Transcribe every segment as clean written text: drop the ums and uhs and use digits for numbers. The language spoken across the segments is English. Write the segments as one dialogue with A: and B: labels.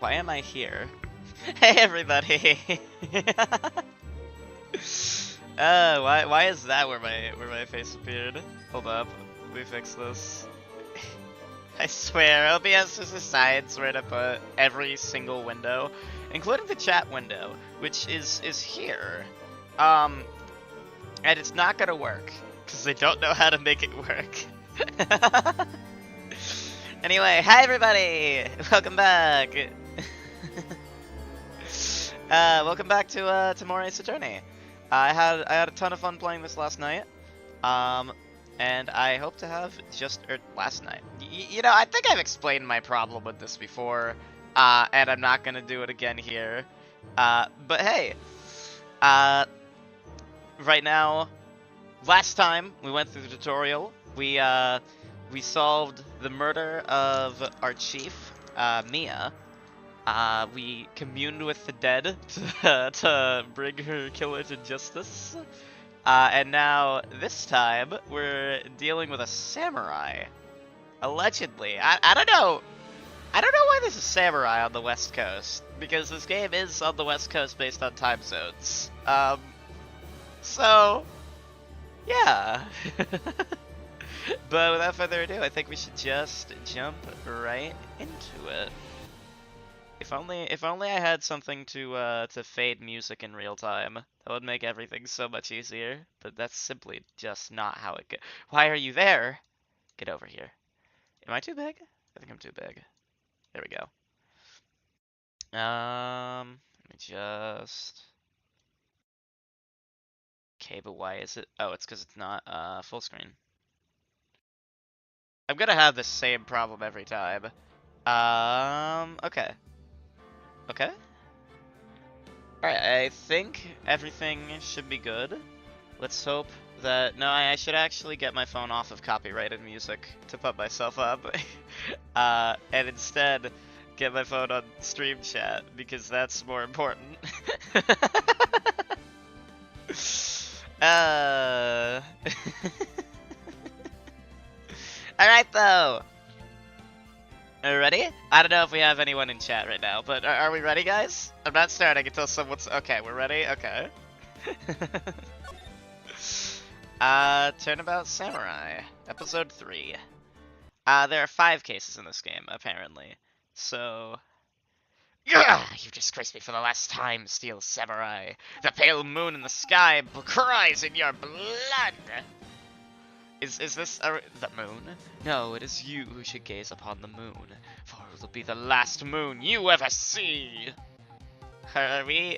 A: Why am I here? Hey everybody! Why is that where my face appeared? Hold up, let me fix this. I swear, OBS has decided where to put every single window, including the chat window, which is here. And it's not gonna work, because they don't know how to make it work. Anyway, hi everybody! Welcome back! Welcome back to more Ace Attorney. I had a ton of fun playing this last night, and I hope to have last night. You know, I think I've explained my problem with this before, and I'm not gonna do it again here. But hey, right now, last time we went through the tutorial, we solved the murder of our chief, Mia. We communed with the dead to bring her killer to justice. And now, this time, we're dealing with a samurai. Allegedly. I don't know. I don't know why there's a samurai on the West Coast, because this game is on the West Coast based on time zones. So, yeah. But without further ado, I think we should just jump right into it. If only I had something to fade music in real time. That would make everything so much easier. But that's simply just not how it goes. Why are you there? Get over here. Am I too big? I think I'm too big. There we go. Let me just... Okay, but why is it... Oh, it's because it's not full screen. I'm gonna have the same problem every time. Okay. Okay. Alright, I think everything should be good. Let's hope that... No, I should actually get my phone off of copyrighted music to put myself up. And instead, get my phone on stream chat, because that's more important. Alright, though. Are we ready? I don't know if we have anyone in chat right now, but are we ready, guys? I'm not starting until someone's... Okay, we're ready? Okay. Turnabout Samurai, Episode 3. There are 5 cases in this game, apparently. So... You disgraced me for the last time, Steel Samurai. The pale moon in the sky cries in your blood! Is this the moon? No, it is you who should gaze upon the moon, for it will be the last moon you ever see. Are we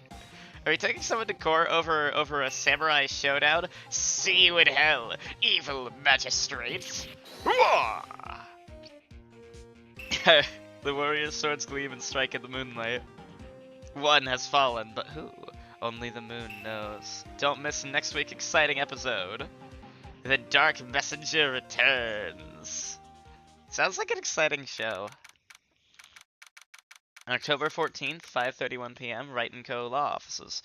A: taking someone to court over a samurai showdown? See you in hell, evil magistrate. The warrior's swords gleam and strike in the moonlight. One has fallen, but who? Only the moon knows. Don't miss next week's exciting episode. The Dark Messenger returns. Sounds like an exciting show. October 14th, 5:31 p.m. Wright & Co. Law Offices.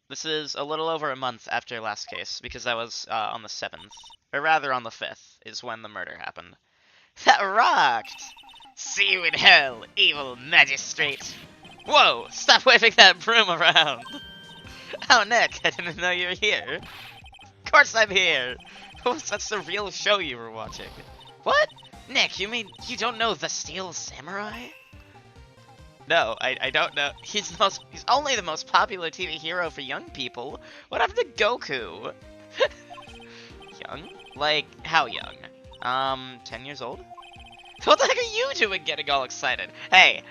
A: This is a little over a month after last case, because that was on the 7th. Or rather on the 5th, is when the murder happened. That rocked! See you in hell, evil magistrate! Whoa! Stop waving that broom around! Oh, Nick, I didn't know you were here. Of course I'm here! That's the real show you were watching. What? Nick, you mean you don't know the Steel Samurai? No, I don't know. He's only the most popular TV hero for young people. What happened to Goku? Young? Like, how young? 10 years old? What the heck are you doing getting all excited? Hey,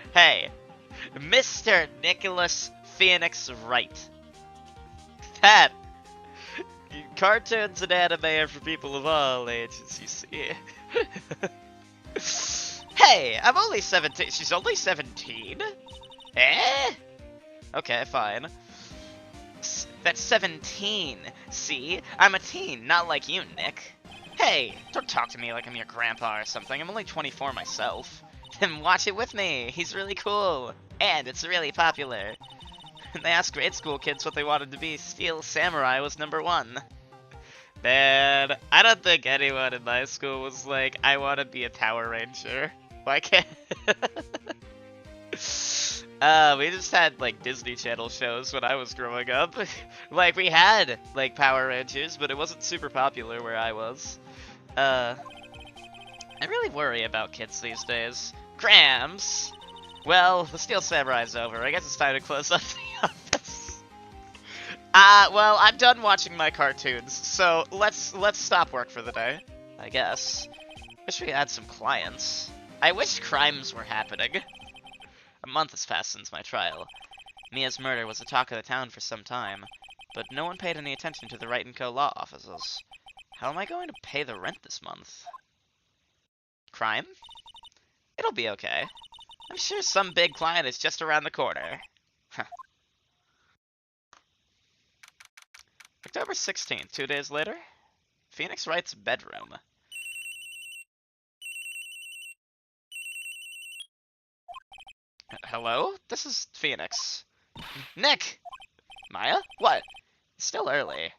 A: Mr. Nicholas Phoenix Wright. That... Cartoons and anime are for people of all ages, you see. Hey, I'm only 17. She's only 17? Eh? Okay, fine. That's 17. See? I'm a teen, not like you, Nick. Hey, don't talk to me like I'm your grandpa or something. I'm only 24 myself. Then watch it with me. He's really cool. And it's really popular. They asked grade school kids what they wanted to be. Steel Samurai was #1. Man, I don't think anyone in my school was like, I want to be a Power Ranger. Why can't... We just had, like, Disney Channel shows when I was growing up. Like, we had, like, Power Rangers, but it wasn't super popular where I was. I really worry about kids these days. Grams! Well, the Steel Samurai's over. I guess it's time to close up the office. Well, I'm done watching my cartoons, so let's stop work for the day, I guess. Wish we had some clients. I wish crimes were happening. A month has passed since my trial. Mia's murder was the talk of the town for some time, but no one paid any attention to the Wright & Co. law offices. How am I going to pay the rent this month? Crime? It'll be okay. I'm sure some big client is just around the corner. Huh. October 16th, 2 days later. Phoenix Wright's bedroom. Hello? This is Phoenix. Nick! Maya? What? It's still early.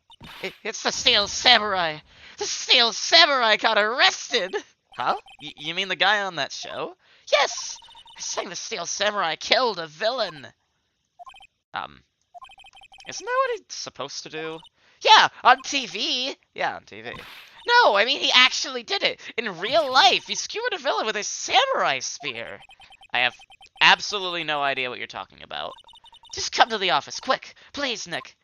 A: It's the Steel Samurai! The Steel Samurai got arrested! Huh? You mean the guy on that show? Yes! I saying the Steel Samurai killed a villain! Isn't that what he's supposed to do? Yeah, on TV! Yeah, on TV. No, I mean he actually did it! In real life, he skewered a villain with a samurai spear! I have absolutely no idea what you're talking about. Just come to the office, quick! Please, Nick!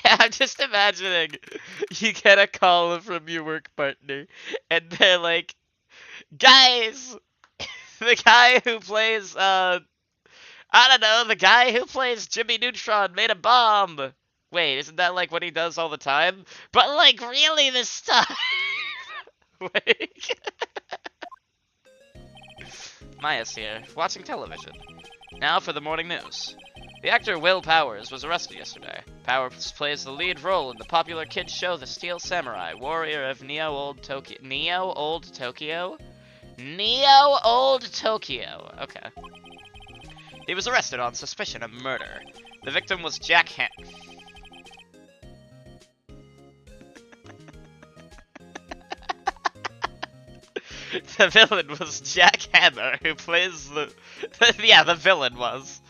A: I'm just imagining you get a call from your work partner, and they're like, guys, the guy who plays, I don't know, the guy who plays Jimmy Neutron made a bomb. Wait, isn't that like what he does all the time? But like really this time? Wait. Maya's here, watching television. Now for the morning news. The actor Will Powers was arrested yesterday. Powers plays the lead role in the popular kids show The Steel Samurai, warrior of Neo Old Tokyo. Neo Old Tokyo? Neo Old Tokyo. Okay. He was arrested on suspicion of murder. The victim was Jack The villain was Jack Hammer, who plays the villain was.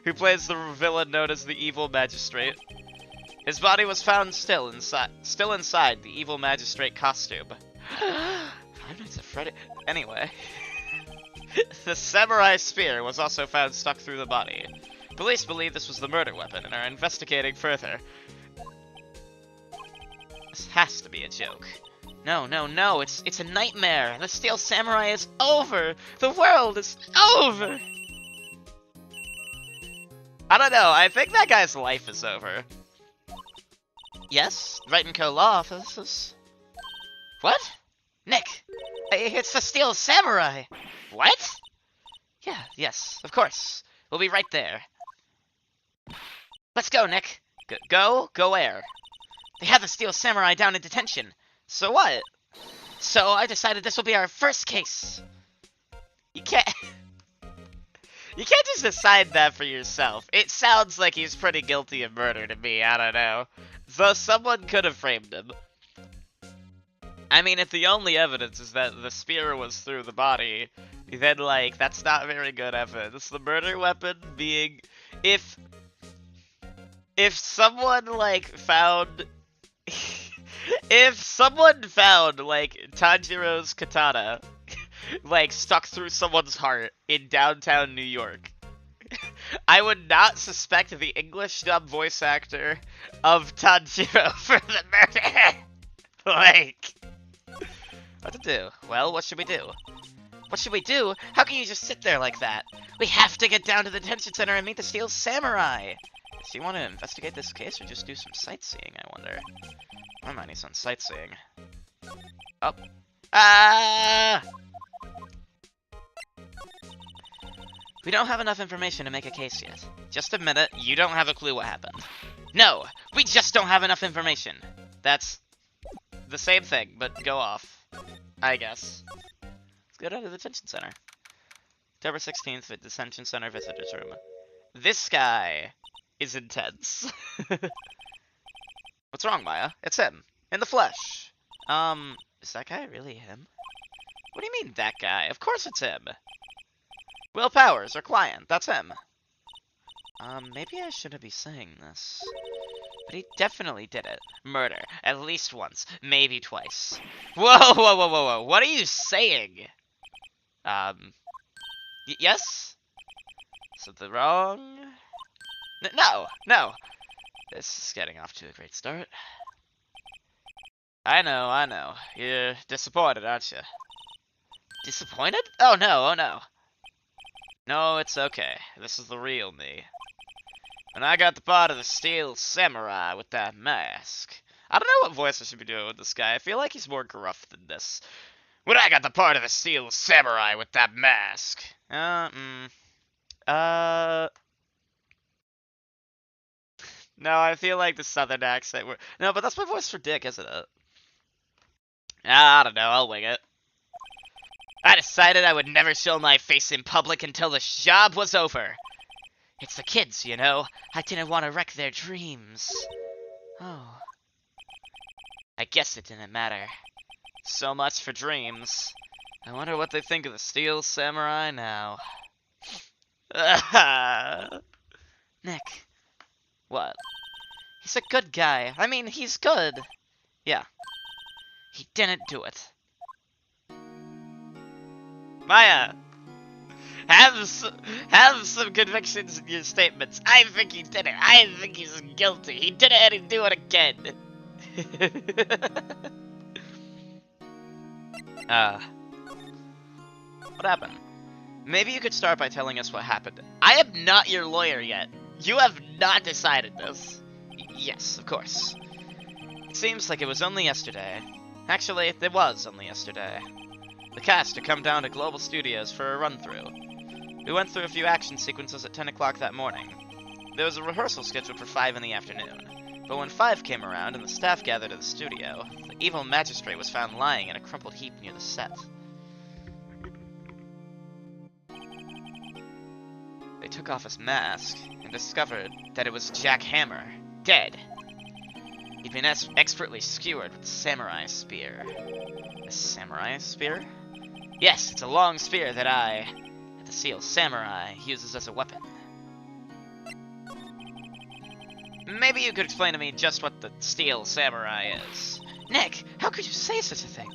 A: Who plays the villain known as the Evil Magistrate. His body was found still inside the Evil Magistrate costume. Five Nights at Freddy. Anyway, the samurai spear was also found stuck through the body. Police believe this was the murder weapon and are investigating further. This has to be a joke. No, it's a nightmare. The Steel Samurai is over. The world is over. I don't know, I think that guy's life is over. Yes? Wright & Co. law offices. What? Nick! It's the Steel Samurai! What? Yeah, yes, of course. We'll be right there. Let's go, Nick. Go where? They have the Steel Samurai down in detention. So what? So I decided this will be our first case. You can't just decide that for yourself. It sounds like he's pretty guilty of murder to me, I don't know. Though someone could have framed him. I mean, if the only evidence is that the spear was through the body, then, like, that's not very good evidence. The murder weapon being... If someone, like, found... if someone found, like, Tanjiro's katana... like, stuck through someone's heart in downtown New York, I would not suspect the English dub voice actor of Tanjiro for the murder. Like, what to do? Well, what should we do? What should we do? How can you just sit there like that? We have to get down to the detention center and meet the Steel Samurai. Do you want to investigate this case or just do some sightseeing, I wonder? I might need some sightseeing. Oh. Ah! We don't have enough information to make a case yet. Just a minute, you don't have a clue what happened. No, we just don't have enough information. That's the same thing, but go off, I guess. Let's go down to the detention center. October 16th at detention center visitors room. This guy is intense. What's wrong, Maya? It's him. In the flesh. Is that guy really him? What do you mean, that guy? Of course it's him. Will Powers, our client. That's him. Maybe I shouldn't be saying this. But he definitely did it. Murder. At least once. Maybe twice. Whoa, whoa, whoa, whoa, whoa. What are you saying? Yes? Something wrong? No, no. This is getting off to a great start. I know. You're disappointed, aren't you? Disappointed? Oh no, oh no. No, it's okay. This is the real me. And I got the part of the steel samurai with that mask. I don't know what voice I should be doing with this guy. I feel like he's more gruff than this. When I got the part of the steel samurai with that mask. No, I feel like the southern accent. No, but that's my voice for Dick, isn't it? I don't know. I'll wing it. I decided I would never show my face in public until the job was over. It's the kids, you know. I didn't want to wreck their dreams. Oh. I guess it didn't matter. So much for dreams. I wonder what they think of the Steel Samurai now. Nick. What? He's a good guy. I mean, he's good. Yeah. He didn't do it. Maya! Have some convictions in your statements. I think he did it. I think he's guilty. He did it and he'd do it again. What happened? Maybe you could start by telling us what happened. I am not your lawyer yet. You have not decided this. Yes, of course. It seems like it was only yesterday. Actually, it was only yesterday. The cast had come down to Global Studios for a run-through. We went through a few action sequences at 10 o'clock that morning. There was a rehearsal scheduled for 5 in the afternoon. But when 5 came around and the staff gathered at the studio, the evil magistrate was found lying in a crumpled heap near the set. They took off his mask and discovered that it was Jack Hammer, dead. He'd been expertly skewered with a samurai spear. A samurai spear? Yes, it's a long spear that the Steel Samurai, uses as a weapon. Maybe you could explain to me just what the Steel Samurai is. Nick, how could you say such a thing?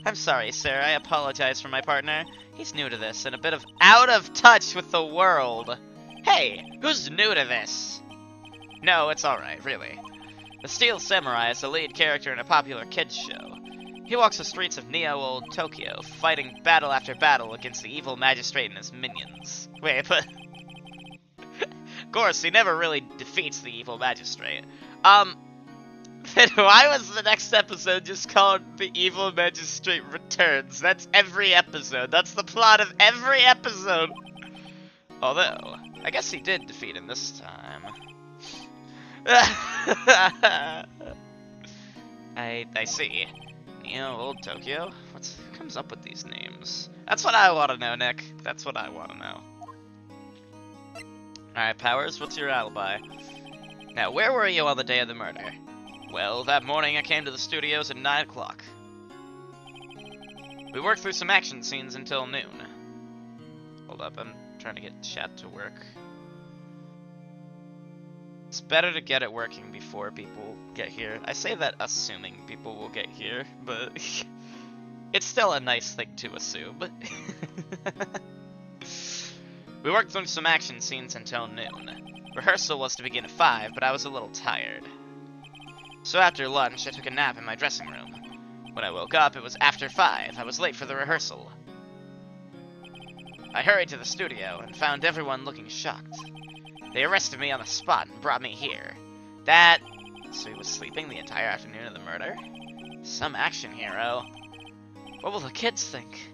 A: I'm sorry, sir. I apologize for my partner. He's new to this and a bit out of touch with the world. Hey, who's new to this? No, it's alright, really. The Steel Samurai is the lead character in a popular kids show. He walks the streets of neo-old Tokyo, fighting battle after battle against the evil magistrate and his minions. Wait, but... Of course, he never really defeats the evil magistrate. Then why was the next episode just called The Evil Magistrate Returns? That's every episode. That's the plot of every episode. Although, I guess he did defeat him this time. I see. Old Tokyo? Who comes up with these names? That's what I want to know, Nick. That's what I want to know. Alright, Powers, what's your alibi? Now, where were you on the day of the murder? Well, that morning I came to the studios at 9 o'clock. We worked through some action scenes until noon. Hold up, I'm trying to get chat to work. It's better to get it working before people get here. I say that assuming people will get here, but it's still a nice thing to assume. We worked through some action scenes until noon. Rehearsal was to begin at 5, but I was a little tired. So after lunch, I took a nap in my dressing room. When I woke up, it was after 5. I was late for the rehearsal. I hurried to the studio and found everyone looking shocked. They arrested me on the spot and brought me here. So he was sleeping the entire afternoon of the murder? Some action hero. What will the kids think?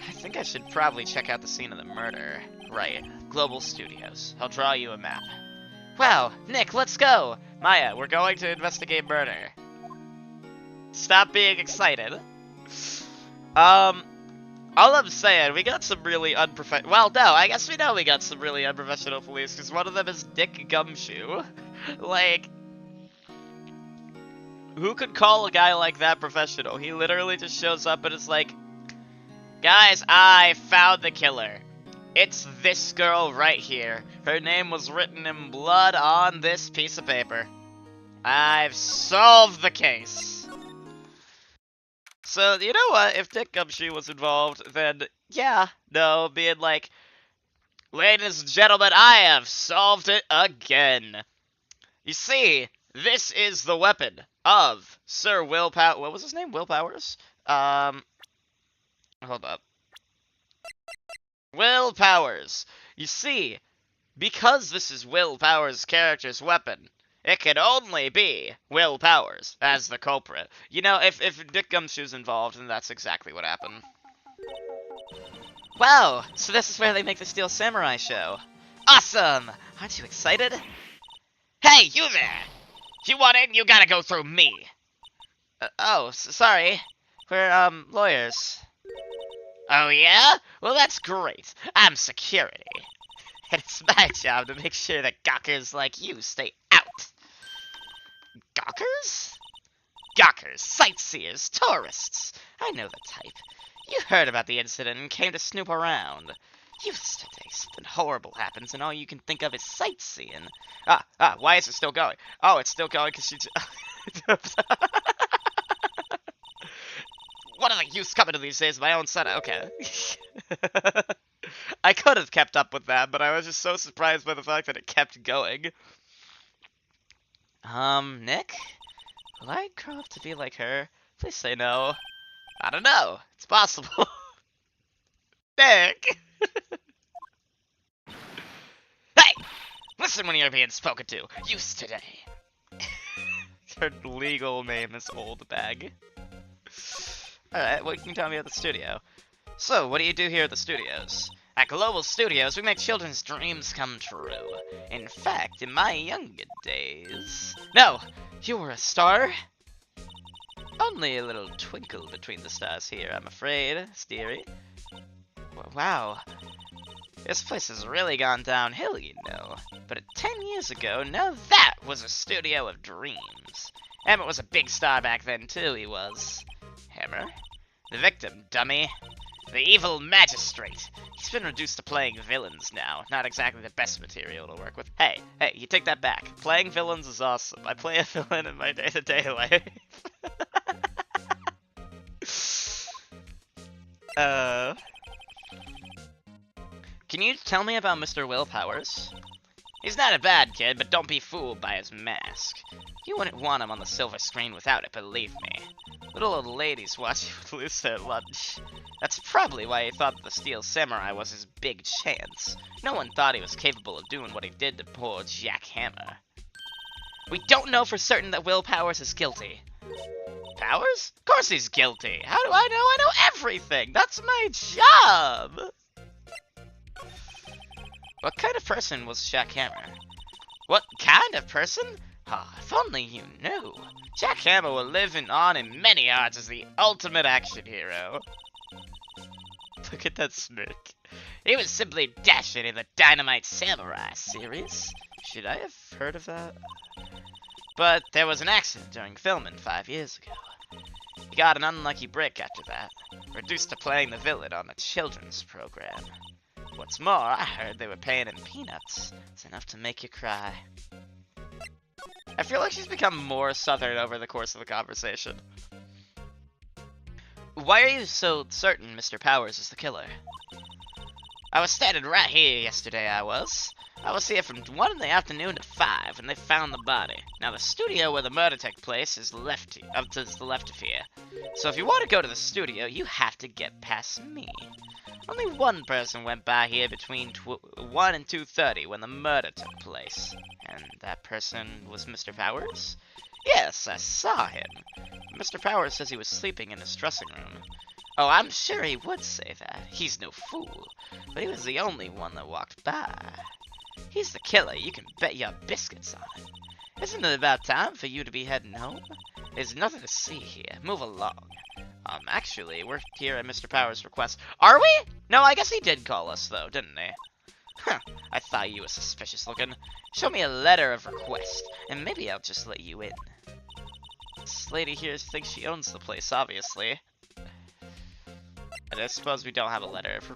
A: I think I should probably check out the scene of the murder. Right, Global Studios. I'll draw you a map. Wow, Nick, let's go! Maya, we're going to investigate murder. Stop being excited. All I'm saying, we got some really unprofessional... Well, no, I guess we know we got some really unprofessional police, because one of them is Dick Gumshoe. Like... Who could call a guy like that professional? He literally just shows up and is like, guys, I found the killer. It's this girl right here. Her name was written in blood on this piece of paper. I've solved the case. So, you know what? If Dick Gumshoe was involved, then yeah, no, being like, ladies and gentlemen, I have solved it again. You see, this is the weapon of Sir Will what was his name? Will Powers? Hold up. Will Powers. You see, because this is Will Powers' character's weapon, it can only be Will Powers as the culprit. You know, if Dick Gumshoe's involved, then that's exactly what happened. Wow, so this is where they make the Steel Samurai show. Awesome! Aren't you excited? Hey, you there! If you want in, you gotta go through me. Sorry. We're, lawyers. Oh, yeah? Well, that's great. I'm security. And it's my job to make sure that gawkers like you stay out. Gawkers? Gawkers, sightseers, tourists. I know the type. You heard about the incident and came to snoop around. Yesterday, something horrible happens and all you can think of is sightseeing. Why is it still going? Oh, it's still going because she... What are the use coming to these days? My own son. Okay. I could have kept up with that, but I was just so surprised by the fact that it kept going. Nick? Will I grow up to be like her? Please say no. I don't know. It's possible. Nick! Hey! Listen when you're being spoken to. Use today. Her legal name is Old Bag. Alright, what can you tell me about the studio? So, what do you do here at the studios? At Global Studios, we make children's dreams come true. In fact, in my younger days... No! You were a star? Only a little twinkle between the stars here, I'm afraid, Steery. Wow. This place has really gone downhill, you know. But 10 years ago, now that was a studio of dreams. Emmett was a big star back then, too, he was. Hammer? The victim, dummy. The evil magistrate. He's been reduced to playing villains now. Not exactly the best material to work with. Hey, you take that back. Playing villains is awesome. I play a villain in my day-to-day life. Can you tell me about Mr. Will Powers? He's not a bad kid, but don't be fooled by his mask. You wouldn't want him on the silver screen without it, believe me. Little old ladies watch you would lose their lunch. That's probably why he thought the Steel Samurai was his big chance. No one thought he was capable of doing what he did to poor Jack Hammer. We don't know for certain that Will Powers is guilty. Powers? Of course he's guilty. How do I know? I know everything. That's my job. What kind of person was Jack Hammer? What kind of person? Ah, if only you knew. Jack Hammer will live on in many hearts as the ultimate action hero. Look at that smirk. He was simply dashing in the Dynamite Samurai series. Should I have heard of that? But there was an accident during filming 5 years ago. He got an unlucky break after that, reduced to playing the villain on a children's program. What's more, I heard they were paying him peanuts. It's enough to make you cry. I feel like she's become more southern over the course of the conversation. Why are you so certain Mr. Powers is the killer? I was standing right here yesterday, I was here from 1 in the afternoon to 5, and they found the body. Now, the studio where the murder took place is to the left of here. So if you want to go to the studio, you have to get past me. Only one person went by here between 1 and 2:30 when the murder took place. And that person was Mr. Powers? Yes, I saw him. Mr. Powers says he was sleeping in his dressing room. Oh, I'm sure he would say that. He's no fool. But he was the only one that walked by. He's the killer, you can bet your biscuits on it. Isn't it about time for you to be heading home? There's nothing to see here. Move along. Actually, we're here at Mr. Powers' request. Are we? No, I guess he did call us, though, didn't he? Huh, I thought you were suspicious looking. Show me a letter of request, and maybe I'll just let you in. This lady here thinks she owns the place, obviously. And I suppose we don't have a letter for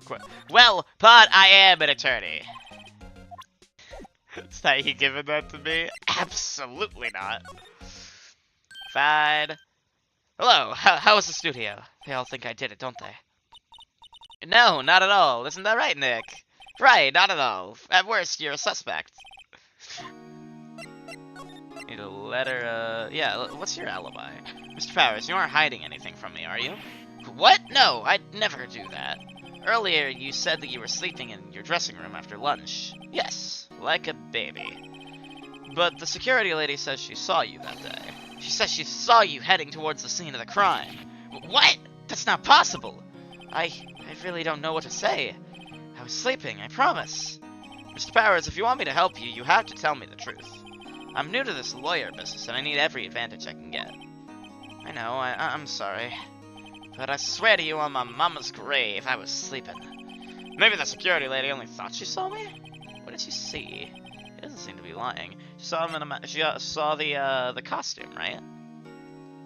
A: well, but I am an attorney. Is that you giving that to me? Absolutely not. Fine. Hello, how was the studio? They all think I did it, don't they? No, not at all. Isn't that right, Nick? Right, not at all. At worst, you're a suspect. Need a letter, yeah, what's your alibi? Mr. Powers, you aren't hiding anything from me, are you? What? No, I'd never do that. Earlier, you said that you were sleeping in your dressing room after lunch. Yes, like a baby. But the security lady says she saw you that day. She says she saw you heading towards the scene of the crime. What? That's not possible. I really don't know what to say. I was sleeping, I promise. Mr. Powers, if you want me to help you, you have to tell me the truth. I'm new to this lawyer business, and I need every advantage I can get. I know, I'm sorry. But I swear to you on my mama's grave, I was sleeping. Maybe the security lady only thought she saw me? What did she see? She doesn't seem to be lying. She saw him in she saw the costume, right?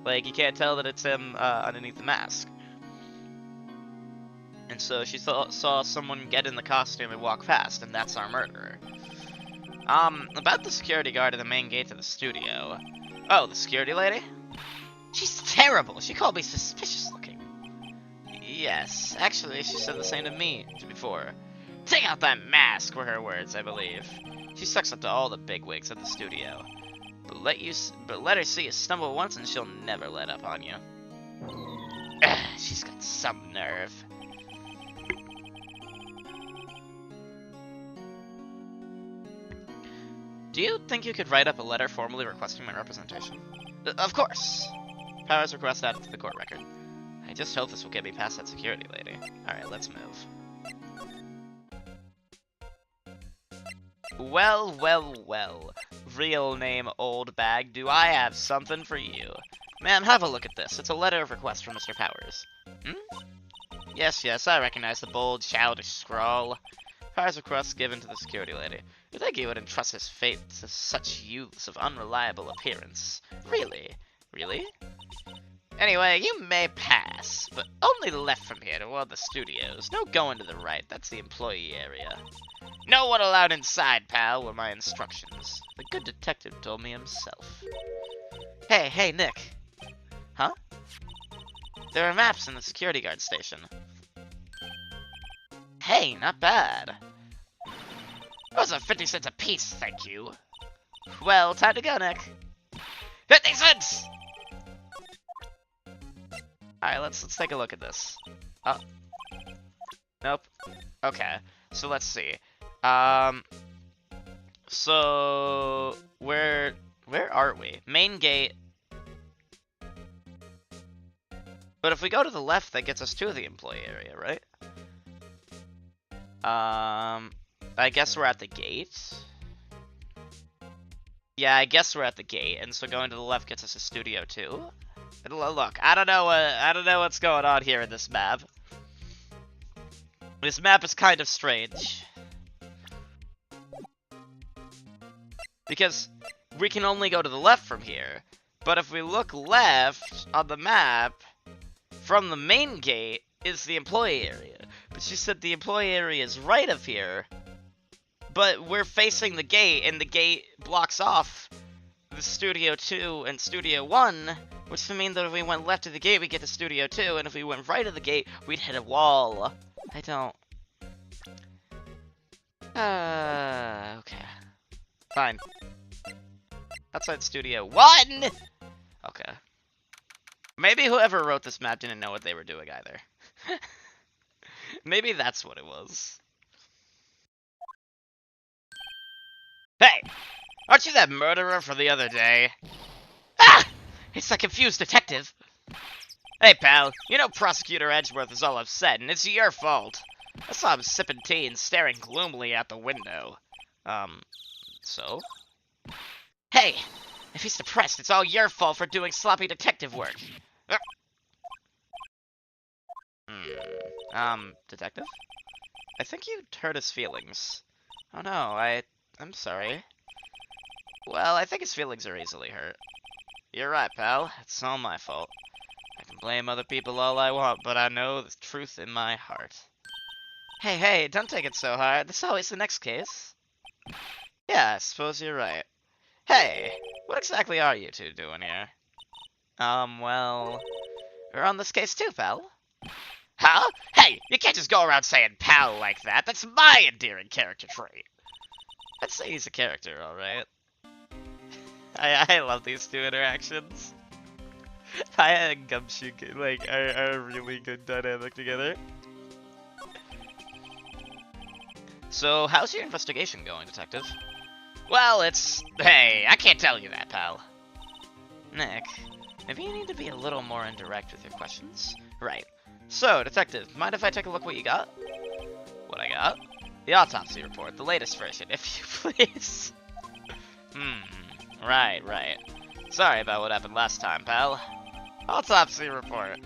A: Like, you can't tell that it's him underneath the mask. And so she saw someone get in the costume and walk past, and that's our murderer. About the security guard at the main gate to the studio. Oh, the security lady? She's terrible. She called me suspicious looking. Yes, actually, she said the same to me before. Take out that mask, were her words, I believe. She sucks up to all the bigwigs at the studio. But let her see you stumble once and she'll never let up on you. She's got some nerve. Do you think you could write up a letter formally requesting my representation? Of course! Powers request added to the court record. I just hope this will get me past that security lady. Alright, let's move. Well, well, well. Real name, old bag, do I have something for you. Ma'am, have a look at this. It's a letter of request from Mr. Powers. Yes, yes, I recognize the bold, childish scrawl. Powers request given to the security lady. You think he would entrust his fate to such youths of unreliable appearance? Really? Really? Anyway, you may pass, but only left from here toward the studios. No going to the right, that's the employee area. No one allowed inside, pal, were my instructions. The good detective told me himself. Hey, Nick. Huh? There are maps in the security guard station. Hey, not bad. Those are 50 cents a piece, thank you. Well, time to go, Nick. 50 cents! Alright, let's take a look at this. Oh. Nope. Okay, so let's see. So where are we? Main gate. But if we go to the left, that gets us to the employee area, right? I guess we're at the gate. Yeah, I guess we're at the gate, and so going to the left gets us to Studio 2. Look, I don't know what's going on here in this map. This map is kind of strange. Because we can only go to the left from here. But if we look left on the map, from the main gate is the employee area. But she said the employee area is right of here. But we're facing the gate, and the gate blocks off the Studio 2 and Studio 1, which would mean that if we went left of the gate, we get to Studio 2, and if we went right of the gate, we'd hit a wall. I don't... okay. Fine. Outside Studio 1! Okay. Maybe whoever wrote this map didn't know what they were doing either. Maybe that's what it was. Hey! Aren't you that murderer from the other day? Ah! It's that confused detective. Hey, pal. You know Prosecutor Edgeworth is all upset, and it's your fault. I saw him sipping tea and staring gloomily out the window. So? Hey! If he's depressed, it's all your fault for doing sloppy detective work. Detective? I think you hurt his feelings. Oh no, I'm sorry. Well, I think his feelings are easily hurt. You're right, pal. It's all my fault. I can blame other people all I want, but I know the truth in my heart. Hey, don't take it so hard. There's always the next case. Yeah, I suppose you're right. Hey, what exactly are you two doing here? Well, we're on this case too, pal. Huh? Hey, you can't just go around saying pal like that. That's my endearing character trait. I'd say he's a character, alright. I love these two interactions. Paya and Gumshoe like are a really good dynamic together. So, how's your investigation going, Detective? Well, hey, I can't tell you that, pal. Nick, maybe you need to be a little more indirect with your questions. Right. So, Detective, mind if I take a look what you got? What I got? The autopsy report, the latest version, if you please. Right. Sorry about what happened last time, pal. Autopsy report.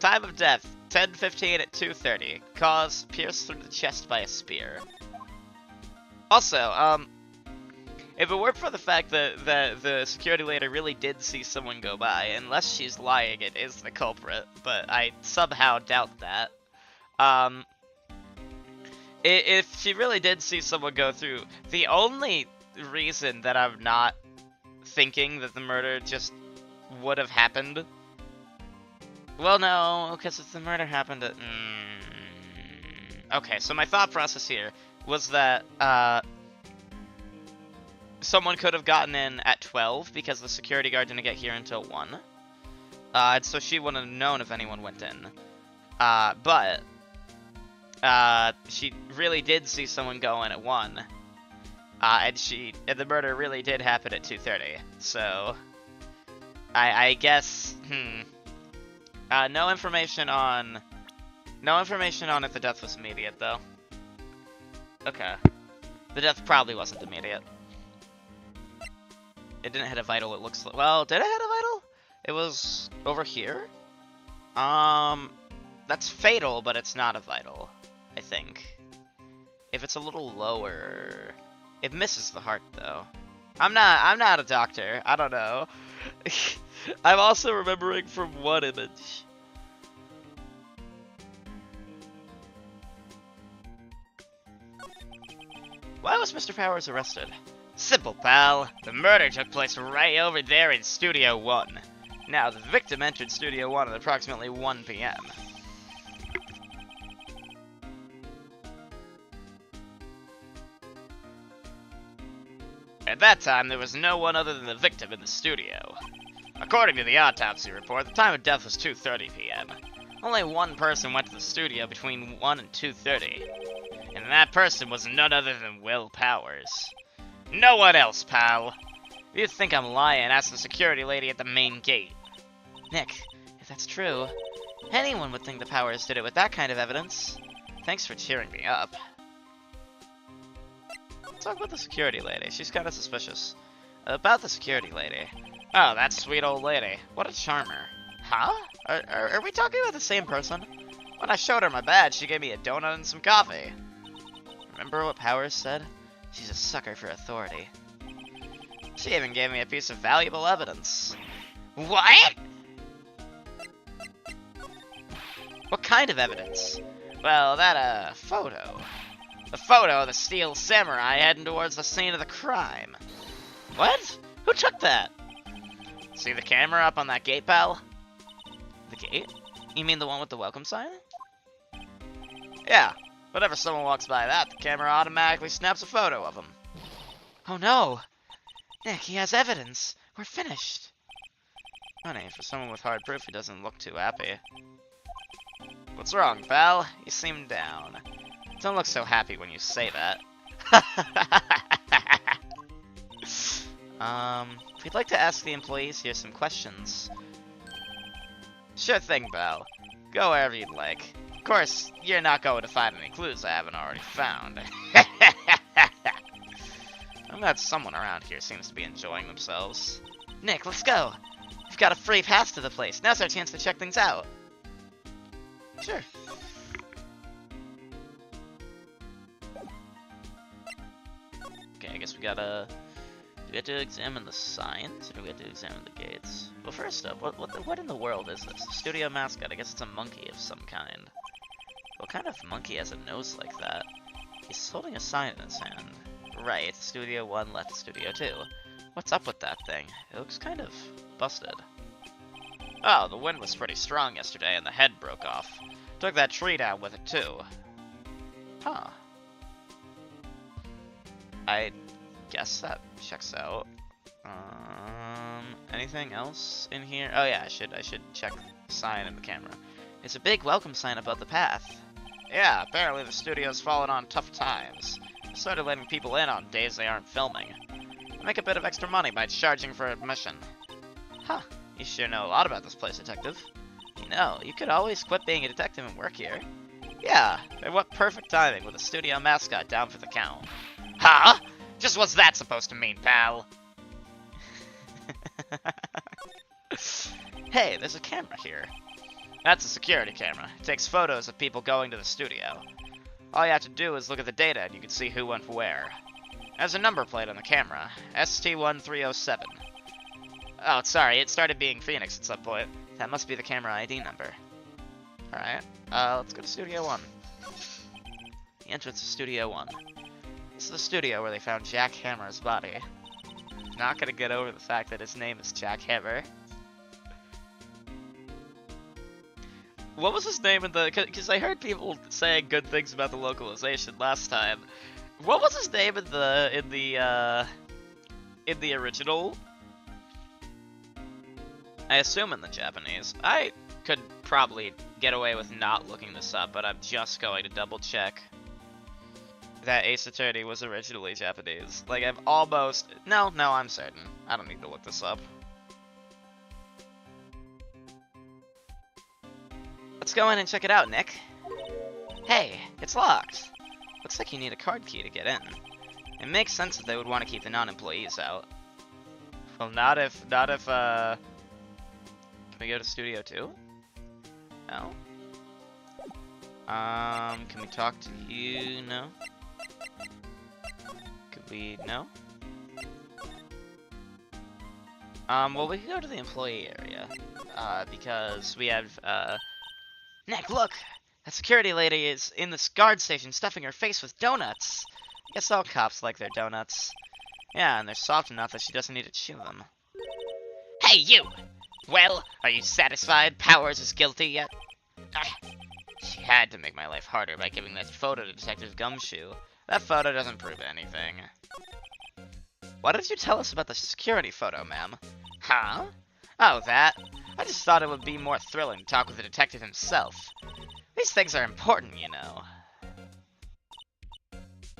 A: Time of death, 10:15 at 2:30. Cause, pierced through the chest by a spear. Also, if it weren't for the fact that the security lady really did see someone go by, unless she's lying, it is the culprit, but I somehow doubt that. If she really did see someone go through, the only reason that I'm not thinking that the murder just would have happened... Well, no, because if the murder happened at... Okay, so my thought process here was that, someone could have gotten in at 12 because the security guard didn't get here until 1. And so she wouldn't have known if anyone went in. But she really did see someone go in at 1. And the murder really did happen at 2:30. So, I guess, no information on if the death was immediate, though. Okay. The death probably wasn't immediate. It didn't hit a vital, it looks like. Well, did it hit a vital? It was over here? That's fatal, but it's not a vital, I think. If it's a little lower... It misses the heart, though. I'm not a doctor. I don't know. I'm also remembering from one image. Why was Mr. Powers arrested? Simple, pal. The murder took place right over there in Studio 1. Now, the victim entered Studio 1 at approximately 1 p.m. At that time, there was no one other than the victim in the studio. According to the autopsy report, the time of death was 2:30 p.m. Only one person went to the studio between 1 and 2:30. And that person was none other than Will Powers. No one else, pal. If you think I'm lying, ask the security lady at the main gate. Nick, if that's true, anyone would think the Powers did it with that kind of evidence. Thanks for cheering me up. Let's talk about the security lady. She's kind of suspicious. About the security lady. Oh, that sweet old lady. What a charmer. Huh? Are we talking about the same person? When I showed her my badge, she gave me a donut and some coffee. Remember what Powers said? She's a sucker for authority. She even gave me a piece of valuable evidence. What? What kind of evidence? Well, that, photo. The photo of the Steel Samurai heading towards the scene of the crime. What? Who took that? See the camera up on that gate, pal? The gate? You mean the one with the welcome sign? Yeah. Whenever someone walks by that, the camera automatically snaps a photo of him. Oh no! Nick, he has evidence. We're finished. Honey, for someone with hard proof, he doesn't look too happy. What's wrong, pal? You seem down. Don't look so happy when you say that. We'd like to ask the employees here some questions. Sure thing, pal. Go wherever you'd like. Of course, you're not going to find any clues I haven't already found. I'm glad someone around here seems to be enjoying themselves. Nick, let's go. We've got a free pass to the place. Now's our chance to check things out. Sure. Okay, I guess we gotta we have to examine the signs, or do we have to examine the gates? Well, first up, what in the world is this? Studio mascot, I guess it's a monkey of some kind. What kind of monkey has a nose like that? He's holding a sign in his hand. Right, Studio 1 left Studio 2. What's up with that thing? It looks kind of busted. Oh, the wind was pretty strong yesterday and the head broke off. Took that tree down with it too. Huh. I guess that checks out. Anything else in here? Oh yeah, I should check the sign in the camera. It's a big welcome sign above the path. Yeah, apparently the studio's fallen on tough times. They started letting people in on days they aren't filming. They make a bit of extra money by charging for admission. Huh, you sure know a lot about this place, detective. You know, you could always quit being a detective and work here. Yeah, and what perfect timing with a studio mascot down for the count. Huh? Just what's that supposed to mean, pal? Hey, there's a camera here. That's a security camera. It takes photos of people going to the studio. All you have to do is look at the data and you can see who went where. There's a number plate on the camera, ST1307. Oh, sorry, it started being Phoenix at some point. That must be the camera ID number. Alright, let's go to Studio 1. The entrance to Studio 1. This is the studio where they found Jack Hammer's body. Not gonna get over the fact that his name is Jack Hammer. What was his name in the... Because I heard people saying good things about the localization last time. What was his name in the original? I assume in the Japanese. I could probably get away with not looking this up, but I'm just going to double check that Ace Attorney was originally Japanese. Like, I've almost... No, I'm certain. I don't need to look this up. Let's go in and check it out, Nick. Hey, it's locked. Looks like you need a card key to get in. It makes sense that they would want to keep the non-employees out. Well, not if, can we go to Studio 2? No? Can we talk to you? No? Could we, no? Well, we can go to the employee area, because we have, Nick, look! That security lady is in this guard station stuffing her face with donuts! I guess all cops like their donuts. Yeah, and they're soft enough that she doesn't need to chew them. Hey, you! Well, are you satisfied Powers is guilty yet? She had to make my life harder by giving that photo to Detective Gumshoe. That photo doesn't prove anything. Why did you tell us about the security photo, ma'am? Huh? Oh, that? I just thought it would be more thrilling to talk with the detective himself. These things are important, you know.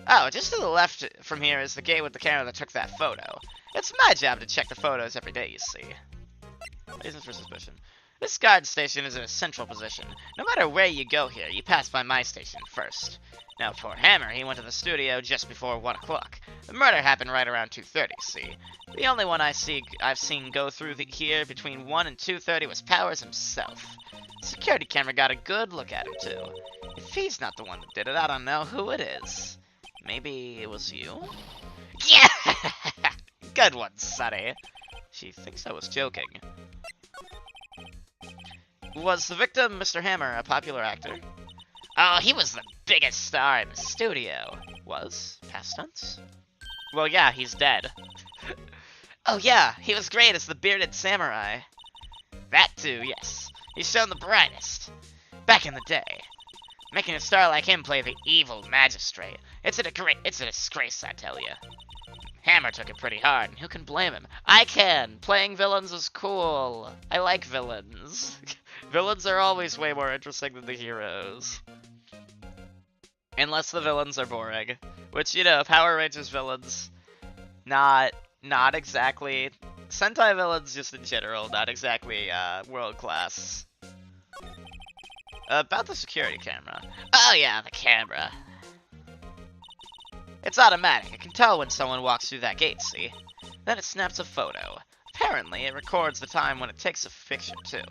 A: Oh, just to the left from here is the gate with the camera that took that photo. It's my job to check the photos every day, you see. Reasons for suspicion. This guard station is in a central position. No matter where you go here, you pass by my station first. Now, poor Hammer, he went to the studio just before 1 o'clock. The murder happened right around 2:30, see? The only one I've seen go through here between 1 and 2:30 was Powers himself. The security camera got a good look at him, too. If he's not the one that did it, I don't know who it is. Maybe it was you? Yeah! Good one, Sonny. She thinks I was joking. Was the victim, Mr. Hammer, a popular actor? Oh, he was the biggest star in the studio. Was? Past tense? Well, yeah, he's dead. Oh, yeah, he was great as the bearded samurai. That too, yes. He's shown the brightest. Back in the day. Making a star like him play the evil magistrate. It's a disgrace, I tell you. Hammer took it pretty hard, and who can blame him? I can! Playing villains is cool. I like villains. Villains are always way more interesting than the heroes. Unless the villains are boring. Which, you know, Power Rangers villains, not exactly... Sentai villains just in general, not exactly, world class. About the security camera. Oh yeah, the camera. It's automatic. It can tell when someone walks through that gate, see? Then it snaps a photo. Apparently, it records the time when it takes a picture, too.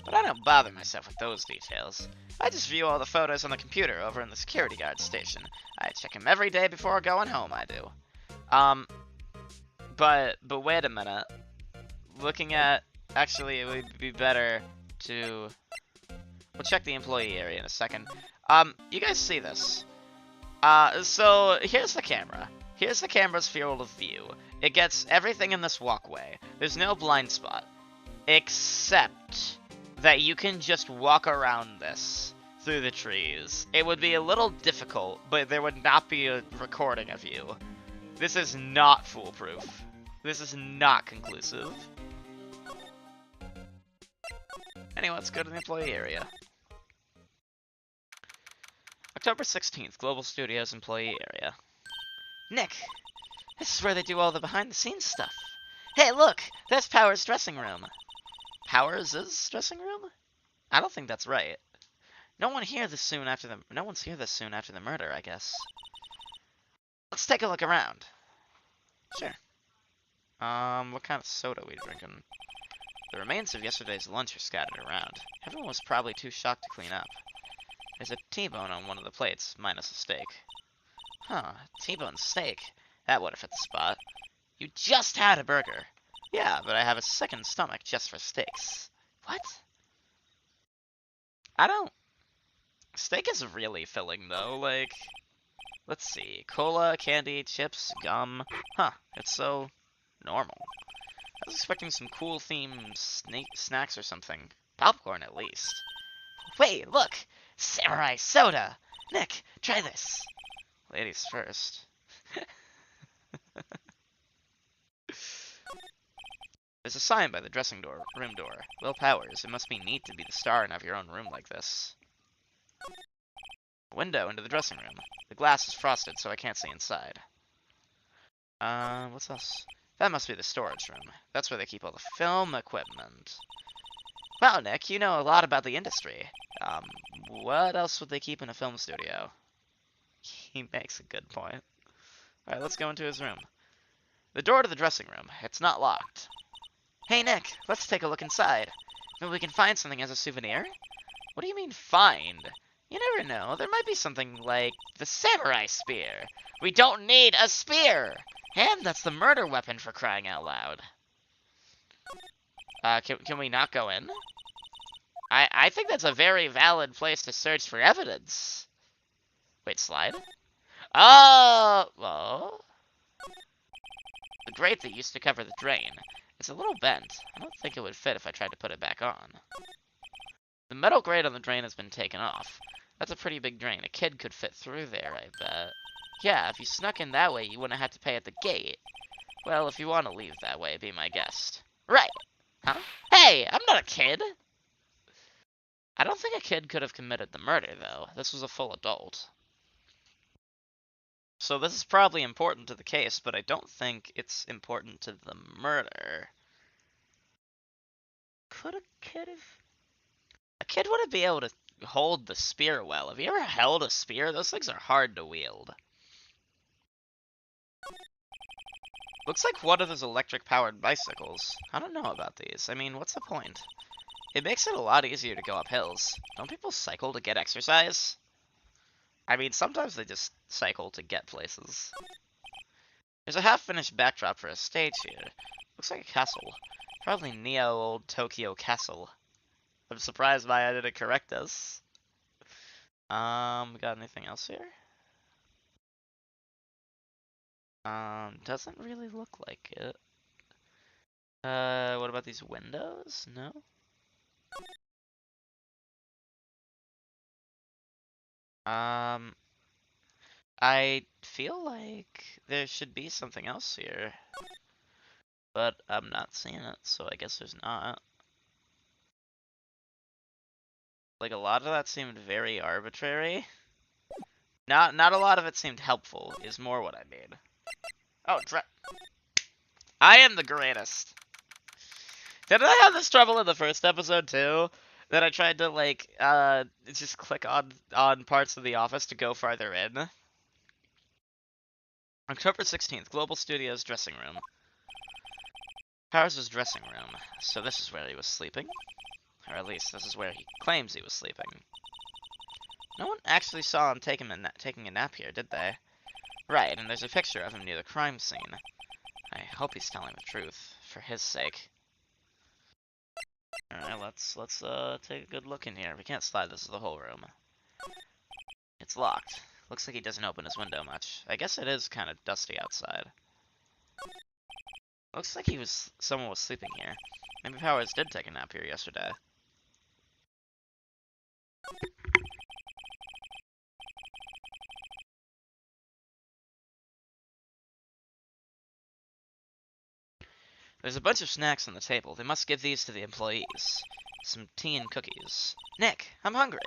A: But I don't bother myself with those details. I just view all the photos on the computer over in the security guard station. I check them every day before going home, I do. but wait a minute. Looking at, actually, it would be better to. We'll check the employee area in a second. You guys see this? So here's the camera. Here's the camera's field of view. It gets everything in this walkway. There's no blind spot. Except that you can just walk around this through the trees. It would be a little difficult, but there would not be a recording of you. This is not foolproof. This is not conclusive. Anyway, let's go to the employee area. October 16th, Global Studios employee area. Nick, this is where they do all the behind-the-scenes stuff. Hey, look! There's Power's dressing room. Power's dressing room? I don't think that's right. No one's here this soon after the murder, I guess. Let's take a look around. Sure. What kind of soda are we drinking? The remains of yesterday's lunch are scattered around. Everyone was probably too shocked to clean up. There's a T-bone on one of the plates, minus a steak. Huh, T-bone steak. That would have fit the spot. You just had a burger. Yeah, but I have a second stomach just for steaks. What? I don't... Steak is really filling, though. Like, let's see. Cola, candy, chips, gum. Huh, it's so normal. I was expecting some cool themed snacks or something. Popcorn, at least. Wait, look! Samurai soda! Nick, try this. Ladies first. There's a sign by the room door. Will Powers, it must be neat to be the star and have your own room like this. A window into the dressing room. The glass is frosted, so I can't see inside. What's else? That must be the storage room. That's where they keep all the film equipment. Wow, Nick, you know a lot about the industry. What else would they keep in a film studio? He makes a good point. Alright, let's go into his room. The door to the dressing room. It's not locked. Hey, Nick, let's take a look inside. Maybe we can find something as a souvenir? What do you mean, find? You never know. There might be something like the samurai spear. We don't need a spear! And that's the murder weapon, for crying out loud. Can we not go in? I think that's a very valid place to search for evidence. Wait, slide? Oh! Well... The grate that used to cover the drain. It's a little bent. I don't think it would fit if I tried to put it back on. The metal grate on the drain has been taken off. That's a pretty big drain. A kid could fit through there, I bet. Yeah, if you snuck in that way, you wouldn't have to pay at the gate. Well, if you want to leave that way, be my guest. Right. Huh? Hey, I'm not a kid! I don't think a kid could have committed the murder, though. This was a full adult. So this is probably important to the case, but I don't think it's important to the murder. Could a kid have... A kid wouldn't be able to hold the spear well. Have you ever held a spear? Those things are hard to wield. Looks like one of those electric-powered bicycles. I don't know about these. I mean, what's the point? It makes it a lot easier to go up hills. Don't people cycle to get exercise? I mean, sometimes they just cycle to get places. There's a half-finished backdrop for a stage here. Looks like a castle. Probably Neo Old Tokyo Castle. I'm surprised Maya didn't correct us. Got anything else here? Doesn't really look like it. What about these windows? No? I feel like there should be something else here. But I'm not seeing it, so I guess there's not. Like, a lot of that seemed very arbitrary. Not a lot of it seemed helpful, is more what I mean. Oh, I am the greatest. Didn't I have this trouble in the first episode, too? That I tried to, like, just click on parts of the office to go farther in. October 16th, Global Studios dressing room. Powers' dressing room. So this is where he was sleeping? Or at least, this is where he claims he was sleeping. No one actually saw him taking a nap here, did they? Right, and there's a picture of him near the crime scene. I hope he's telling the truth, for his sake. Alright, let's take a good look in here. We can't slide this to the whole room. It's locked. Looks like he doesn't open his window much. I guess it is kind of dusty outside. Looks like someone was sleeping here. Maybe Powers did take a nap here yesterday. There's a bunch of snacks on the table. They must give these to the employees. Some tea and cookies. Nick, I'm hungry.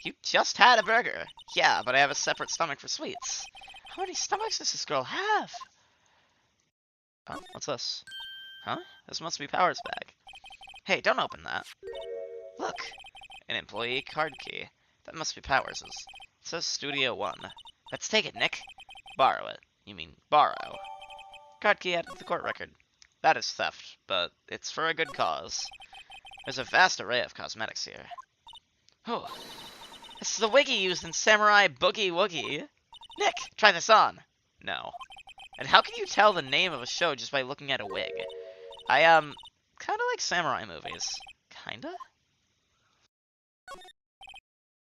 A: You just had a burger. Yeah, but I have a separate stomach for sweets. How many stomachs does this girl have? Oh, what's this? Huh? This must be Power's bag. Hey, don't open that. Look, an employee card key. That must be Powers's. It says Studio 1. Let's take it, Nick. Borrow it. You mean borrow. Card key added to the court record. That is theft, but it's for a good cause. There's a vast array of cosmetics here. Oh, this is the wiggy used in Samurai Boogie Woogie. Nick, try this on. No. And how can you tell the name of a show just by looking at a wig? I, kinda like samurai movies. Kinda?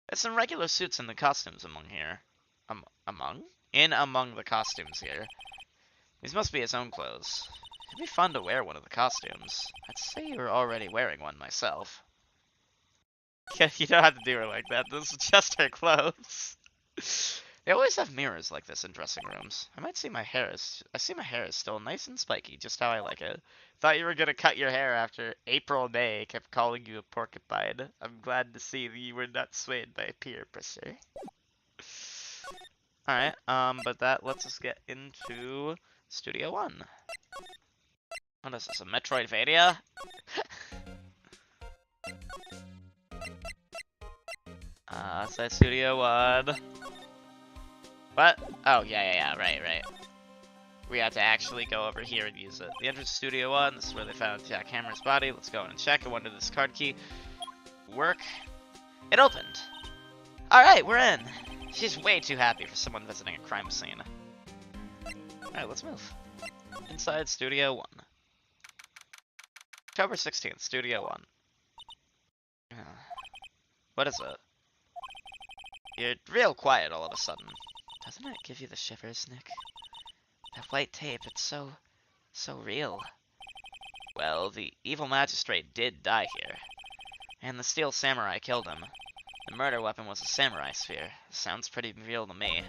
A: There's some regular suits in the costumes among here. Among the costumes here. These must be his own clothes. It'd be fun to wear one of the costumes. I'd say you were already wearing one myself. Yeah, you don't have to do her like that. This is just her clothes. They always have mirrors like this in dressing rooms. I see my hair is still nice and spiky, just how I like it. Thought you were gonna cut your hair after April May kept calling you a porcupine. I'm glad to see that you were not swayed by peer pressure. Alright, but that lets us get into Studio 1. What is this, a Metroidvania? Side Studio 1. What? Oh, yeah, right. We have to actually go over here and use it. The entrance to Studio 1, this is where they found Jack Hammer's body. Let's go in and check. I wonder this card key work. It opened. Alright, we're in. She's way too happy for someone visiting a crime scene. Alright, let's move. Inside Studio 1. October 16th, Studio 1. What is it? You're real quiet all of a sudden. Doesn't it give you the shivers, Nick? That white tape, it's so real. Well, the evil magistrate did die here. And the steel samurai killed him. The murder weapon was a samurai spear. Sounds pretty real to me.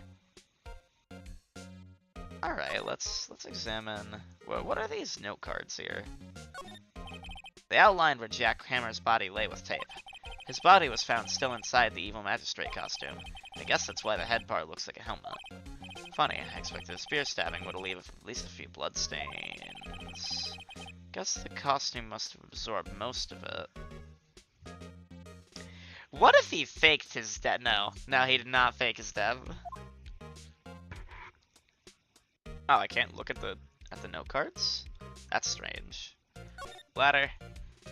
A: Alright, let's examine... What are these note cards here? They outlined where Jack Hammer's body lay with tape. His body was found still inside the evil magistrate costume. I guess that's why the head part looks like a helmet. Funny, I expected a spear stabbing would leave at least a few blood stains. Guess the costume must have absorbed most of it. What if he faked his death? No, he did not fake his death. Oh, I can't look at the note cards? That's strange. Ladder.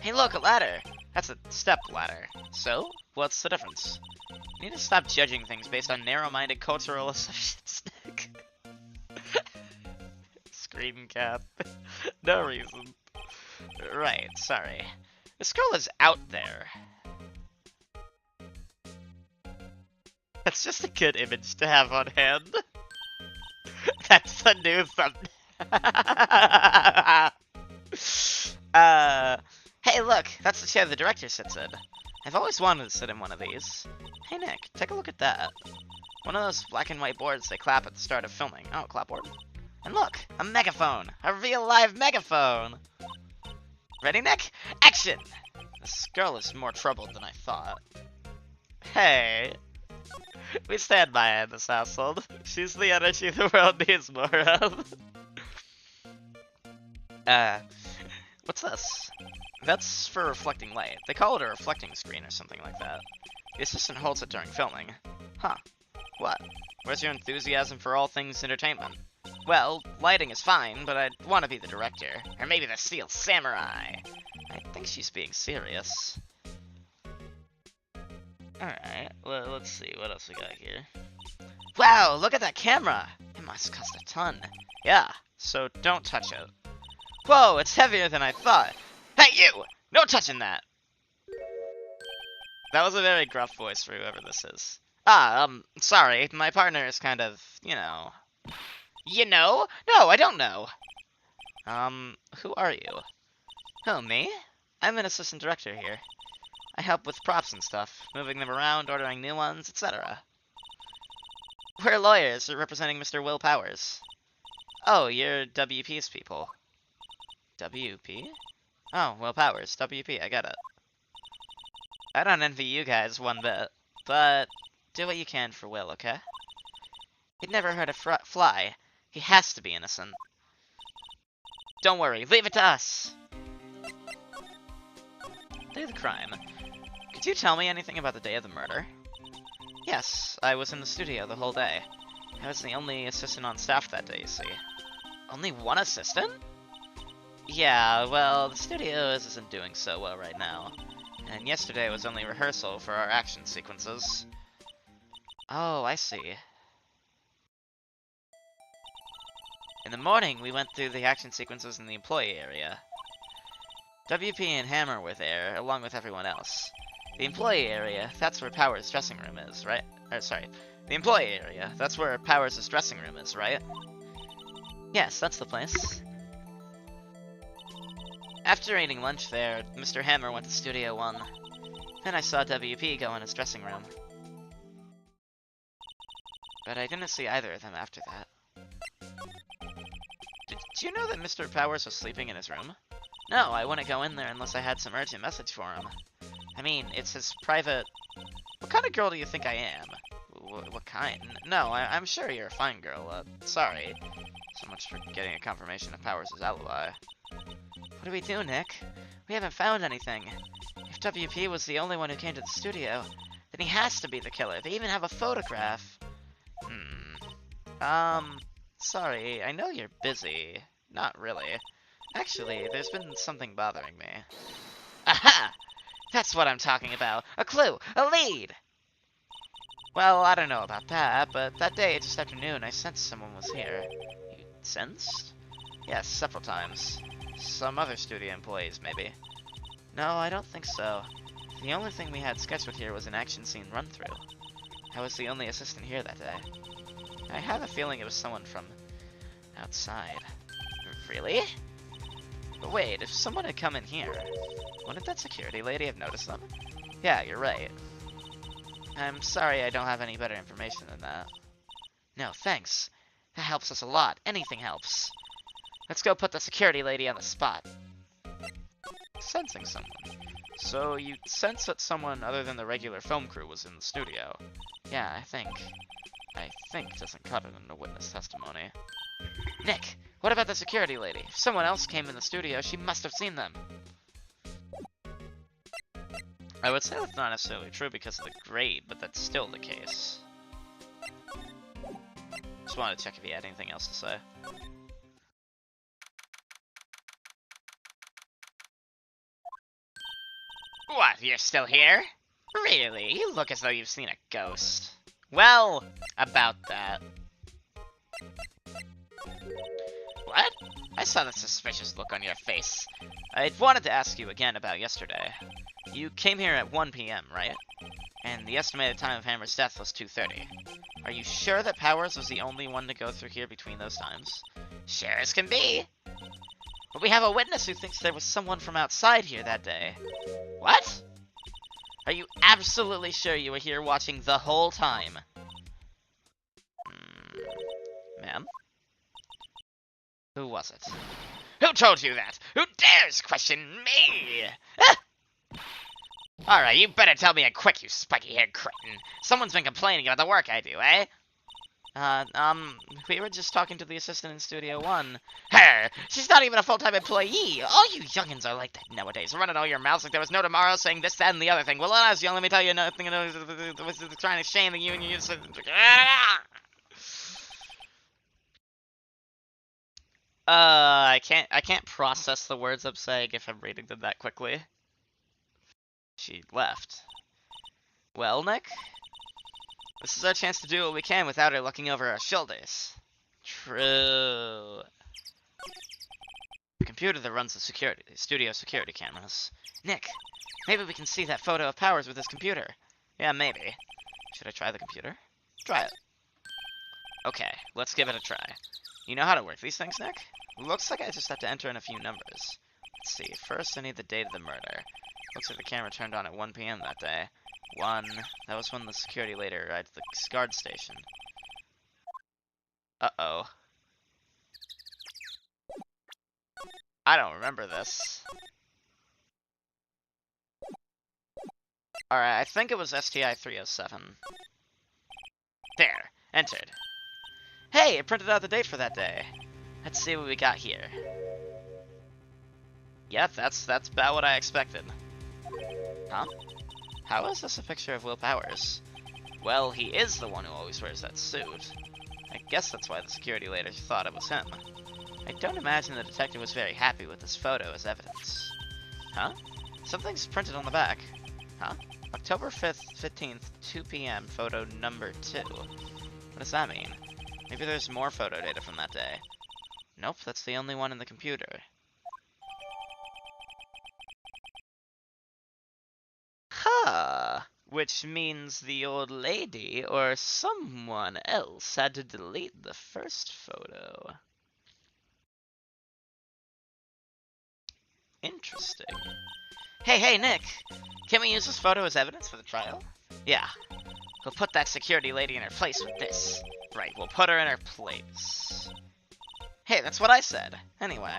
A: Hey look, a ladder! That's a step ladder. So? What's the difference? You need to stop judging things based on narrow-minded cultural assumptions, Nick. Screen cap. No reason. Right, sorry. This girl is out there. That's just a good image to have on hand. That's the new thumbnail. Hey look, that's the chair the director sits in. I've always wanted to sit in one of these. Hey Nick, take a look at that. One of those black and white boards they clap at the start of filming. Oh, clapboard. And look, a megaphone! A real live megaphone! Ready, Nick? Action! This girl is more troubled than I thought. Hey. We stand by her in this household. She's the energy the world needs more of. What's this? That's for reflecting light. They call it a reflecting screen or something like that. The assistant holds it during filming. Huh. What? Where's your enthusiasm for all things entertainment? Well, lighting is fine, but I'd want to be the director. Or maybe the Steel Samurai. I think she's being serious. Alright, let's see, what else we got here? Wow, look at that camera! It must cost a ton. Yeah, so don't touch it. Whoa, it's heavier than I thought. Hey, you! No touching that! That was a very gruff voice for whoever this is. Sorry, my partner is kind of, you know... You know? No, I don't know! Who are you? Oh, me? I'm an assistant director here. I help with props and stuff, moving them around, ordering new ones, etc. We're lawyers representing Mr. Will Powers. Oh, you're WP's people. WP? Oh, Will Powers, WP, I get it. I don't envy you guys one bit, but do what you can for Will, okay? He'd never hurt a fly. He has to be innocent. Don't worry, leave it to us! Day of the crime. Could you tell me anything about the day of the murder? Yes, I was in the studio the whole day. I was the only assistant on staff that day, you see. Only one assistant? Yeah, well, the studio isn't doing so well right now. And yesterday was only rehearsal for our action sequences. Oh, I see. In the morning, we went through the action sequences in the employee area. WP and Hammer were there, along with everyone else. The employee area, that's where Powers' dressing room is, right? The employee area, that's where Powers' dressing room is, right? Yes, that's the place. After eating lunch there, Mr. Hammer went to Studio 1. Then I saw WP go in his dressing room. But I didn't see either of them after that. Did you know that Mr. Powers was sleeping in his room? No, I wouldn't go in there unless I had some urgent message for him. I mean, it's his private... What kind of girl do you think I am? What kind? No, I'm sure you're a fine girl. Sorry. So much for getting a confirmation of Powers' alibi. What do we do, Nick? We haven't found anything. If WP was the only one who came to the studio, then he has to be the killer. They even have a photograph. Sorry, I know you're busy. Not really. Actually, there's been something bothering me. Aha! That's what I'm talking about. A clue! A lead! Well, I don't know about that, but that day, just after noon, I sensed someone was here. You sensed? Yes, several times. Some other studio employees, maybe. No, I don't think so. The only thing we had scheduled here was an action scene run-through. I was the only assistant here that day. I have a feeling it was someone from outside. Really? But wait, if someone had come in here, wouldn't that security lady have noticed them? Yeah, you're right. I'm sorry I don't have any better information than that. No, thanks. That helps us a lot. Anything helps. Let's go put the security lady on the spot. Sensing someone. So you sense that someone other than the regular film crew was in the studio? Yeah, I think doesn't cut it into witness testimony. Nick, what about the security lady? If someone else came in the studio, she must have seen them. I would say that's not necessarily true because of the grade, but that's still the case. Just wanted to check if he had anything else to say. What, you're still here? Really? You look as though you've seen a ghost. Well, about that. What? I saw the suspicious look on your face. I wanted to ask you again about yesterday. You came here at 1 p.m., right? And the estimated time of Hammer's death was 2:30. Are you sure that Powers was the only one to go through here between those times? Sure as can be. But we have a witness who thinks there was someone from outside here that day. What? Are you absolutely sure you were here watching the whole time? Ma'am? Who was it? Who told you that? Who dares question me? Alright, you better tell me it quick, you spiky-haired cretin. Someone's been complaining about the work I do, eh? We were just talking to the assistant in Studio 1. Her! She's not even a full-time employee! All you youngins are like that nowadays, running all your mouths like there was no tomorrow, saying this, that, and the other thing. Well, honest, young, let me tell you nothing, was trying to shame you, and you just... I can't process the words I'm saying if I'm reading them that quickly. She left. Well, Nick? This is our chance to do what we can without her looking over our shoulders. True. computer that runs the studio security cameras. Nick, maybe we can see that photo of Powers with his computer. Yeah, maybe. Should I try the computer? Try it. Okay, let's give it a try. You know how to work these things, Nick? Looks like I just have to enter in a few numbers. Let's see, first I need the date of the murder. Looks like the camera turned on at 1 p.m. that day. 1, that was when the security later arrived at the guard station. Uh-oh. I don't remember this. Alright, I think it was STI 307. There, entered. Hey, it printed out the date for that day. Let's see what we got here. Yep, that's about what I expected. Huh? How is this a picture of Will Powers? Well, he is the one who always wears that suit. I guess that's why the security later thought it was him. I don't imagine the detective was very happy with this photo as evidence. Huh? Something's printed on the back. Huh? October 5th, 15th, 2 p.m., photo number 2. What does that mean? Maybe there's more photo data from that day. Nope, that's the only one in the computer. Huh. Which means the old lady or someone else had to delete the first photo. Interesting. Hey, Nick! Can we use this photo as evidence for the trial? Yeah. We'll put that security lady in her place with this. Right, we'll put her in her place. Hey, that's what I said. Anyway,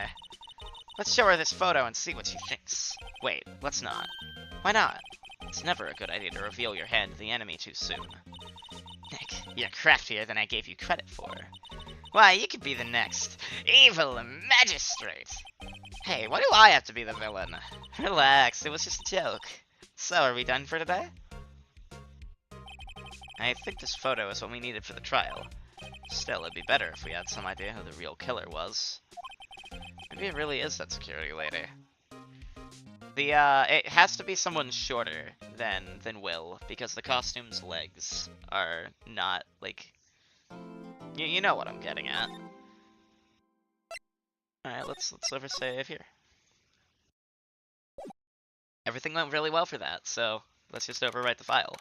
A: let's show her this photo and see what she thinks. Wait, let's not. Why not? It's never a good idea to reveal your hand to the enemy too soon. Nick, you're craftier than I gave you credit for. Why, you could be the next evil magistrate. Hey, why do I have to be the villain? Relax, it was just a joke. So, are we done for today? I think this photo is what we needed for the trial. Still, it'd be better if we had some idea who the real killer was. Maybe it really is that security lady. It has to be someone shorter than Will, because the costume's legs are not, like... You know what I'm getting at. Alright, let's oversave here. Everything went really well for that, so let's just overwrite the file.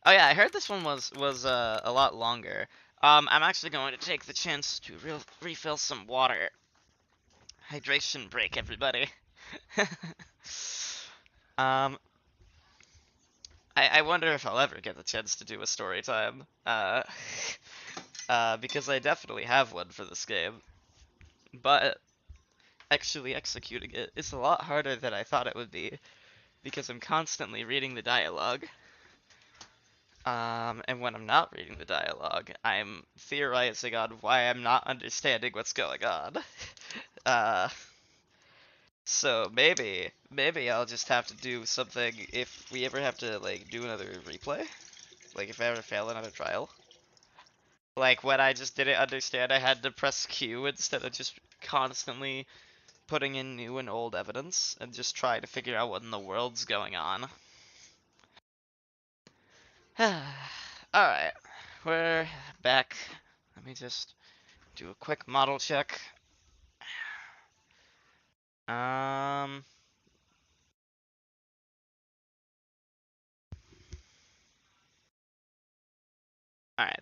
A: Oh yeah, I heard this one was a lot longer. I'm actually going to take the chance to refill some water. Hydration break, everybody. I wonder if I'll ever get the chance to do a story time. Because I definitely have one for this game. But actually executing it is a lot harder than I thought it would be, because I'm constantly reading the dialogue. And when I'm not reading the dialogue, I'm theorizing on why I'm not understanding what's going on. So maybe I'll just have to do something if we ever have to, like, do another replay. Like, if I ever fail another trial. Like, when I just didn't understand, I had to press Q instead of just constantly putting in new and old evidence and just try to figure out what in the world's going on. Alright, we're back. Let me just do a quick model check. Alright,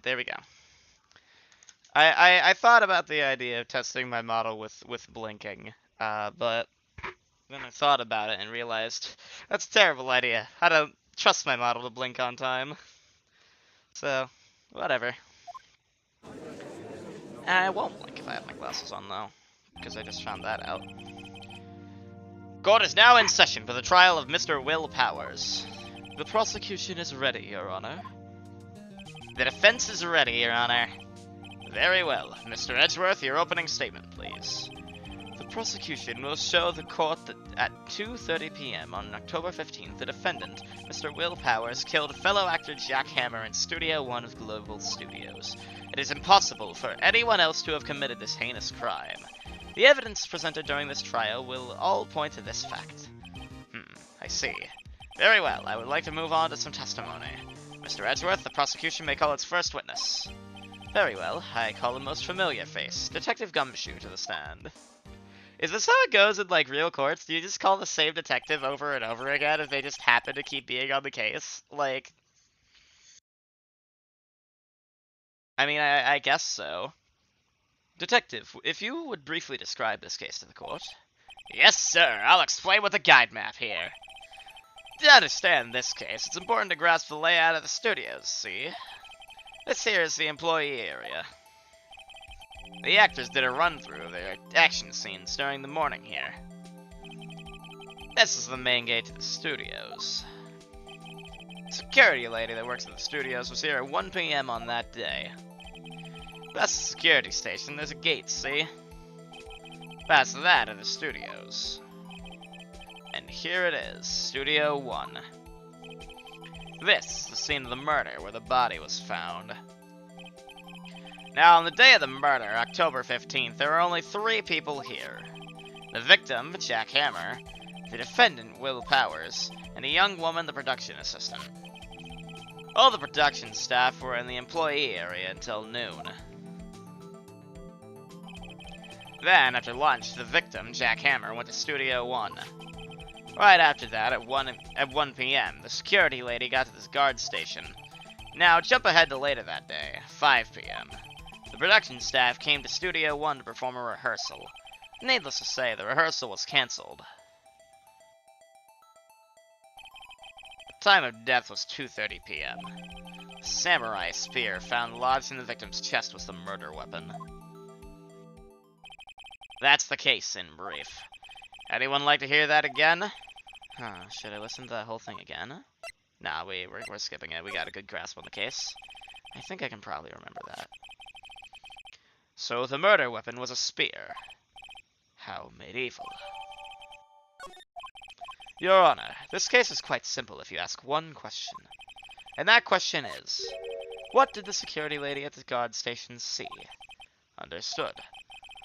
A: there we go. I thought about the idea of testing my model with blinking, but then I thought about it and realized that's a terrible idea. I don't trust my model to blink on time. So, whatever. I won't blink if I have my glasses on, though, because I just found that out. Court is now in session for the trial of Mr. Will Powers. The prosecution is ready, Your Honor. The defense is ready, Your Honor. Very well. Mr. Edgeworth, your opening statement, please. The prosecution will show the court that at 2:30 p.m. on October 15th, the defendant, Mr. Will Powers, killed fellow actor Jack Hammer in Studio 1 of Global Studios. It is impossible for anyone else to have committed this heinous crime. The evidence presented during this trial will all point to this fact. I see. Very well, I would like to move on to some testimony. Mr. Edgeworth, the prosecution may call its first witness. Very well, I call a most familiar face, Detective Gumshoe, to the stand. Is this how it goes in, like, real courts? Do you just call the same detective over and over again if they just happen to keep being on the case? Like... I mean, I guess so. Detective, if you would briefly describe this case to the court. Yes, sir. I'll explain with the guide map here. To understand this case, it's important to grasp the layout of the studios, see? This here is the employee area. The actors did a run-through of their action scenes during the morning here. This is the main gate to the studios. The security lady that works at the studios was here at 1 p.m. on that day. That's the security station. There's a gate, see? Past that are the studios. And here it is, Studio 1. This is the scene of the murder where the body was found. Now, on the day of the murder, October 15th, there were only 3 people here. The victim, Jack Hammer, the defendant, Will Powers, and a young woman, the production assistant. All the production staff were in the employee area until noon. Then, after lunch, the victim, Jack Hammer, went to Studio 1. Right after that, at 1 p.m., the security lady got to this guard station. Now, jump ahead to later that day, 5 p.m. The production staff came to Studio 1 to perform a rehearsal. Needless to say, the rehearsal was cancelled. The time of death was 2:30 p.m. The samurai spear found lodged in the victim's chest was the murder weapon. That's the case in brief. Anyone like to hear that again? Should I listen to that whole thing again? Nah, we're skipping it. We got a good grasp on the case. I think I can probably remember that. So the murder weapon was a spear. How medieval. Your Honor, this case is quite simple if you ask one question. And that question is, what did the security lady at the guard station see? Understood.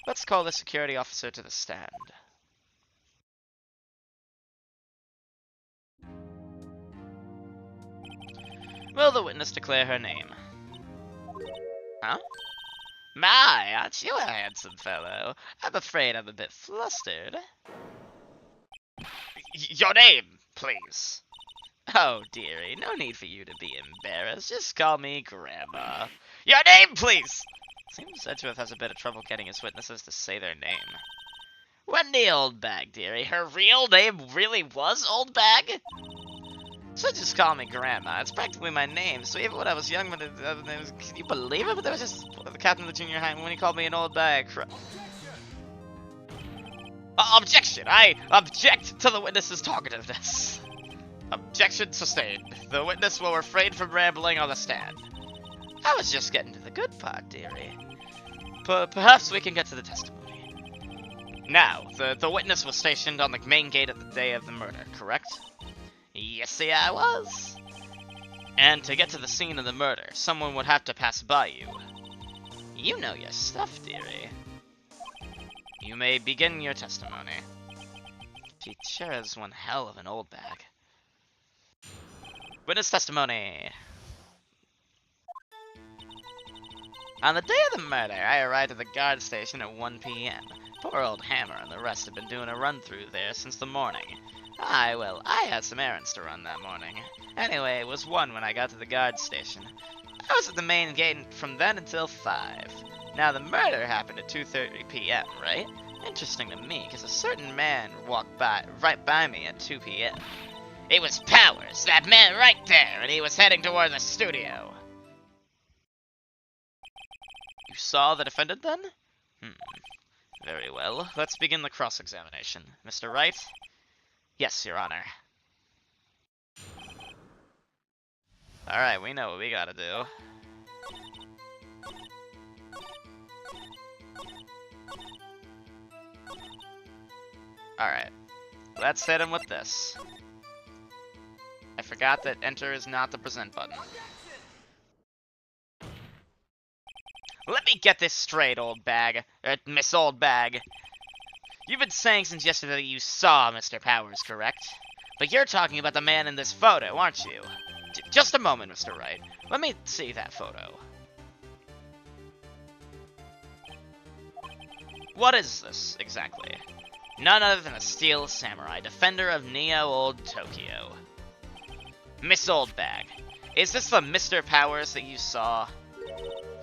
A: Let's call the security officer to the stand. Will the witness declare her name? Huh? My, aren't you a handsome fellow? I'm afraid I'm a bit flustered. Your name, please. Oh, dearie, no need for you to be embarrassed. Just call me Grandma. Your name, please! Seems Edgeworth has a bit of trouble getting his witnesses to say their name. Wendy Oldbag, dearie. Her real name really was Oldbag? So just call me Grandma. It's practically my name, so even when I was young, can you believe it? But there was just the captain of the junior high when he called me an old bag. Objection! I object to the witness's talkativeness. Objection sustained. The witness will refrain from rambling on the stand. I was just getting to the good part, dearie. Perhaps we can get to the testimony. Now, the witness was stationed on the main gate at the day of the murder, correct? Yes, see, I was. And to get to the scene of the murder, someone would have to pass by you. You know your stuff, dearie. You may begin your testimony. She sure is one hell of an old bag. Witness testimony. On the day of the murder, I arrived at the guard station at 1 p.m. Poor old Hammer and the rest have been doing a run-through there since the morning. Well, I had some errands to run that morning. Anyway, it was 1 when I got to the guard station. I was at the main gate from then until 5. Now, the murder happened at 2:30 p.m., right? Interesting to me, because a certain man walked right by me at 2 p.m. It was Powers, that man right there, and he was heading toward the studio. You saw the defendant then? Very well. Let's begin the cross-examination. Mr. Wright? Yes, Your Honor. Alright, we know what we gotta do. Alright. Let's hit him with this. I forgot that enter is not the present button. Let me get this straight, old bag. Miss Old Bag. You've been saying since yesterday that you saw Mr. Powers, correct? But you're talking about the man in this photo, aren't you? Just a moment, Mr. Wright. Let me see that photo. What is this, exactly? None other than a Steel Samurai, defender of Neo Old Tokyo. Miss Oldbag, is this the Mr. Powers that you saw?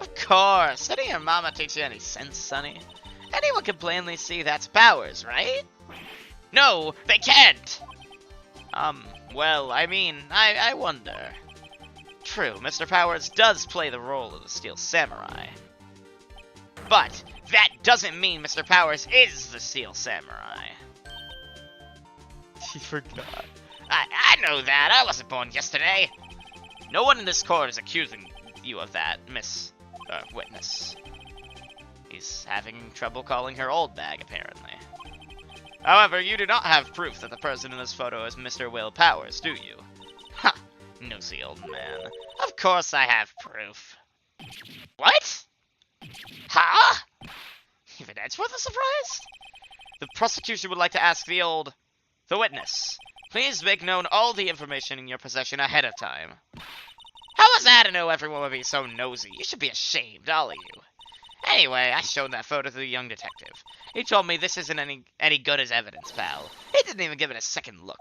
A: Of course! Didn't your mama teach you any sense, Sonny? Anyone can plainly see that's Powers, right? No, they can't! Well, I mean, I wonder. True, Mr. Powers does play the role of the Steel Samurai. But that doesn't mean Mr. Powers is the Steel Samurai. He forgot. I know that. I wasn't born yesterday. No one in this court is accusing you of that, Miss Witness. He's having trouble calling her old bag, apparently. However, you do not have proof that the person in this photo is Mr. Will Powers, do you? Ha! Nosy old man. Of course I have proof. What? Huh? Even Edgeworth is surprised? The prosecution would like to ask the witness. Please make known all the information in your possession ahead of time. How was that to know everyone would be so nosy? You should be ashamed, all of you. Anyway, I showed that photo to the young detective. He told me this isn't any good as evidence, pal. He didn't even give it a second look.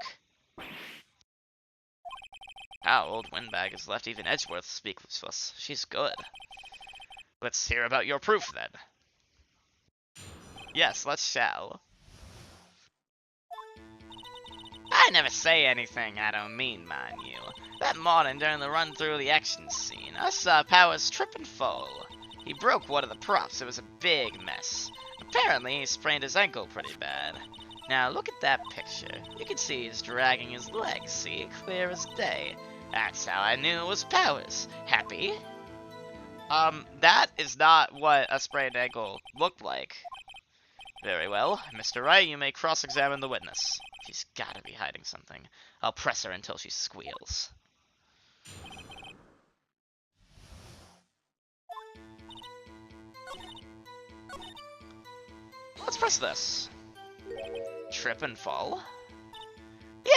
A: Wow, old Windbag has left even Edgeworth speechless. She's good. Let's hear about your proof, then. Yes, let's shall. I never say anything I don't mean, mind you. That morning during the run through the action scene, I saw Powers trip and fall. He broke one of the props. It was a big mess. Apparently, he sprained his ankle pretty bad. Now, look at that picture. You can see he's dragging his legs, see? Clear as day. That's how I knew it was Powers. Happy? That is not what a sprained ankle looked like. Very well. Mr. Wright, you may cross-examine the witness. She's gotta be hiding something. I'll press her until she squeals. Let's press this. Trip and fall?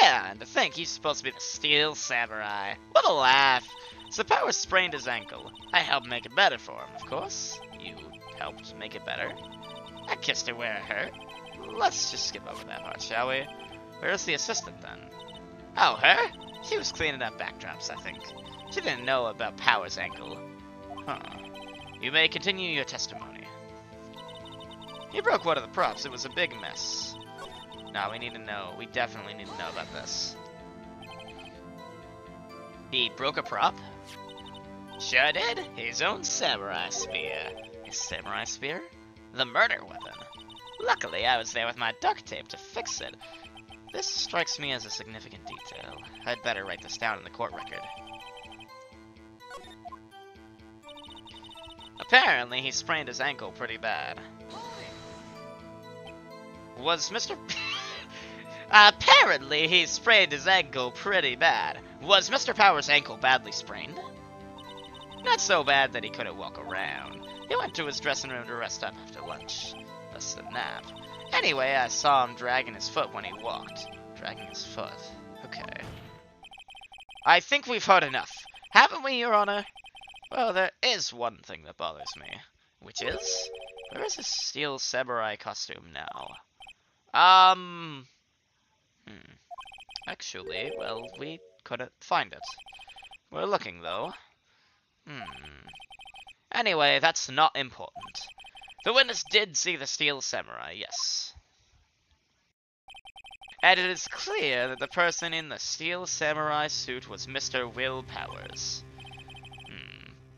A: Yeah, and to think he's supposed to be the Steel Samurai. What a laugh. So Powers sprained his ankle. I helped make it better for him, of course. You helped make it better. I kissed her where it hurt. Let's just skip over that part, shall we? Where's the assistant, then? Oh, her? She was cleaning up backdrops, I think. She didn't know about Powers' ankle. Huh. You may continue your testimony. He broke one of the props. It was a big mess. Now we need to know. We definitely need to know about this. He broke a prop? Sure did. His own samurai spear. His samurai spear? The murder weapon. Luckily, I was there with my duct tape to fix it. This strikes me as a significant detail. I'd better write this down in the court record. Apparently, he sprained his ankle pretty bad. Was Mr. Apparently, he sprained his ankle pretty bad. Was Mr. Powers' ankle badly sprained? Not so bad that he couldn't walk around. He went to his dressing room to rest up after lunch. Thus the nap. Anyway, I saw him dragging his foot when he walked. Dragging his foot. Okay. I think we've heard enough. Haven't we, Your Honor? Well, there is one thing that bothers me. Which is? Where is his Steel Samurai costume now? Actually, well, we couldn't find it. We're looking, though. Anyway, that's not important. The witness did see the Steel Samurai, yes. And it is clear that the person in the Steel Samurai suit was Mr. Will Powers.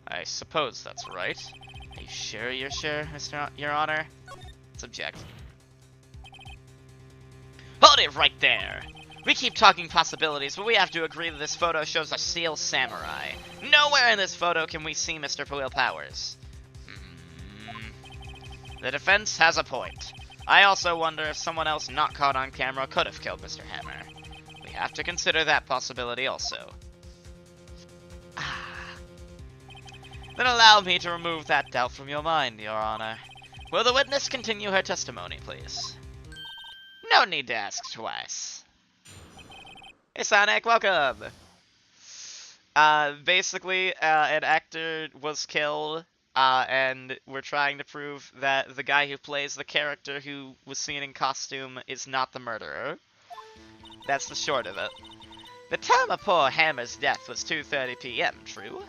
A: I suppose that's right. Are you sure you're sure, Your Honor? Let's object. Hold it right there! We keep talking possibilities, but we have to agree that this photo shows a Steel Samurai. Nowhere in this photo can we see Mr. Will Powers. The defense has a point. I also wonder if someone else not caught on camera could have killed Mr. Hammer. We have to consider that possibility also. Then allow me to remove that doubt from your mind, Your Honor. Will the witness continue her testimony, please? No need to ask twice. Hey Sonic, welcome! Basically, an actor was killed and we're trying to prove that the guy who plays the character who was seen in costume is not the murderer. That's the short of it. The time of poor Hammer's death was 2:30 p.m., true?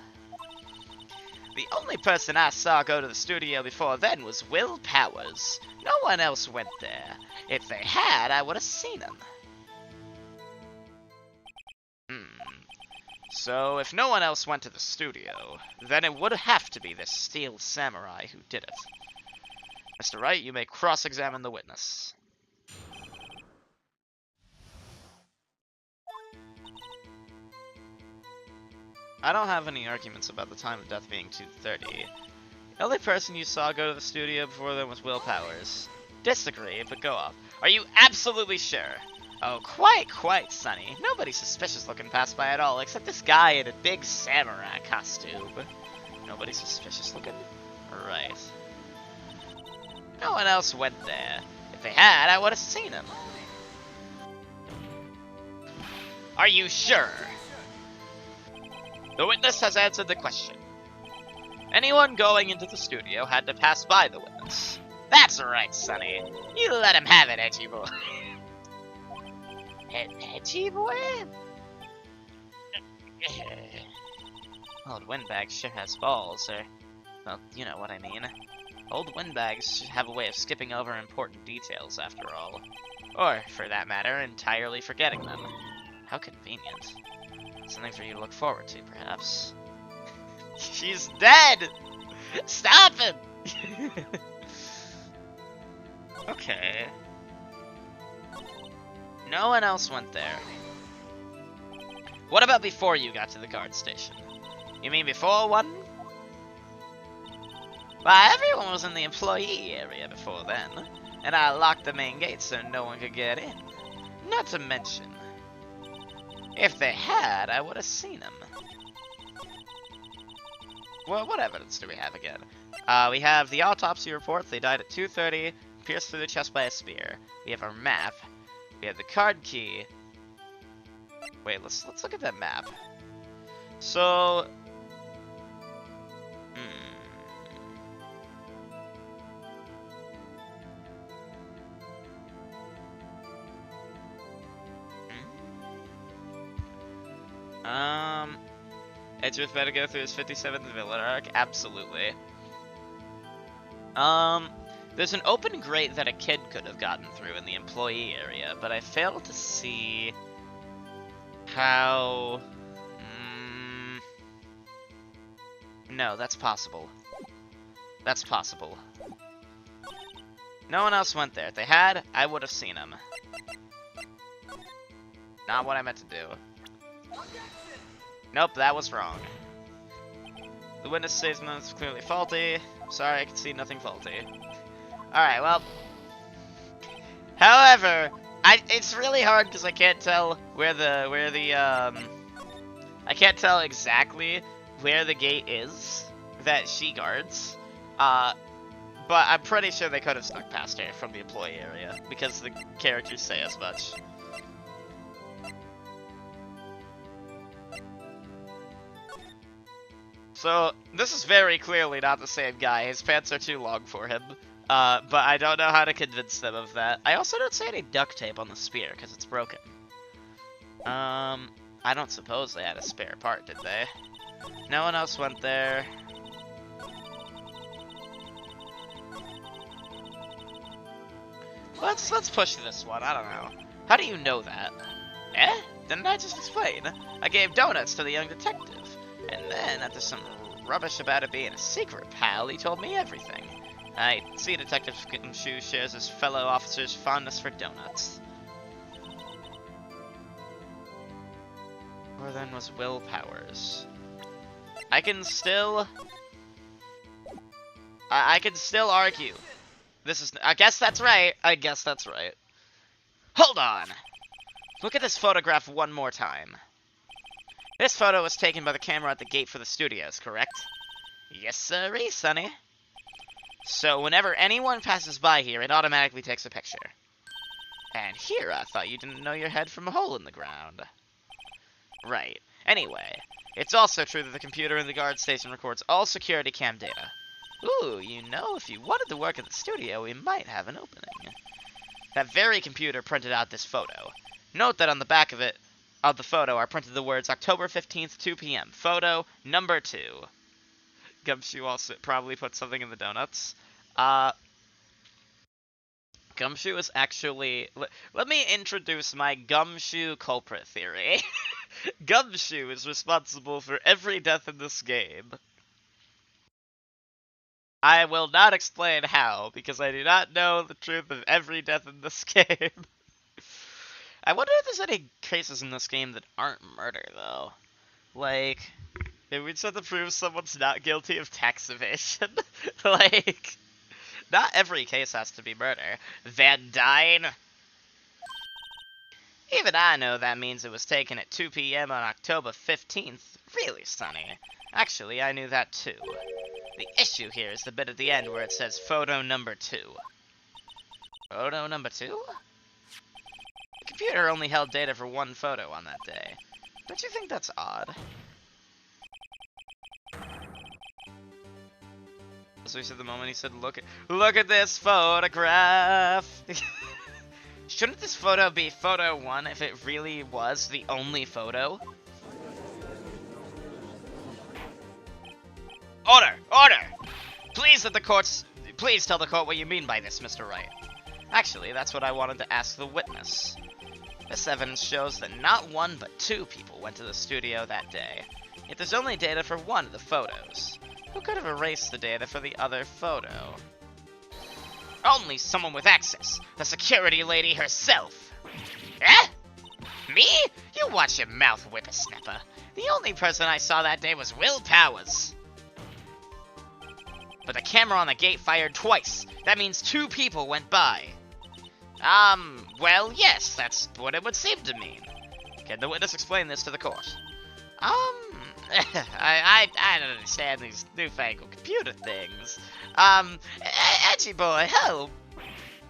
A: The only person I saw go to the studio before then was Will Powers. No one else went there. If they had, I would have seen him. So, if no one else went to the studio, then it would have to be this Steel Samurai who did it. Mr. Wright, you may cross-examine the witness. I don't have any arguments about the time of death being 2:30. The only person you saw go to the studio before then was Will Powers. Disagree, but go off. Are you absolutely sure? Oh, quite, Sonny. Nobody suspicious looking passed by at all, except this guy in a big samurai costume. Nobody suspicious looking? Right. No one else went there. If they had, I would have seen him. Are you sure? The witness has answered the question. Anyone going into the studio had to pass by the witness. That's right, Sonny. You let him have it, edgy boy. Edgy boy? Old Windbag sure has balls, or... well, you know what I mean. Old Windbags should have a way of skipping over important details, after all. Or, for that matter, entirely forgetting them. How convenient. Something for you to look forward to, perhaps. She's dead! Stop it! Okay. No one else went there. What about before you got to the guard station? You mean before one? Why, everyone was in the employee area before then, and I locked the main gate so no one could get in. Not to mention, if they had, I would have seen them. Well, what evidence do we have again? We have the autopsy report. They died at 2:30, pierced through the chest by a spear. We have our map. We have the card key. Wait, let's look at that map. So, Edgeworth better go through his 57th villain arc? Absolutely. There's an open grate that a kid could have gotten through in the employee area, but I failed to see how... No, that's possible. That's possible. No one else went there. If they had, I would have seen them. Not what I meant to do. Nope, that was wrong. The witness statement is clearly faulty. Sorry, I can see nothing faulty. Alright, well. However, it's really hard because I can't tell I can't tell exactly where the gate is that she guards. But I'm pretty sure they could have snuck past her from the employee area because the characters say as much. So, this is very clearly not the same guy. His pants are too long for him. But I don't know how to convince them of that. I also don't see any duct tape on the spear, because it's broken. I don't suppose they had a spare part, did they? No one else went there. Let's push this one, I don't know. How do you know that? Eh? Didn't I just explain? I gave donuts to the young detective. And then, after some rubbish about it being a secret, pal, he told me everything. I see Detective Shu shares his fellow officers' fondness for donuts. Or then was Will Powers. I can still argue. I guess that's right. I guess that's right. Hold on. Look at this photograph one more time. This photo was taken by the camera at the gate for the studios, correct? Yes, sirree, Sonny. So whenever anyone passes by here, it automatically takes a picture. And here, I thought you didn't know your head from a hole in the ground. Right. Anyway, it's also true that the computer in the guard station records all security cam data. Ooh, you know, if you wanted to work at the studio, we might have an opening. That very computer printed out this photo. Note that on the back of the photo are printed the words October 15th, 2 p.m. Photo number 2. Gumshoe also probably put something in the donuts. Gumshoe is actually... Let me introduce my Gumshoe culprit theory. Gumshoe is responsible for every death in this game. I will not explain how, because I do not know the truth of every death in this game. I wonder if there's any cases in this game that aren't murder, though. Like, if we just have to prove someone's not guilty of tax evasion. Like, not every case has to be murder. Van Dyne? Even I know that means it was taken at 2 p.m. on October 15th. Really, Sonny. Actually, I knew that too. The issue here is the bit at the end where it says photo number 2. Photo number 2? The computer only held data for one photo on that day. Don't you think that's odd? So he said the moment he said, look at this photograph! Shouldn't this photo be photo 1 if it really was the only photo? Order! Order! Please tell the court what you mean by this, Mr. Wright. Actually, that's what I wanted to ask the witness. This evidence shows that not 1 but 2 people went to the studio that day. Yet there's only data for 1 of the photos. Who could have erased the data for the other photo? Only someone with access. The security lady herself. Eh? Me? You watch your mouth, whippersnapper. The only person I saw that day was Will Powers. But the camera on the gate fired twice. That means 2 people went by. Well, yes, that's what it would seem to mean. Can the witness explain this to the court? I don't understand these newfangled computer things. Edgy boy, help!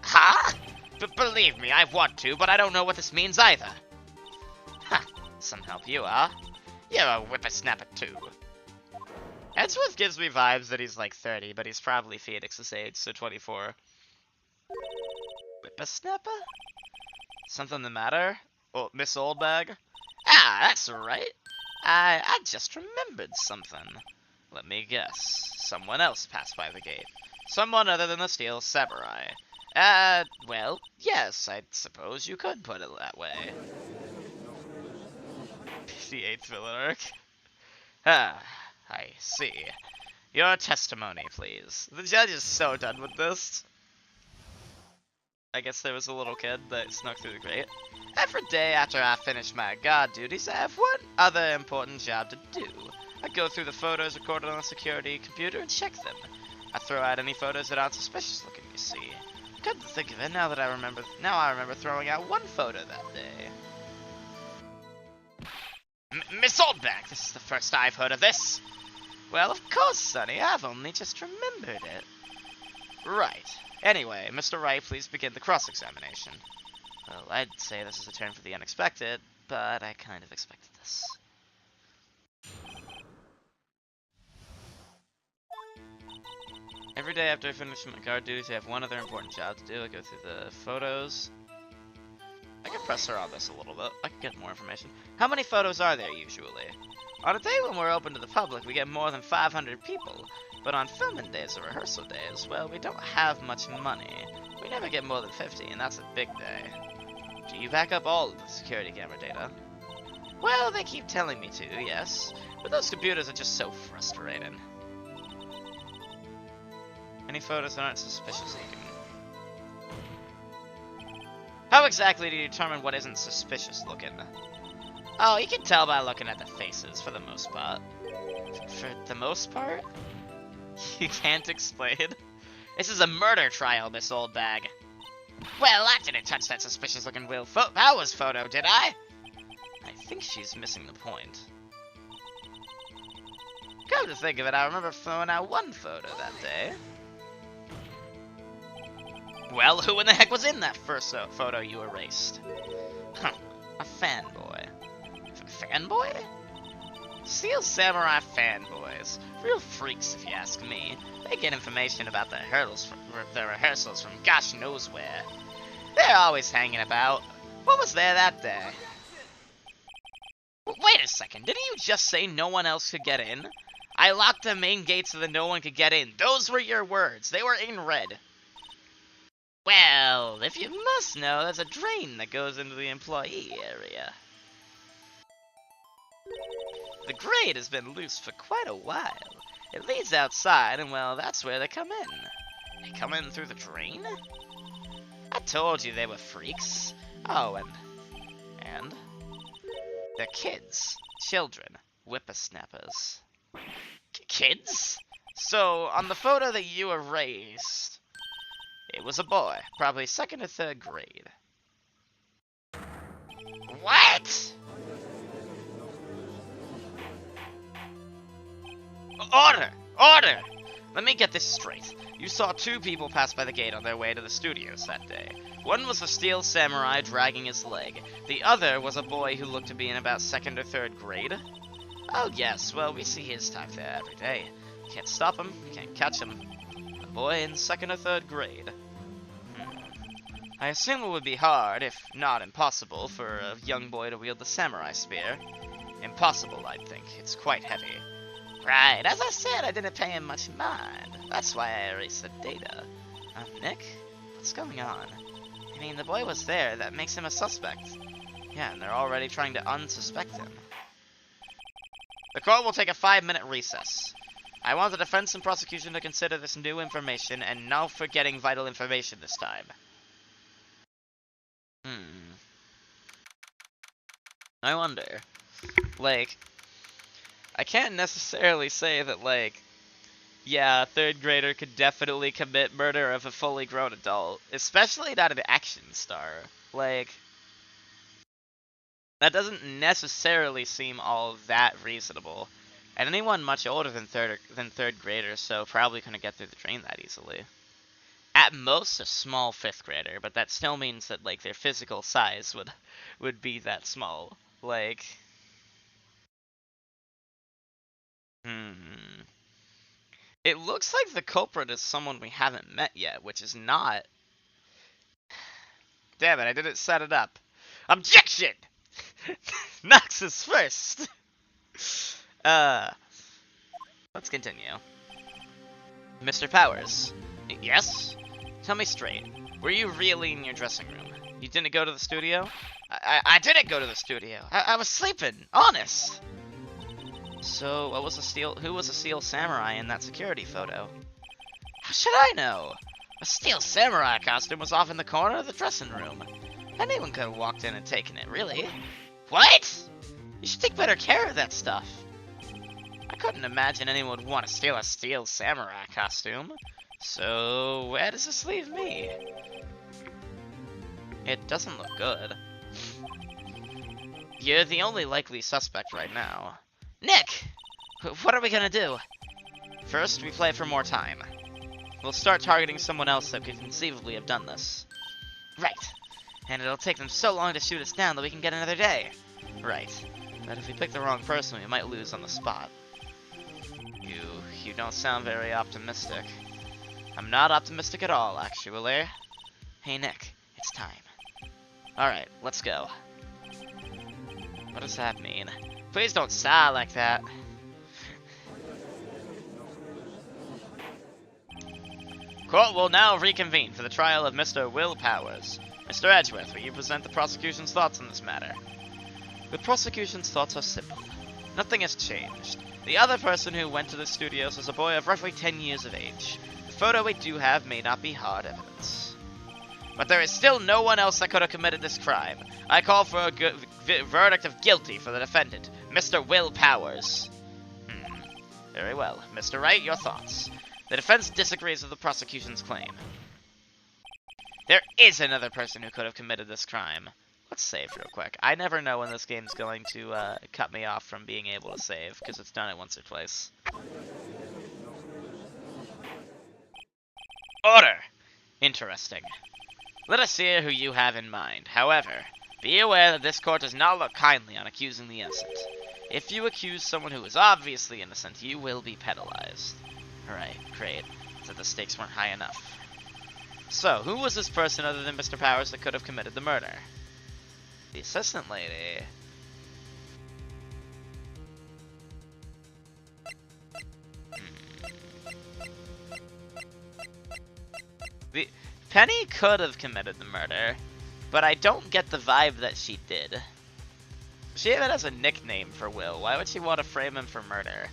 A: Huh? But believe me, I want to, but I don't know what this means either. Ha, some help you are. You're a whippersnapper too. Edgeworth gives me vibes that he's like 30, but he's probably Phoenix's age, so 24. Whippersnapper? Something the matter? Oh, Miss Oldbag? Ah, that's right. I just remembered something. Let me guess. Someone else passed by the gate. Someone other than the Steel Samurai. Well, yes, I suppose you could put it that way. The 8th villain arc. Ah, I see. Your testimony, please. The judge is so done with this. I guess there was a little kid that snuck through the grate. Every day after I finish my guard duties, I have one other important job to do. I go through the photos recorded on the security computer and check them. I throw out any photos that aren't suspicious looking, you see. Come to think of it, now I remember throwing out one photo that day. Miss Oldback, this is the first I've heard of this. Well, of course, Sonny, I've only just remembered it. Right. Anyway, Mr. Wright, please begin the cross-examination. Well, I'd say this is a turn for the unexpected, but I kind of expected this. Every day after I finish my guard duties, I have one other important job to do. I go through the photos. I can press her on this a little bit. I can get more information. How many photos are there usually? On a day when we're open to the public, we get more than 500 people. But on filming days or rehearsal days, well, we don't have much money. We never get more than 50, and that's a big day. Do you back up all of the security camera data? Well, they keep telling me to, yes. But those computers are just so frustrating. Any photos that aren't suspicious looking? How exactly do you determine what isn't suspicious looking? Oh, you can tell by looking at the faces, for the most part. For the most part? You can't explain? This is a murder trial, Miss Oldbag. Well, I didn't touch that suspicious-looking Will Powers photo, did I? I think she's missing the point. Come to think of it, I remember throwing out one photo that day. Well, who in the heck was in that first photo you erased? Huh, a fanboy. Fanboy? Steel Samurai fanboys. Real freaks, if you ask me. They get information about the rehearsals from gosh knows where. They're always hanging about. What was there that day? Wait a second, didn't you just say no one else could get in? I locked the main gate so that no one could get in. Those were your words. They were in red. Well, if you must know, there's a drain that goes into the employee area. The grate has been loose for quite a while. It leads outside, and well, that's where they come in. They come in through the drain? I told you they were freaks. Oh, and they're kids. Children. Whippersnappers. Kids? So, on the photo that you erased, it was a boy, probably 2nd or 3rd grade. What? Order! Order! Let me get this straight. You saw 2 people pass by the gate on their way to the studios that day. One was a steel samurai dragging his leg. The other was a boy who looked to be in about 2nd or 3rd grade. Oh yes, well, we see his type there every day. Can't stop him, can't catch him. A boy in 2nd or 3rd grade. I assume it would be hard, if not impossible, for a young boy to wield the samurai spear. Impossible, I'd think. It's quite heavy. Right, as I said, I didn't pay him much mind. That's why I erased the data. Nick? What's going on? I mean, the boy was there. That makes him a suspect. Yeah, and they're already trying to unsuspect him. The court will take a 5-minute recess. I want the defense and prosecution to consider this new information and no forgetting vital information this time. I wonder. Like, I can't necessarily say that, like, yeah, a 3rd grader could definitely commit murder of a fully grown adult. Especially not an action star. Like, that doesn't necessarily seem all that reasonable. And anyone much older than third grader, so probably couldn't get through the drain that easily. At most, a small 5th grader, but that still means that, like, their physical size would be that small. Like, It looks like the culprit is someone we haven't met yet, which is not. Damn it, I didn't set it up. Objection! Nox is first! Let's continue. Mr. Powers. Yes? Tell me straight. Were you really in your dressing room? You didn't go to the studio? I didn't go to the studio. I was sleeping. Honest. So, who was a steel samurai in that security photo? How should I know? A steel samurai costume was off in the corner of the dressing room. Anyone could have walked in and taken it, really. What? You should take better care of that stuff. I couldn't imagine anyone would want to steal a steel samurai costume. So, where does this leave me? It doesn't look good. You're the only likely suspect right now. Nick! What are we gonna do? First, we play for more time. We'll start targeting someone else that could conceivably have done this. Right. And it'll take them so long to shoot us down that we can get another day. Right. But if we pick the wrong person, we might lose on the spot. You don't sound very optimistic. I'm not optimistic at all, actually. Hey, Nick. It's time. Alright, let's go. What does that mean? Please don't sigh like that. Court will now reconvene for the trial of Mr. Will Powers. Mr. Edgeworth, will you present the prosecution's thoughts on this matter? The prosecution's thoughts are simple. Nothing has changed. The other person who went to the studios was a boy of roughly 10 years of age. The photo we do have may not be hard evidence. But there is still no one else that could have committed this crime. I call for a verdict of guilty for the defendant, Mr. Will Powers. Very well. Mr. Wright, your thoughts. The defense disagrees with the prosecution's claim. There is another person who could have committed this crime. Let's save real quick. I never know when this game's going to cut me off from being able to save, because it's done it once or twice. Order! Interesting. Let us hear who you have in mind. However, be aware that this court does not look kindly on accusing the innocent. If you accuse someone who is obviously innocent, you will be penalized. Alright, great. So the stakes weren't high enough. So, who was this person other than Mr. Powers that could have committed the murder? The assistant lady. Penny could have committed the murder, but I don't get the vibe that she did. She even has a nickname for Will. Why would she want to frame him for murder?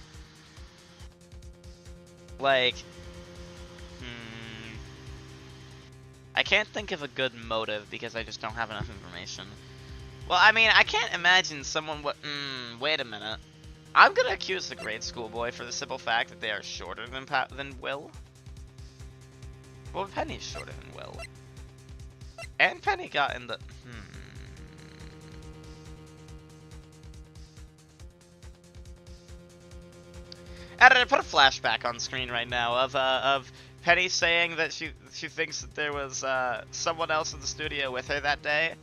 A: Like, I can't think of a good motive because I just don't have enough information. Well, I mean, I can't imagine someone would... wait a minute. I'm gonna accuse the grade school boy for the simple fact that they are shorter than Will. Well, Penny's shorter than Will. And Penny got in the... Editor, put a flashback on screen right now of Penny saying that she thinks that there was someone else in the studio with her that day,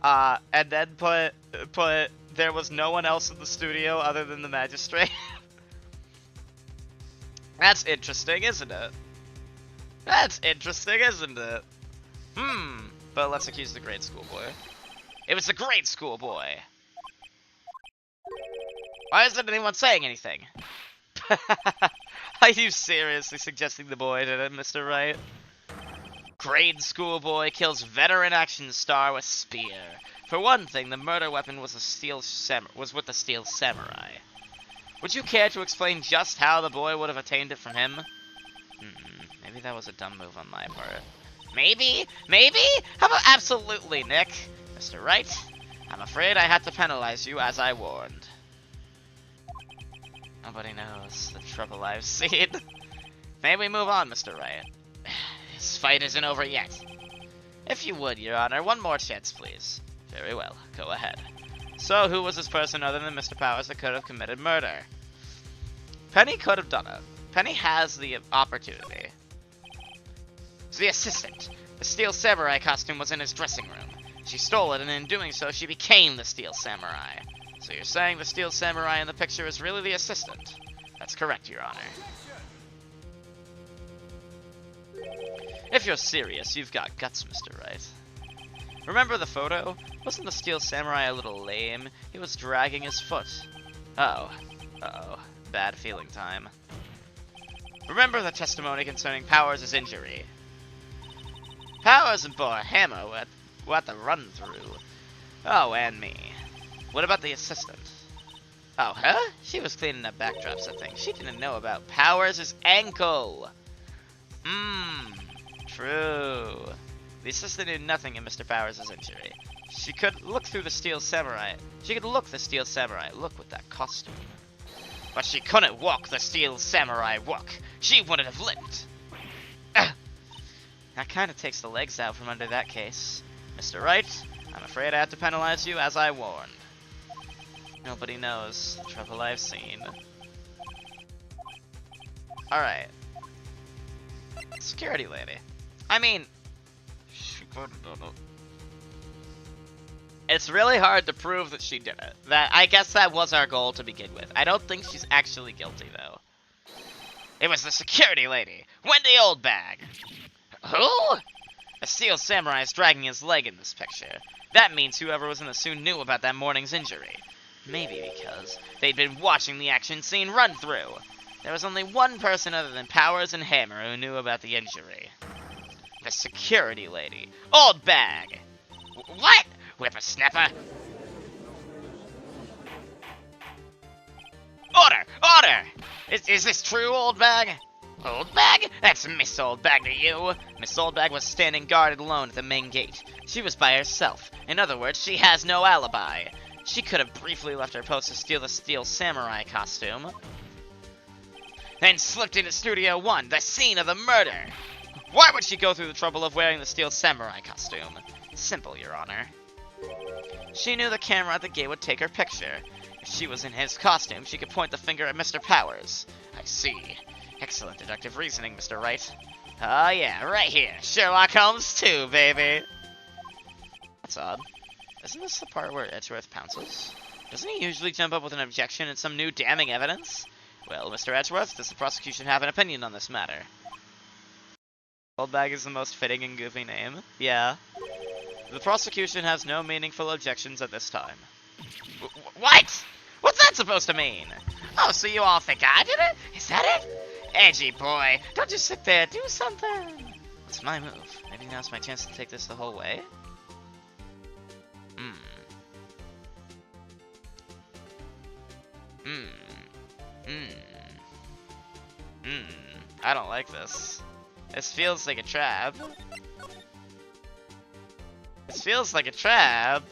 A: and then put there was no one else in the studio other than the magistrate. That's interesting, isn't it? That's interesting, isn't it? But let's accuse the grade school boy. It was the grade school boy. Why isn't anyone saying anything? Are you seriously suggesting the boy did it, Mr. Wright? Grade school boy kills veteran action star with spear. For one thing, the murder weapon was with the steel samurai. Would you care to explain just how the boy would have attained it from him? Maybe that was a dumb move on my part. Maybe? Maybe? How about absolutely, Nick? Mr. Wright, I'm afraid I had to penalize you as I warned. Nobody knows the trouble I've seen. May we move on, Mr. Wright? This fight isn't over yet. If you would, Your Honor, one more chance, please. Very well, go ahead. So, who was this person other than Mr. Powers that could have committed murder? Penny could have done it. Penny has the opportunity. It's the assistant. The steel samurai costume was in his dressing room. She stole it, and in doing so, she became the steel samurai. So you're saying the steel samurai in the picture is really the assistant? That's correct, Your Honor. If you're serious, you've got guts, Mr. Wright. Remember the photo? Wasn't the steel samurai a little lame? He was dragging his foot. Uh-oh. Uh-oh. Bad feeling time. Remember the testimony concerning Powers' injury. Powers and bore a hammer at the run-through. Oh, and me. What about the assistant? Oh, huh? She was cleaning up backdrops, I think. She didn't know about Powers' ankle. True. The assistant knew nothing of Mr. Powers' injury. She could look through the steel samurai. She could look the steel samurai look with that costume. But she couldn't walk the steel samurai walk. She wouldn't have limped. That kind of takes the legs out from under that case. Mr. Wright, I'm afraid I have to penalize you as I warned. Nobody knows the trouble I've seen. Alright. Security lady. I mean, she couldn't have done it. It's really hard to prove that she did it. I guess that was our goal to begin with. I don't think she's actually guilty, though. It was the security lady, Wendy Oldbag. Who? A steel samurai is dragging his leg in this picture. That means whoever was in the suit knew about that morning's injury. Maybe because they'd been watching the action scene run through. There was only one person other than Powers and Hammer who knew about the injury. The security lady, Oldbag. What? Whippersnapper. Order! Order! Is this true, Oldbag? Oldbag? That's Miss Oldbag to you. Miss Oldbag was standing guard alone at the main gate. She was by herself. In other words, she has no alibi. She could have briefly left her post to steal the steel samurai costume. Then slipped into Studio 1, the scene of the murder. Why would she go through the trouble of wearing the steel samurai costume? Simple, Your Honor. She knew the camera at the gate would take her picture. If she was in his costume, she could point the finger at Mr. Powers. I see. Excellent deductive reasoning, Mr. Wright. Oh yeah, right here. Sherlock Holmes 2, baby. That's odd. Isn't this the part where Edgeworth pounces? Doesn't he usually jump up with an objection and some new damning evidence? Well, Mr. Edgeworth, does the prosecution have an opinion on this matter? Oldbag is the most fitting and goofy name. Yeah. The prosecution has no meaningful objections at this time. What? What's that supposed to mean? Oh, so you all think I did it? Is that it? Edgy boy, don't just sit there, do something. It's my move. Maybe now's my chance to take this the whole way. I don't like this. This feels like a trap. This feels like a trap.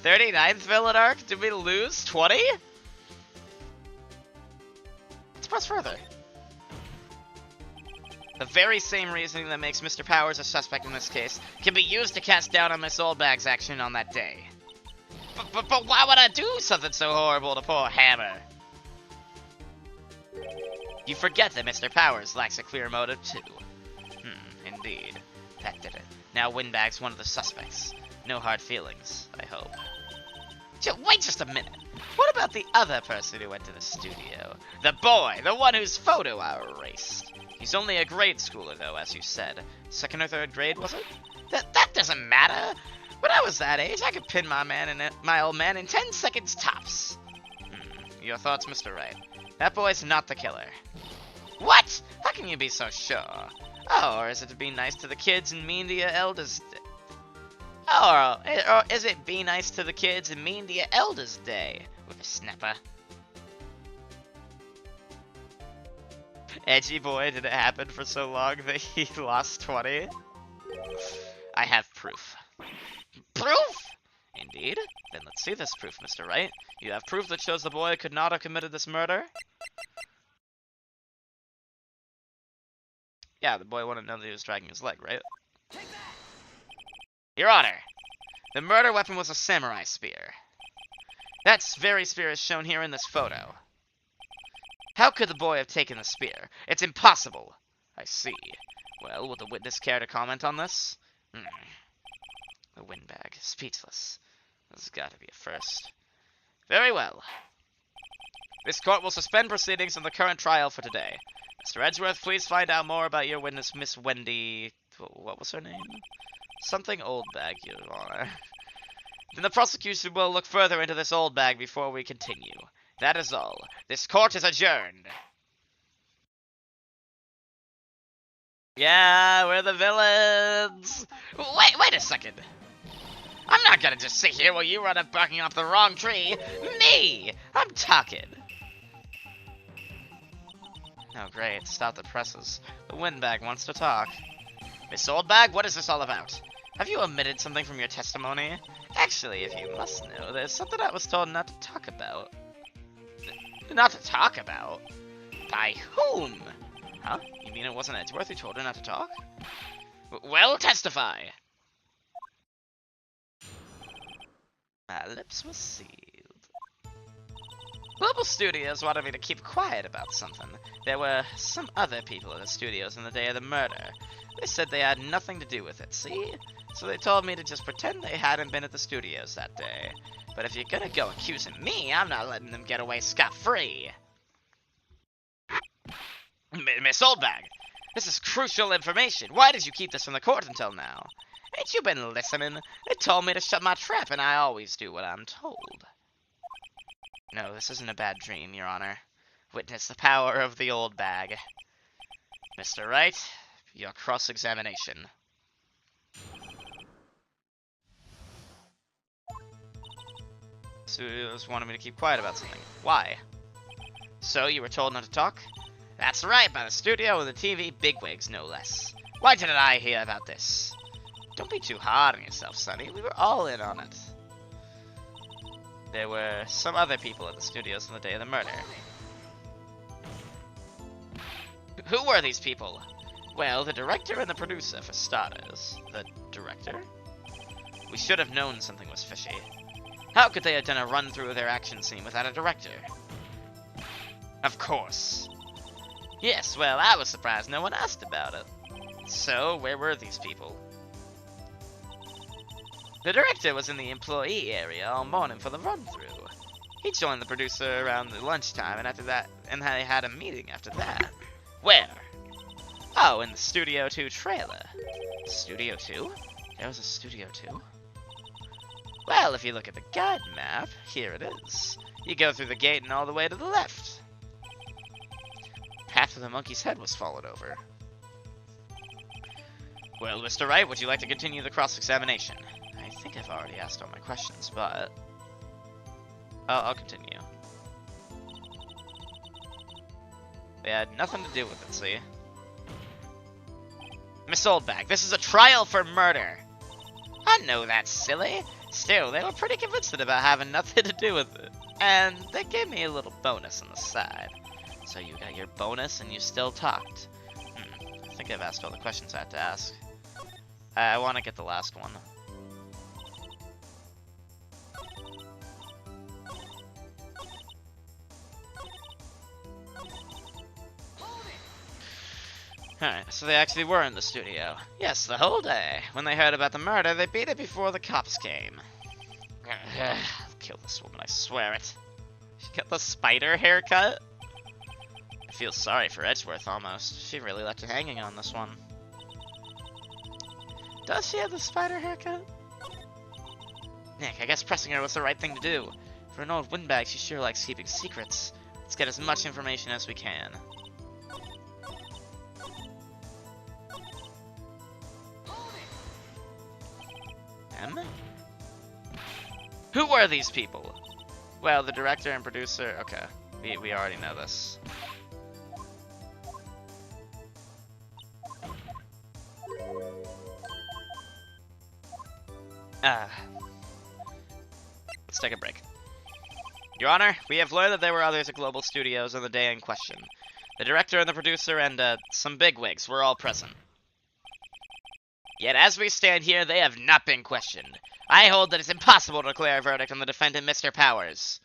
A: 39th villain arc? Did we lose 20? Let's press further. The very same reasoning that makes Mr. Powers a suspect in this case can be used to cast doubt on Miss Oldbag's action on that day. But why would I do something so horrible to poor Hammer? You forget that Mr. Powers lacks a clear motive too. Indeed. That did it. Now Windbag's one of the suspects. No hard feelings, I hope. Wait just a minute. What about the other person who went to the studio? The boy, the one whose photo I erased. He's only a grade schooler though, as you said. 2nd or 3rd grade, was it? That doesn't matter. When I was that age, I could pin my old man in 10 seconds tops. Your thoughts, Mr. Wright? That boy's not the killer. What? How can you be so sure? Oh, or is it to be nice to the kids and mean to your elders? Or is it be nice to the kids and mean to your elders day? With a snapper. Edgy boy, did it happen for so long that he lost 20? I have proof. Proof? Indeed. Then let's see this proof, Mr. Wright. You have proof that shows the boy could not have committed this murder? Yeah, the boy wouldn't know that he was dragging his leg, right? Your Honor, the murder weapon was a samurai spear. That very spear is shown here in this photo. How could the boy have taken the spear? It's impossible. I see. Well, would the witness care to comment on this? The windbag, speechless. This has got to be a first. Very well. This court will suspend proceedings on the current trial for today. Mr. Edgeworth, please find out more about your witness, Miss Wendy... What was her name? Something Oldbag, Your Honor. Then the prosecution will look further into this Oldbag before we continue. That is all. This court is adjourned. Yeah, we're the villains. Wait a second. I'm not gonna just sit here while you run up barking up the wrong tree. Me! I'm talking. Oh, great. Stop the presses. The windbag wants to talk. Miss Oldbag, what is this all about? Have you omitted something from your testimony? Actually, if you must know, there's something I was told not to talk about. Not to talk about? By whom? Huh? You mean it wasn't Edgeworth who told her not to talk? Well, testify! My lips were sealed. Global Studios wanted me to keep quiet about something. There were some other people in the studios on the day of the murder. They said they had nothing to do with it, see? So they told me to just pretend they hadn't been at the studios that day. But if you're gonna go accusing me, I'm not letting them get away scot-free. Miss Oldbag, this is crucial information. Why did you keep this from the court until now? Ain't you been listening? They told me to shut my trap, and I always do what I'm told. No, this isn't a bad dream, Your Honor. Witness the power of the Oldbag. Mr. Wright, your cross-examination. So you just wanted me to keep quiet about something. Why? So you were told not to talk? That's right, by the studio and the TV bigwigs, no less. Why didn't I hear about this? Don't be too hard on yourself, Sonny. We were all in on it. There were some other people at the studios on the day of the murder. Who were these people? Well, the director and the producer, for starters. The director? We should have known something was fishy. How could they have done a run-through of their action scene without a director? Of course. Yes, well, I was surprised no one asked about it. So, where were these people? The director was in the employee area all morning for the run-through. He joined the producer around the lunchtime, and after that, they had a meeting after that. Where? Oh, in the Studio 2 trailer. Studio 2? There was a Studio 2? Well, if you look at the guide map, here it is. You go through the gate and all the way to the left. Path to the monkey's head was followed over. Well, Mr. Wright, would you like to continue the cross-examination? I think I've already asked all my questions, but... I'll continue. They had nothing to do with it, see? Miss Oldbag, this is a trial for murder! I know that's silly. Still, they were pretty convincing about having nothing to do with it. And they gave me a little bonus on the side. So you got your bonus and you still talked. I think I've asked all the questions I had to ask. I want to get the last one. Alright, so they actually were in the studio. Yes, the whole day. When they heard about the murder, they beat it before the cops came. I'll kill this woman, I swear it. She got the spider haircut? I feel sorry for Edgeworth, almost. She really left it hanging on this one. Does she have the spider haircut? Nick, I guess pressing her was the right thing to do. For an old windbag, she sure likes keeping secrets. Let's get as much information as we can. Who were these people? Well, the director and producer... Okay, we already know this. Let's take a break. Your Honor, we have learned that there were others at Global Studios on the day in question. The director and the producer and, some bigwigs were all present. Yet as we stand here, they have not been questioned. I hold that it's impossible to declare a verdict on the defendant, Mr. Powers.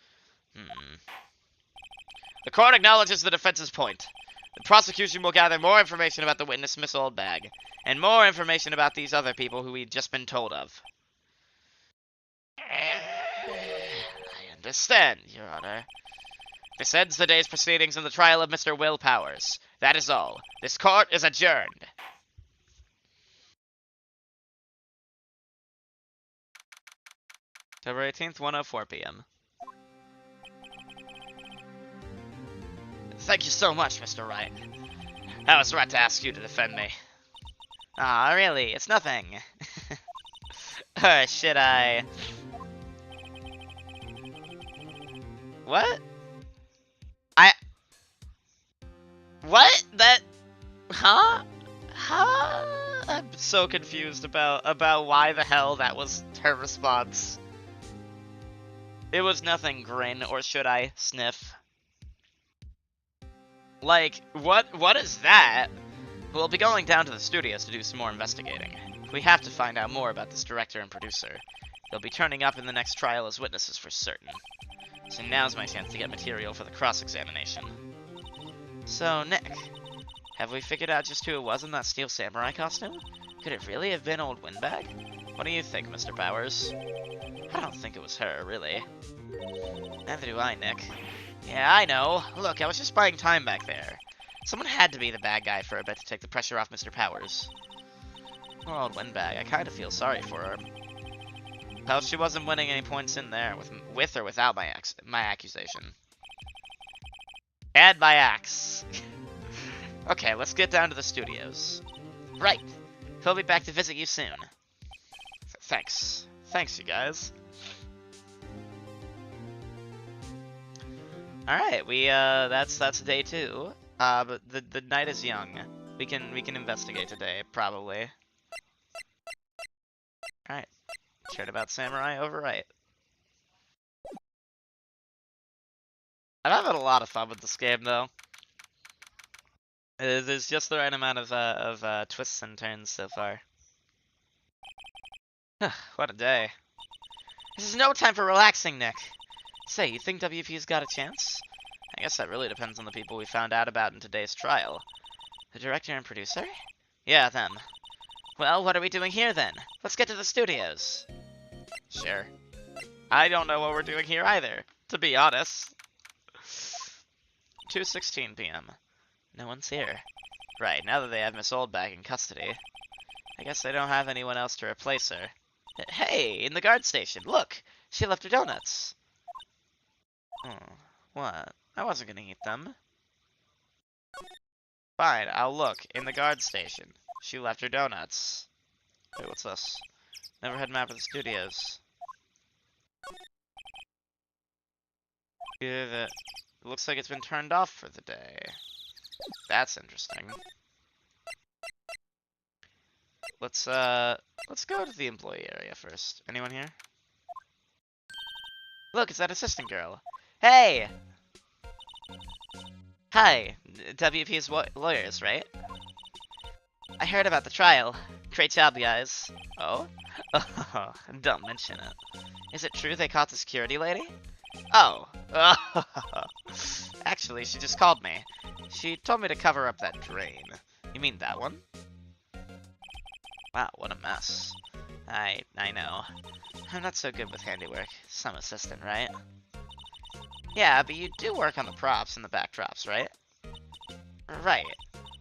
A: The court acknowledges the defense's point. The prosecution will gather more information about the witness, Miss Oldbag, and more information about these other people who we've just been told of. I understand, Your Honor. This ends the day's proceedings in the trial of Mr. Will Powers. That is all. This court is adjourned. October 18th, 1:04 p.m. Thank you so much, Mr. Wright. I was right to ask you to defend me. Aw, really? It's nothing. Or should I? What? What? That... Huh? Huh? I'm so confused about why the hell that was her response. It was nothing, grin, or should I sniff? Like, what is that? We'll be going down to the studios to do some more investigating. We have to find out more about this director and producer. They'll be turning up in the next trial as witnesses for certain. So now's my chance to get material for the cross-examination. So, Nick, have we figured out just who it was in that steel samurai costume? Could it really have been old Windbag? What do you think, Mr. Powers? I don't think it was her, really. Neither do I, Nick. Yeah, I know. Look, I was just buying time back there. Someone had to be the bad guy for a bit to take the pressure off Mr. Powers. Poor old Windbag, I kind of feel sorry for her. Well, she wasn't winning any points in there, with or without my accusation. Add my axe. Okay, let's get down to the studios. Right. He'll be back to visit you soon. Thanks. Thanks, you guys. Alright, that's day 2. But the night is young. We can investigate today, probably. Alright. Turnabout Samurai, overright. I'm having a lot of fun with this game, though. There's just the right amount of twists and turns so far. What a day. This is no time for relaxing, Nick. Say, you think WP's got a chance? I guess that really depends on the people we found out about in today's trial. The director and producer? Yeah, them. Well, what are we doing here then? Let's get to the studios. Sure. I don't know what we're doing here either, to be honest. 2:16 p.m. No one's here. Right, now that they have Miss Old back in custody, I guess they don't have anyone else to replace her. Hey, in the guard station, look! She left her donuts. Oh, what? I wasn't gonna eat them. Fine, I'll look. In the guard station. She left her donuts. Wait, what's this? Never had map of the studios. It looks like it's been turned off for the day. That's interesting. Let's go to the employee area first. Anyone here? Look, it's that assistant girl. Hey! Hi, WP's lawyers, right? I heard about the trial. Great job, guys. Oh? Oh, don't mention it. Is it true they caught the security lady? Oh. Actually, she just called me. She told me to cover up that drain. You mean that one? Wow, what a mess. I know. I'm not so good with handiwork. Some assistant, right? Yeah, but you do work on the props and the backdrops, right? Right.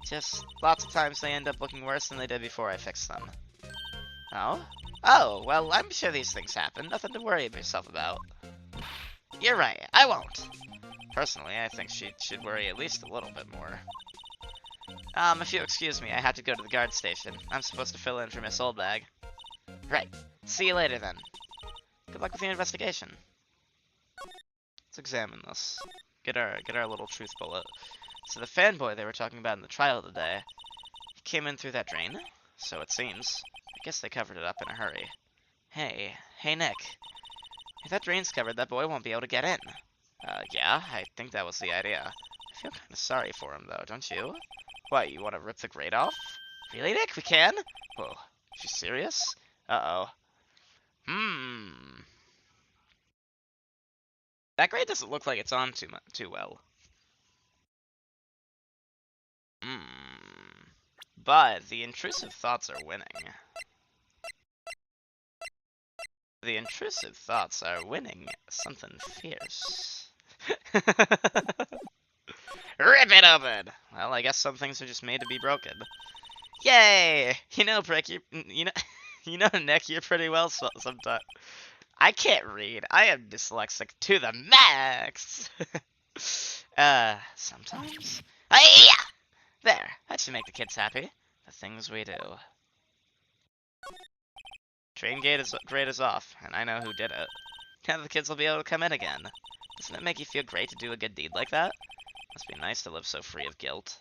A: Just lots of times they end up looking worse than they did before I fixed them. Oh? Oh, well, I'm sure these things happen. Nothing to worry yourself about. You're right, I won't. Personally, I think she should worry at least a little bit more. If you'll excuse me, I have to go to the guard station. I'm supposed to fill in for Miss Oldbag. Right. See you later, then. Good luck with the investigation. Let's examine this. Get our little truth bullet. So the fanboy they were talking about in the trial today, he came in through that drain? So it seems. I guess they covered it up in a hurry. Hey, Nick. If that drain's covered, that boy won't be able to get in. Yeah, I think that was the idea. I feel kind of sorry for him, though, don't you? What, you want to rip the grate off? Really, Nick? We can? Whoa, she's serious? Uh-oh. That grate doesn't look like it's on too well. But the intrusive thoughts are winning. The intrusive thoughts are winning something fierce. Rip it open! Well, I guess some things are just made to be broken. Yay! You know, Brick, you know, Nick, you're pretty well sometimes. I can't read. I am dyslexic to the max. Sometimes. Hiya! There, that should make the kids happy. The things we do. Train grate is off, and I know who did it. Now the kids will be able to come in again. Doesn't it make you feel great to do a good deed like that? Must be nice to live so free of guilt.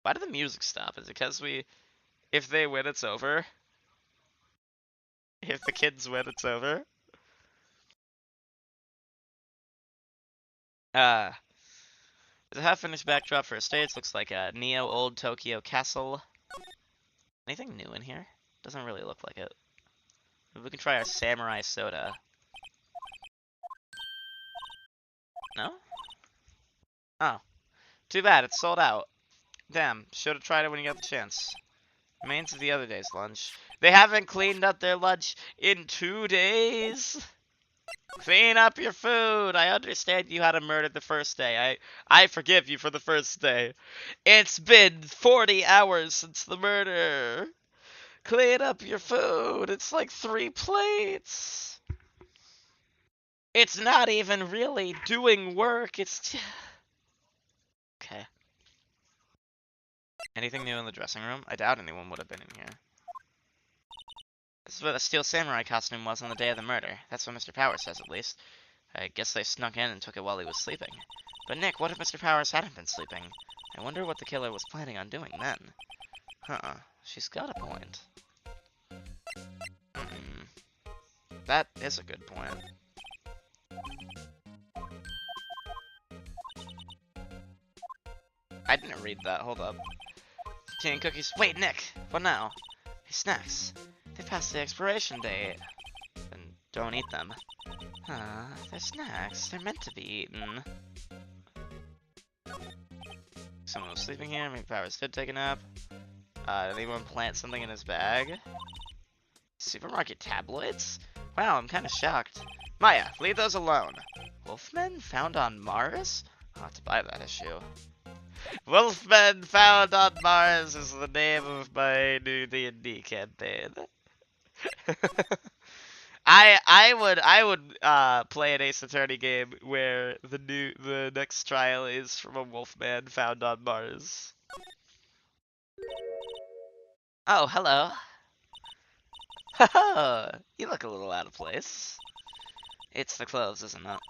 A: Why did the music stop? Is it because if they win, it's over? If the kids win, it's over? There's a half-finished backdrop for a stage. Looks like a Neo Old Tokyo Castle. Anything new in here? Doesn't really look like it. Maybe we can try our Samurai Soda. No? Oh. Too bad, it's sold out. Damn, should have tried it when you got the chance. Remains of the other day's lunch. They haven't cleaned up their lunch in 2 days? Clean up your food. I understand you had a murder the first day. I forgive you for the first day. It's been 40 hours since the murder. Clean up your food. It's like 3 plates. It's not even really doing work. It's just... Okay. Anything new in the dressing room? I doubt anyone would have been in here. This is what the Steel Samurai costume was on the day of the murder. That's what Mr. Powers says, at least. I guess they snuck in and took it while he was sleeping. But Nick, what if Mr. Powers hadn't been sleeping? I wonder what the killer was planning on doing then. Huh. She's got a point. That is a good point. I didn't read that. Hold up. Tea and cookies. Wait, Nick! What now? Hey, snacks. They passed the expiration date. Then don't eat them. They're snacks. They're meant to be eaten. Someone was sleeping here. Maybe Powers did take a nap. Anyone plant something in his bag? Supermarket tabloids? Wow, I'm kind of shocked. Maya, leave those alone. Wolfmen found on Mars? I'll have to buy that issue. Wolfmen found on Mars is the name of my new D&D campaign. I would play an Ace Attorney game where the next trial is from a Wolfman found on Mars. Oh, hello. Haha, you look a little out of place. It's the clothes, isn't it?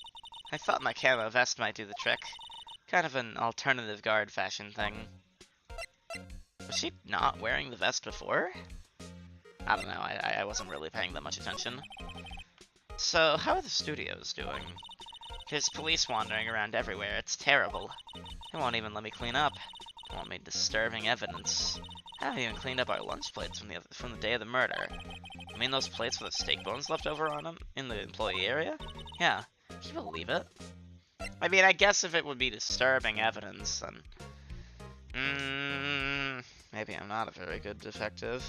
A: I thought my camo vest might do the trick. Kind of an alternative guard fashion thing. Was she not wearing the vest before? I don't know, I wasn't really paying that much attention. So, how are the studios doing? There's police wandering around everywhere, it's terrible. They won't even let me clean up. They want me disturbing evidence. I haven't even cleaned up our lunch plates from the day of the murder. I mean those plates with the steak bones left over on them in the employee area? Yeah, can you believe it? I mean, I guess if it would be disturbing evidence, then... maybe I'm not a very good detective.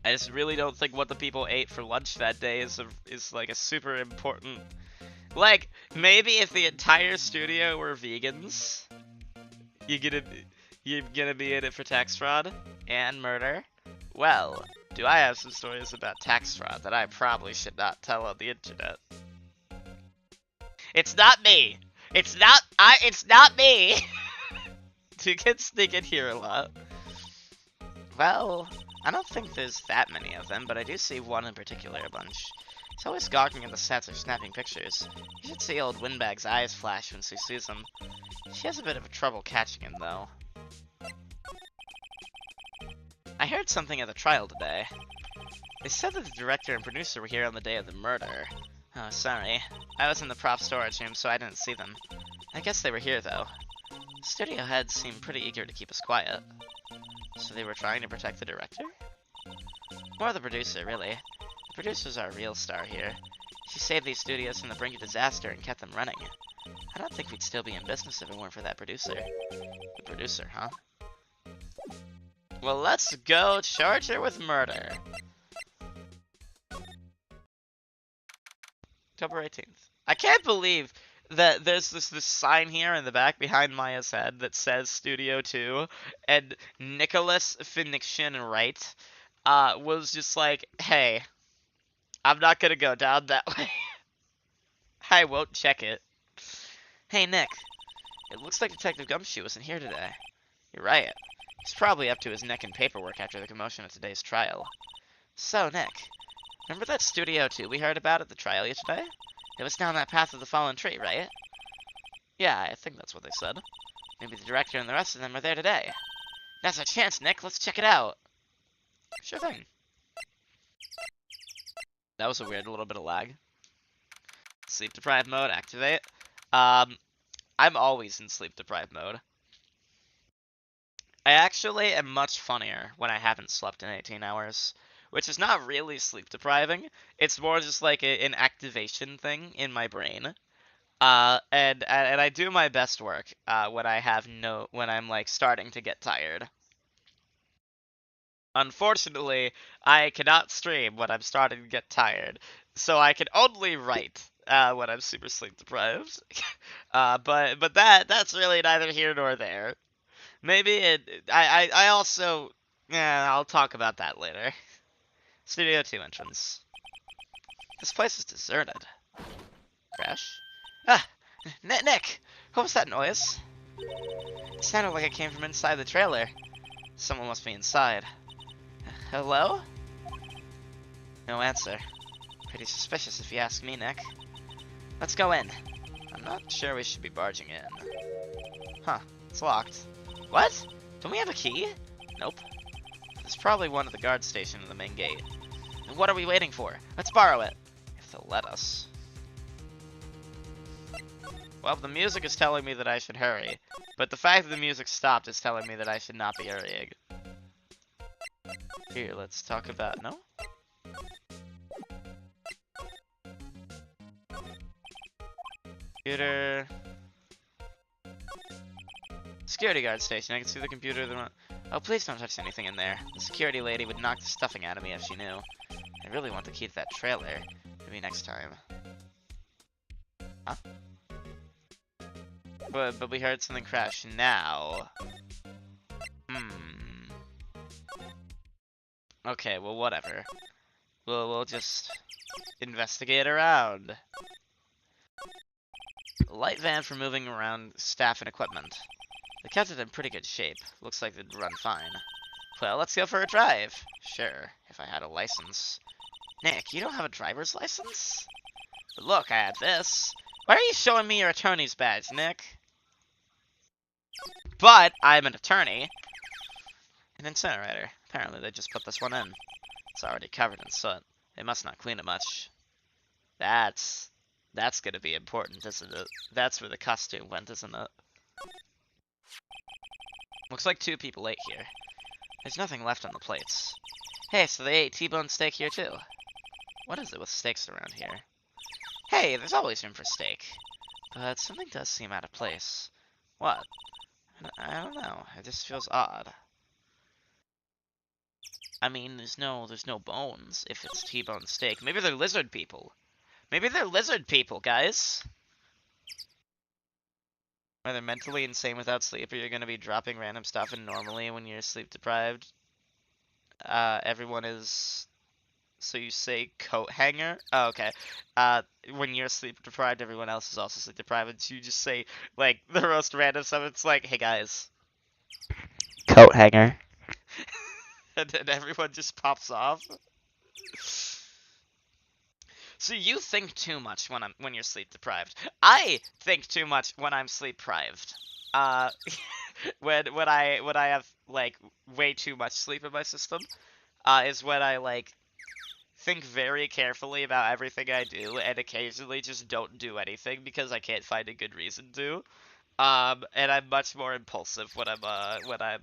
A: I just really don't think what the people ate for lunch that day is like a super important... Like, maybe if the entire studio were vegans, you're gonna be in it for tax fraud and murder. Well, do I have some stories about tax fraud that I probably should not tell on the internet? It's not me. It's not me. You can sneak in here a lot. Well, I don't think there's that many of them, but I do see one in particular a bunch. He's always gawking at the sets or snapping pictures. You should see old Windbag's eyes flash when she sees him. She has a bit of trouble catching him, though. I heard something at the trial today. They said that the director and producer were here on the day of the murder. Oh, sorry. I was in the prop storage room, so I didn't see them. I guess they were here, though. The studio heads seemed pretty eager to keep us quiet. So they were trying to protect the director? More the producer, really. The producer's our real star here. She saved these studios from the brink of disaster and kept them running. I don't think we'd still be in business if it weren't for that producer. The producer, huh? Well, let's go charge her with murder. October 18th. I can't believe that there's this sign here in the back behind Maya's head that says Studio 2, and Nicholas Fiction Wright was just like, hey, I'm not gonna go down that way. I won't check it. Hey, Nick. It looks like Detective Gumshoe isn't here today. You're right. He's probably up to his neck in paperwork after the commotion of today's trial. So, Nick, remember that Studio 2 we heard about at the trial yesterday? It was down that path of the fallen tree, right? Yeah, I think that's what they said. Maybe the director and the rest of them are there today. That's our chance, Nick. Let's check it out. Sure thing. That was a weird little bit of lag. Sleep deprived mode, activate. I'm always in sleep deprived mode. I actually am much funnier when I haven't slept in 18 hours, which is not really sleep depriving. It's more just like an activation thing in my brain. And I do my best work when I'm like starting to get tired. Unfortunately, I cannot stream when I'm starting to get tired, so I can only write when I'm super sleep deprived. But that's really neither here nor there. Maybe I also, yeah, I'll talk about that later. Studio 2 entrance. This place is deserted. Crash? Ah! Nick! What was that noise? It sounded like it came from inside the trailer. Someone must be inside. Hello? No answer. Pretty suspicious if you ask me, Nick. Let's go in. I'm not sure we should be barging in. Huh, it's locked. What? Don't we have a key? Nope. There's probably one at the guard station in the main gate. And what are we waiting for? Let's borrow it. If they'll let us. Well, the music is telling me that I should hurry. But the fact that the music stopped is telling me that I should not be hurrying. Here, let's talk about... No? Computer... Security guard station. I can see the computer. Oh, please don't touch anything in there. The security lady would knock the stuffing out of me if she knew. I really want to keep that trailer. Maybe next time. Huh? But we heard something crash now. Okay, well, whatever. We'll just investigate around. Light van for moving around staff and equipment. They kept it in pretty good shape. Looks like they'd run fine. Well, let's go for a drive. Sure, if I had a license. Nick, you don't have a driver's license? But look, I have this. Why are you showing me your attorney's badge, Nick? But I'm an attorney. An incinerator. Apparently they just put this one in. It's already covered in soot. They must not clean it much. That's gonna be important, isn't it? That's where the costume went, isn't it? Looks like 2 people ate here. There's nothing left on the plates. Hey, so they ate T-bone steak here too. What is it with steaks around here? Hey, there's always room for steak. But something does seem out of place. What? I don't know. It just feels odd. I mean, there's no bones if it's T-bone steak. Maybe they're lizard people. Maybe they're lizard people, guys. Are they mentally insane without sleep, or you're gonna be dropping random stuff, and normally when you're sleep deprived, everyone is, so you say coat hanger? Oh, okay. When you're sleep deprived, everyone else is also sleep deprived, and so you just say, like, the most random stuff. It's like, hey guys, coat hanger. And then everyone just pops off. So you think too much when you're sleep deprived. I think too much when I'm sleep deprived. When I have like way too much sleep in my system, is when I like think very carefully about everything I do and occasionally just don't do anything because I can't find a good reason to. And I'm much more impulsive when I'm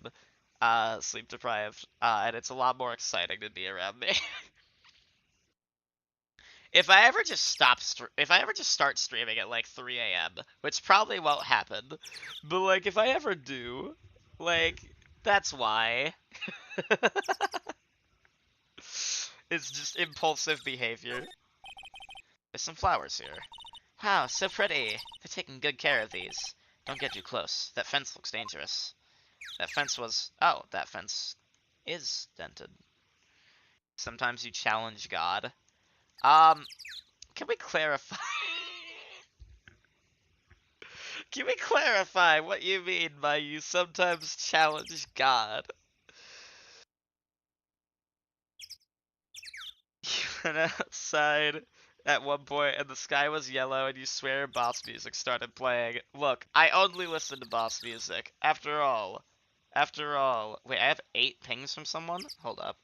A: sleep deprived. And it's a lot more exciting to be around me. If I ever just start streaming at like 3 a.m., which probably won't happen, but like if I ever do, like that's why. It's just impulsive behavior. There's some flowers here. Wow, so pretty. They're taking good care of these. Don't get too close. That fence looks dangerous. That fence was... Oh, that fence is dented. Sometimes you challenge God. Can we clarify? Can we clarify what you mean by you sometimes challenge God? You went outside at one point and the sky was yellow and you swear boss music started playing. Look, I only listen to boss music. After all. Wait, I have 8 pings from someone? Hold up.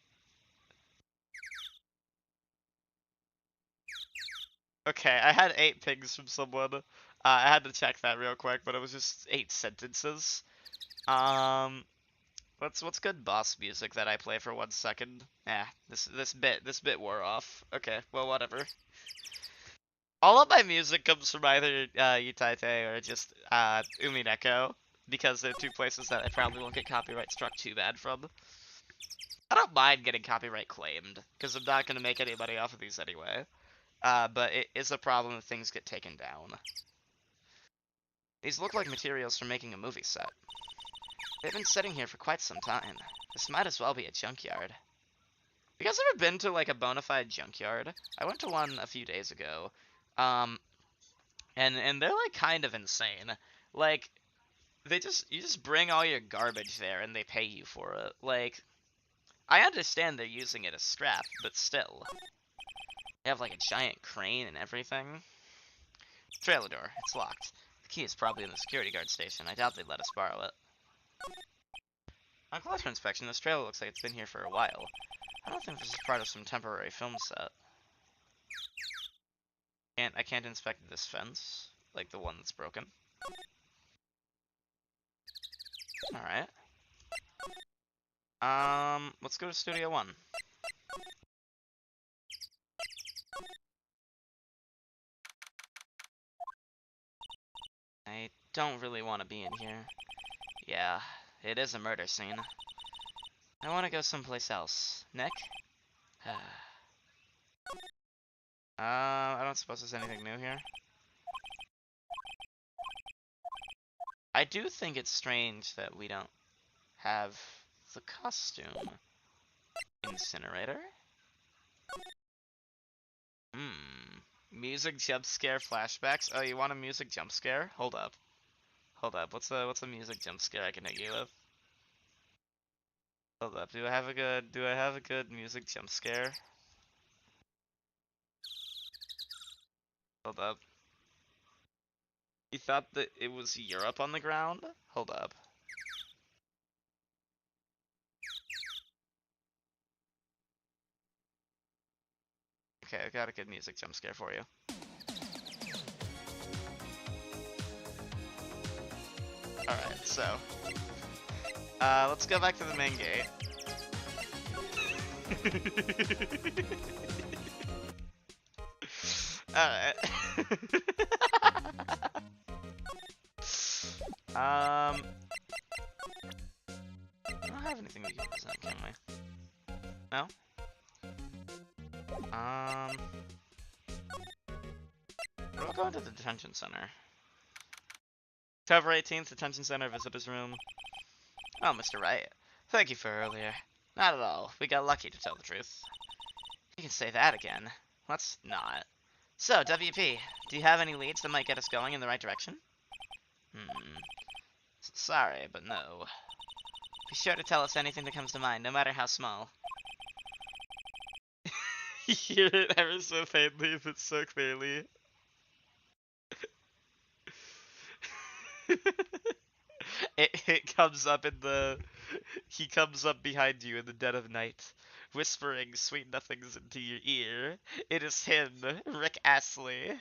A: Okay, I had 8 pings from someone. I had to check that real quick, but it was just 8 sentences. What's good boss music that I play for 1 second? This bit wore off. Okay, well whatever. All of my music comes from either Utaite or just Umineko, because they're 2 places that I probably won't get copyright struck too bad from. I don't mind getting copyright claimed, because I'm not going to make any money off of these anyway. But it is a problem if things get taken down. These look like materials for making a movie set. They've been sitting here for quite some time. This might as well be a junkyard. Have you guys ever been to like a bona fide junkyard? I went to one a few days ago. And they're like kind of insane. Like you just bring all your garbage there and they pay you for it. Like I understand they're using it as scrap, but still. They have like a giant crane and everything. Trailer door, it's locked. The key is probably in the security guard station. I doubt they'd let us borrow it. On closer inspection, this trailer looks like it's been here for a while. I don't think this is part of some temporary film set. I can't inspect this fence, like the one that's broken. Alright. Let's go to Studio 1. I don't really want to be in here. Yeah, it is a murder scene. I want to go someplace else. Nick? I don't suppose there's anything new here. I do think it's strange that we don't have the costume. Incinerator? Hmm. Music jump scare flashbacks. Oh, you want a music jump scare? Hold up. Hold up. What's a music jump scare I can hit you with? Hold up. Do I have a good music jump scare? Hold up. You thought that it was Europe on the ground? Hold up. Okay, I got a good music jump scare for you. Alright, so let's go back to the main gate. Alright. We don't have anything we can present, can we? No? What about going to the detention center? Cover 18th, detention center, visitors room. Oh, Mr. Wright. Thank you for earlier. Not at all. We got lucky, to tell the truth. You can say that again. Let's not. So, WP, do you have any leads that might get us going in the right direction? Sorry, but no. Be sure to tell us anything that comes to mind, no matter how small. You hear it ever so faintly, but so clearly. It comes up in the... He comes up behind you in the dead of night, whispering sweet nothings into your ear. It is him, Rick Astley,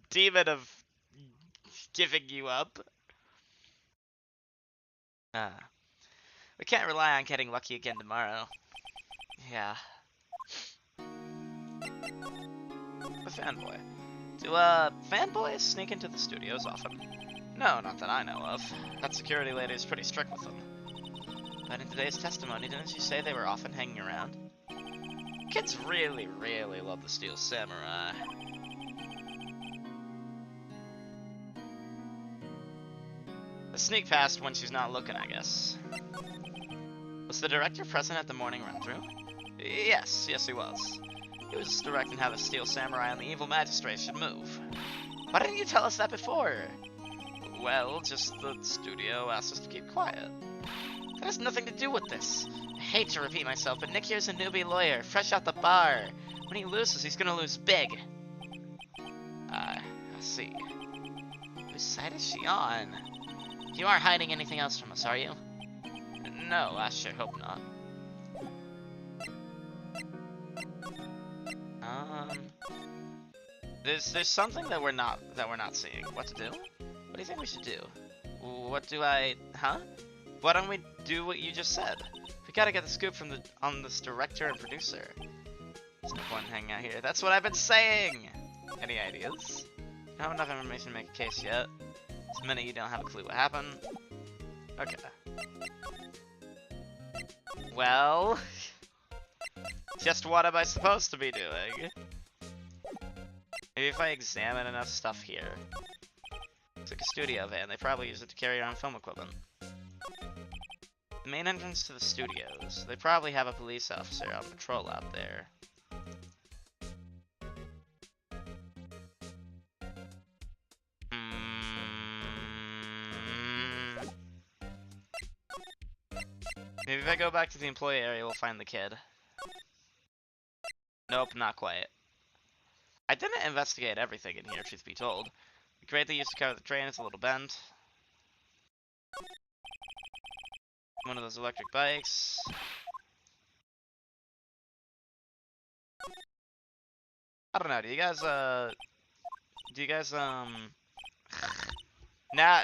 A: demon of giving you up. We can't rely on getting lucky again tomorrow. Yeah. The fanboy. Do, fanboys sneak into the studios often? No, not that I know of. That security lady is pretty strict with them. But in today's testimony, didn't she say they were often hanging around? Kids really, really love the Steel Samurai. A sneak past when she's not looking, I guess. Was the director present at the morning run-through? Yes, he was. He was directing how the Steel Samurai and the evil magistrate should move. Why didn't you tell us that before? Well, just the studio asked us to keep quiet. That has nothing to do with this. I hate to repeat myself, but Nick here's a newbie lawyer, fresh out the bar. When he loses, he's gonna lose big. I see. Whose side is she on? You aren't hiding anything else from us, are you? No, I sure hope not. There's something that we're not seeing. What to do? What do you think we should do? Huh? Why don't we do what you just said? We gotta get the scoop on this director and producer. There's no point hanging out here. That's what I've been saying! Any ideas? I don't have enough information to make a case yet. This minute you don't have a clue what happened. Okay. Well... just what am I supposed to be doing? Maybe if I examine enough stuff here. Looks like a studio van. They probably use it to carry around film equipment. The main entrance to the studios. They probably have a police officer on patrol out there. Maybe if I go back to the employee area, we'll find the kid. Nope, not quite. I didn't investigate everything in here, truth be told. The grate they used to cover the train is a little bent. One of those electric bikes. I don't know, do you guys,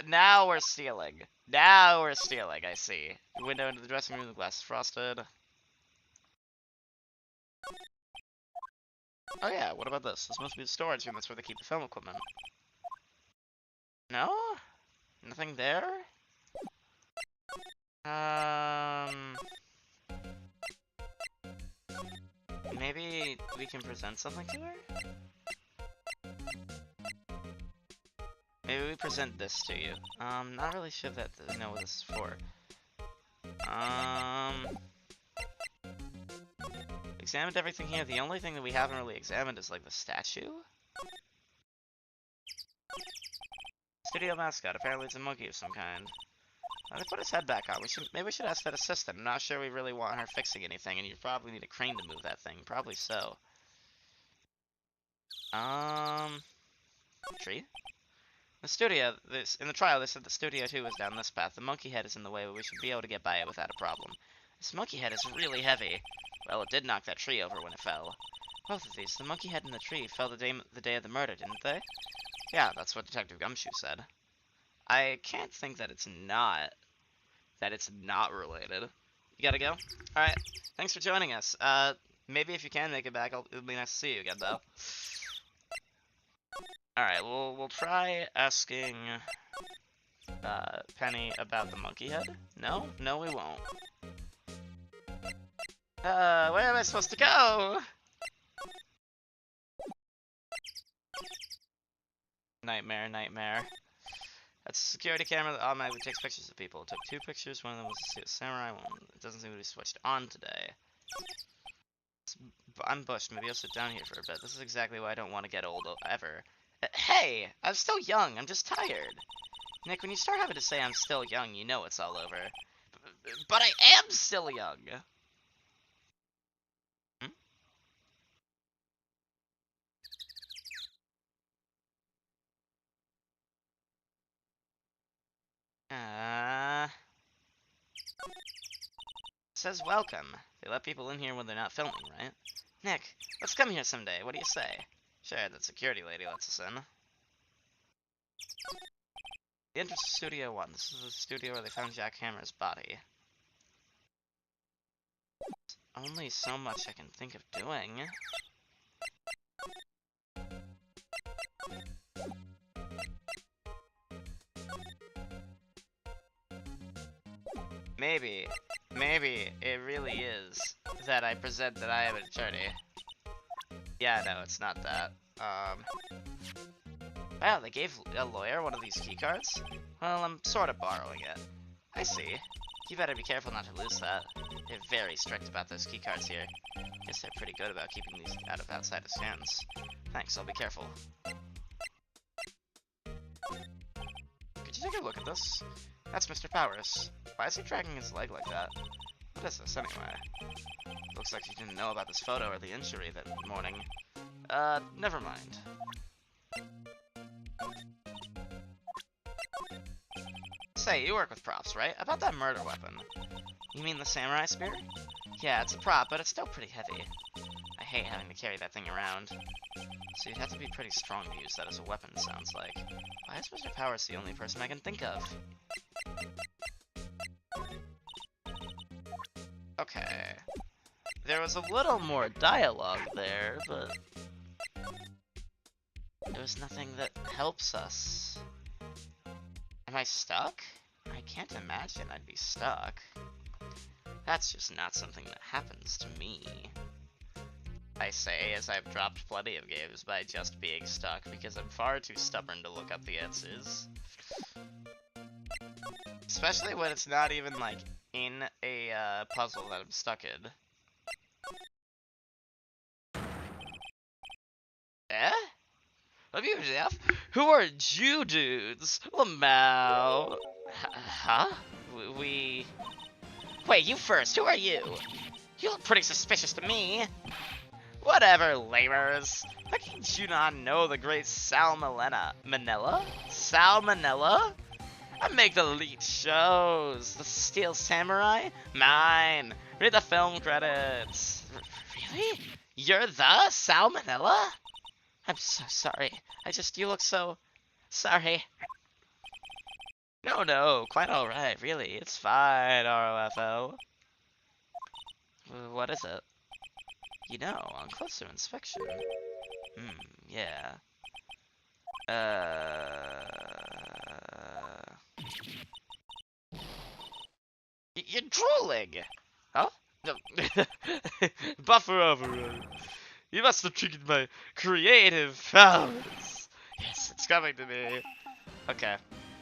A: now we're stealing. Now we're stealing, I see. The window into the dressing room, the glass is frosted. Oh yeah, what about this? This must be the storage room, that's where they keep the film equipment. No? Nothing there? Maybe we can present something to her? Maybe we present this to you. Not really sure that I know what this is for. Examined everything here. The only thing that we haven't really examined is like the statue. Studio mascot. Apparently it's a monkey of some kind. Let's put his head back on. Maybe we should ask that assistant. I'm not sure we really want her fixing anything, and you probably need a crane to move that thing. Probably so. Tree? The studio, in the trial, they said the studio 2 was down this path. The monkey head is in the way, but we should be able to get by it without a problem. This monkey head is really heavy. Well, it did knock that tree over when it fell. Both of these, the monkey head and the tree, fell the day of the murder, didn't they? Yeah, that's what Detective Gumshoe said. I can't think that it's not related. You gotta go? Alright, thanks for joining us. Maybe if you can make it back, it'll be nice to see you again, though. Alright, we'll try asking Penny about the monkey head. No? No, we won't. Where am I supposed to go? Nightmare, nightmare. That's a security camera that automatically takes pictures of people. It took 2 pictures, one of them was a samurai one. It doesn't seem to be switched on today. I'm bushed, maybe I'll sit down here for a bit. This is exactly why I don't want to get old ever. Hey! I'm still young, I'm just tired. Nick, when you start having to say I'm still young, you know it's all over. But I am still young! It says welcome. They let people in here when they're not filming, right? Nick, let's come here someday. What do you say? Sure, that security lady lets us in. The entrance to Studio 1. This is the studio where they found Jack Hammer's body. There's only so much I can think of doing. Maybe it really is that I present that I am an attorney. Yeah, no, it's not that. Wow, they gave a lawyer one of these keycards? Well, I'm sort of borrowing it. I see. You better be careful not to lose that. They're very strict about those keycards here. Guess they're pretty good about keeping these out of outsiders' hands. Thanks, I'll be careful. Could you take a look at this? That's Mr. Powers. Why is he dragging his leg like that? What is this, anyway? Looks like you didn't know about this photo or the injury that morning. Never mind. Say, you work with props, right? About that murder weapon. You mean the samurai spear? Yeah, it's a prop, but it's still pretty heavy. I hate having to carry that thing around. So you'd have to be pretty strong to use that as a weapon, sounds like. Why is Mr. Powers the only person I can think of? Okay. There was a little more dialogue there, but there was nothing that helps us. Am I stuck? I can't imagine I'd be stuck. That's just not something that happens to me. I say as I've dropped plenty of games by just being stuck because I'm far too stubborn to look up the answers. Especially when it's not even like in a puzzle that I'm stuck in. Eh? WTF? Who are you dudes? Lamau. Huh? We... Wait, you first. Who are you? You look pretty suspicious to me. Whatever, lamers. How can you not know the great Sal Manella? Sal Manella? I make the lead shows. The Steel Samurai? Mine. Read the film credits. Really? You're the Sal Manella? I'm so sorry. You look so... Sorry. No, quite alright, really. It's fine, ROFO. What is it? You know, on closer inspection. Yeah. doing? Huh? No. Buffer override. You must have triggered my creative powers. Yes, it's coming to me. Okay,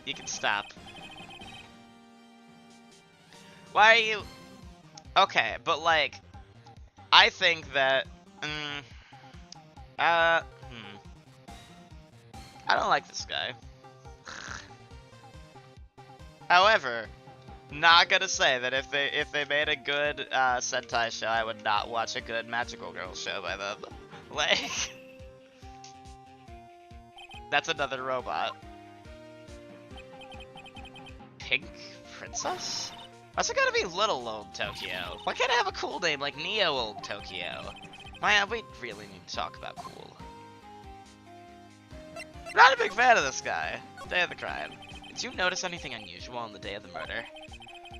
A: you can stop. Why are you... Okay, but like, I think that... I don't like this guy. However, not gonna say that if they made a good Sentai show, I would not watch a good Magical Girl show by them. Like, that's another robot. Pink Princess? Why's it gotta be Little Old Tokyo? Why can't I have a cool name like Neo Old Tokyo? We really need to talk about cool. Not a big fan of this guy. Day of the crime. Did you notice anything unusual on the day of the murder?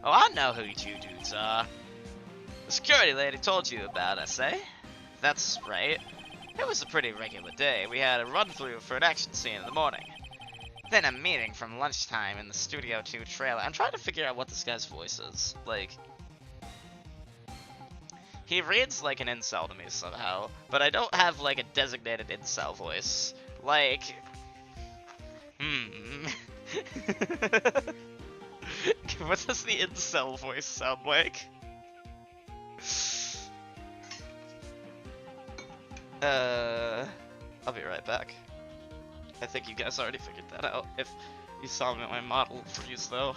A: Oh, I know who you two dudes are. The security lady told you about us, eh? That's right. It was a pretty regular day. We had a run-through for an action scene in the morning. Then a meeting from lunchtime in the Studio 2 trailer. I'm trying to figure out what this guy's voice is. Like, he reads like an incel to me somehow, but I don't have like a designated incel voice. Like, what does the incel voice sound like? I'll be right back. I think you guys already figured that out, if you saw me at my model freeze though.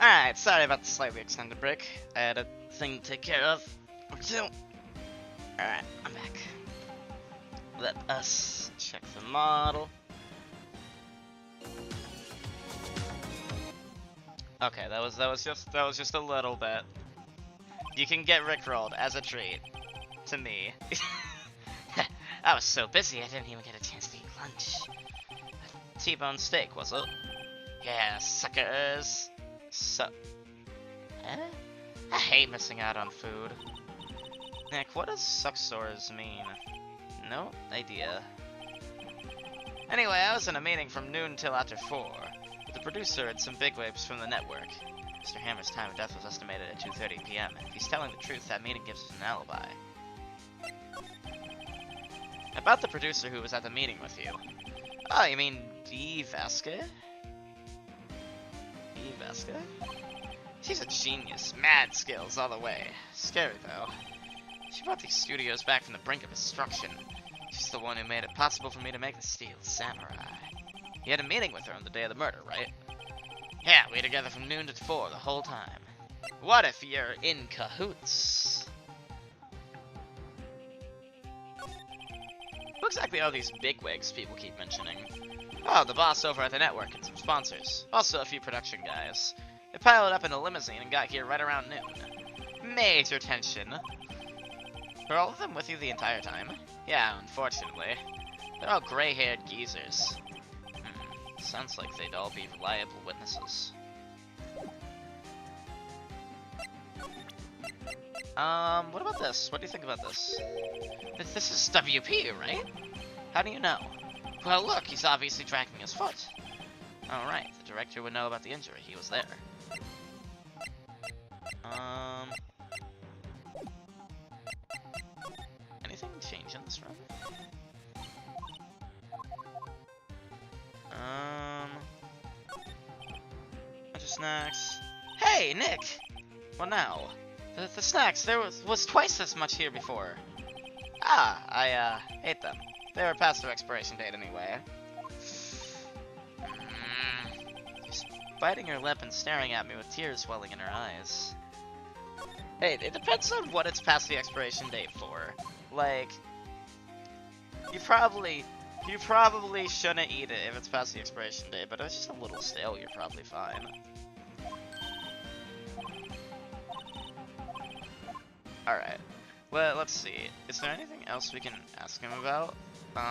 A: Alright, sorry about the slightly extended break. I had a thing to take care of. So, alright, I'm back. Let us check the model. Okay, that was just a little bit. You can get rickrolled as a treat to me. I was so busy I didn't even get a chance to eat lunch. A T-bone steak, was it? Yeah, suckers. I hate missing out on food. Nick, what does sucksores mean? No idea. Anyway, I was in a meeting from noon till after 4, with the producer and some bigwigs from the network. Mr. Hammer's time of death was estimated at 2:30 p.m. If he's telling the truth, that meeting gives us an alibi. About the producer who was at the meeting with you. Oh, you mean Dee Vasquez? Dee Vasquez? She's a genius. Mad skills all the way. Scary, though. She brought these studios back from the brink of destruction. She's the one who made it possible for me to make the Steel Samurai. You had a meeting with her on the day of the murder, right? Yeah, we were together from noon to 4 the whole time. What if you're in cahoots? exactly are these bigwigs people keep mentioning? Oh, the boss over at the network and some sponsors. Also a few production guys. They piled up in a limousine and got here right around noon. Major tension. Were all of them with you the entire time? Yeah, unfortunately. They're all gray-haired geezers. Sounds like they'd all be reliable witnesses. What about this? What do you think about this? This is WP, right? How do you know? Well, look, he's obviously tracking his foot. Alright, the director would know about the injury. He was there. Anything change in this room? Bunch of snacks. Hey, Nick! What now? The snacks, there was twice this much here before. Ah, I ate them. They were past their expiration date anyway. She's biting her lip and staring at me with tears welling in her eyes. Hey, it depends on what it's past the expiration date for. Like, you probably shouldn't eat it if it's past the expiration date, but if it's just a little stale, you're probably fine. Alright. Well, let's see. Is there anything else we can ask him about? No,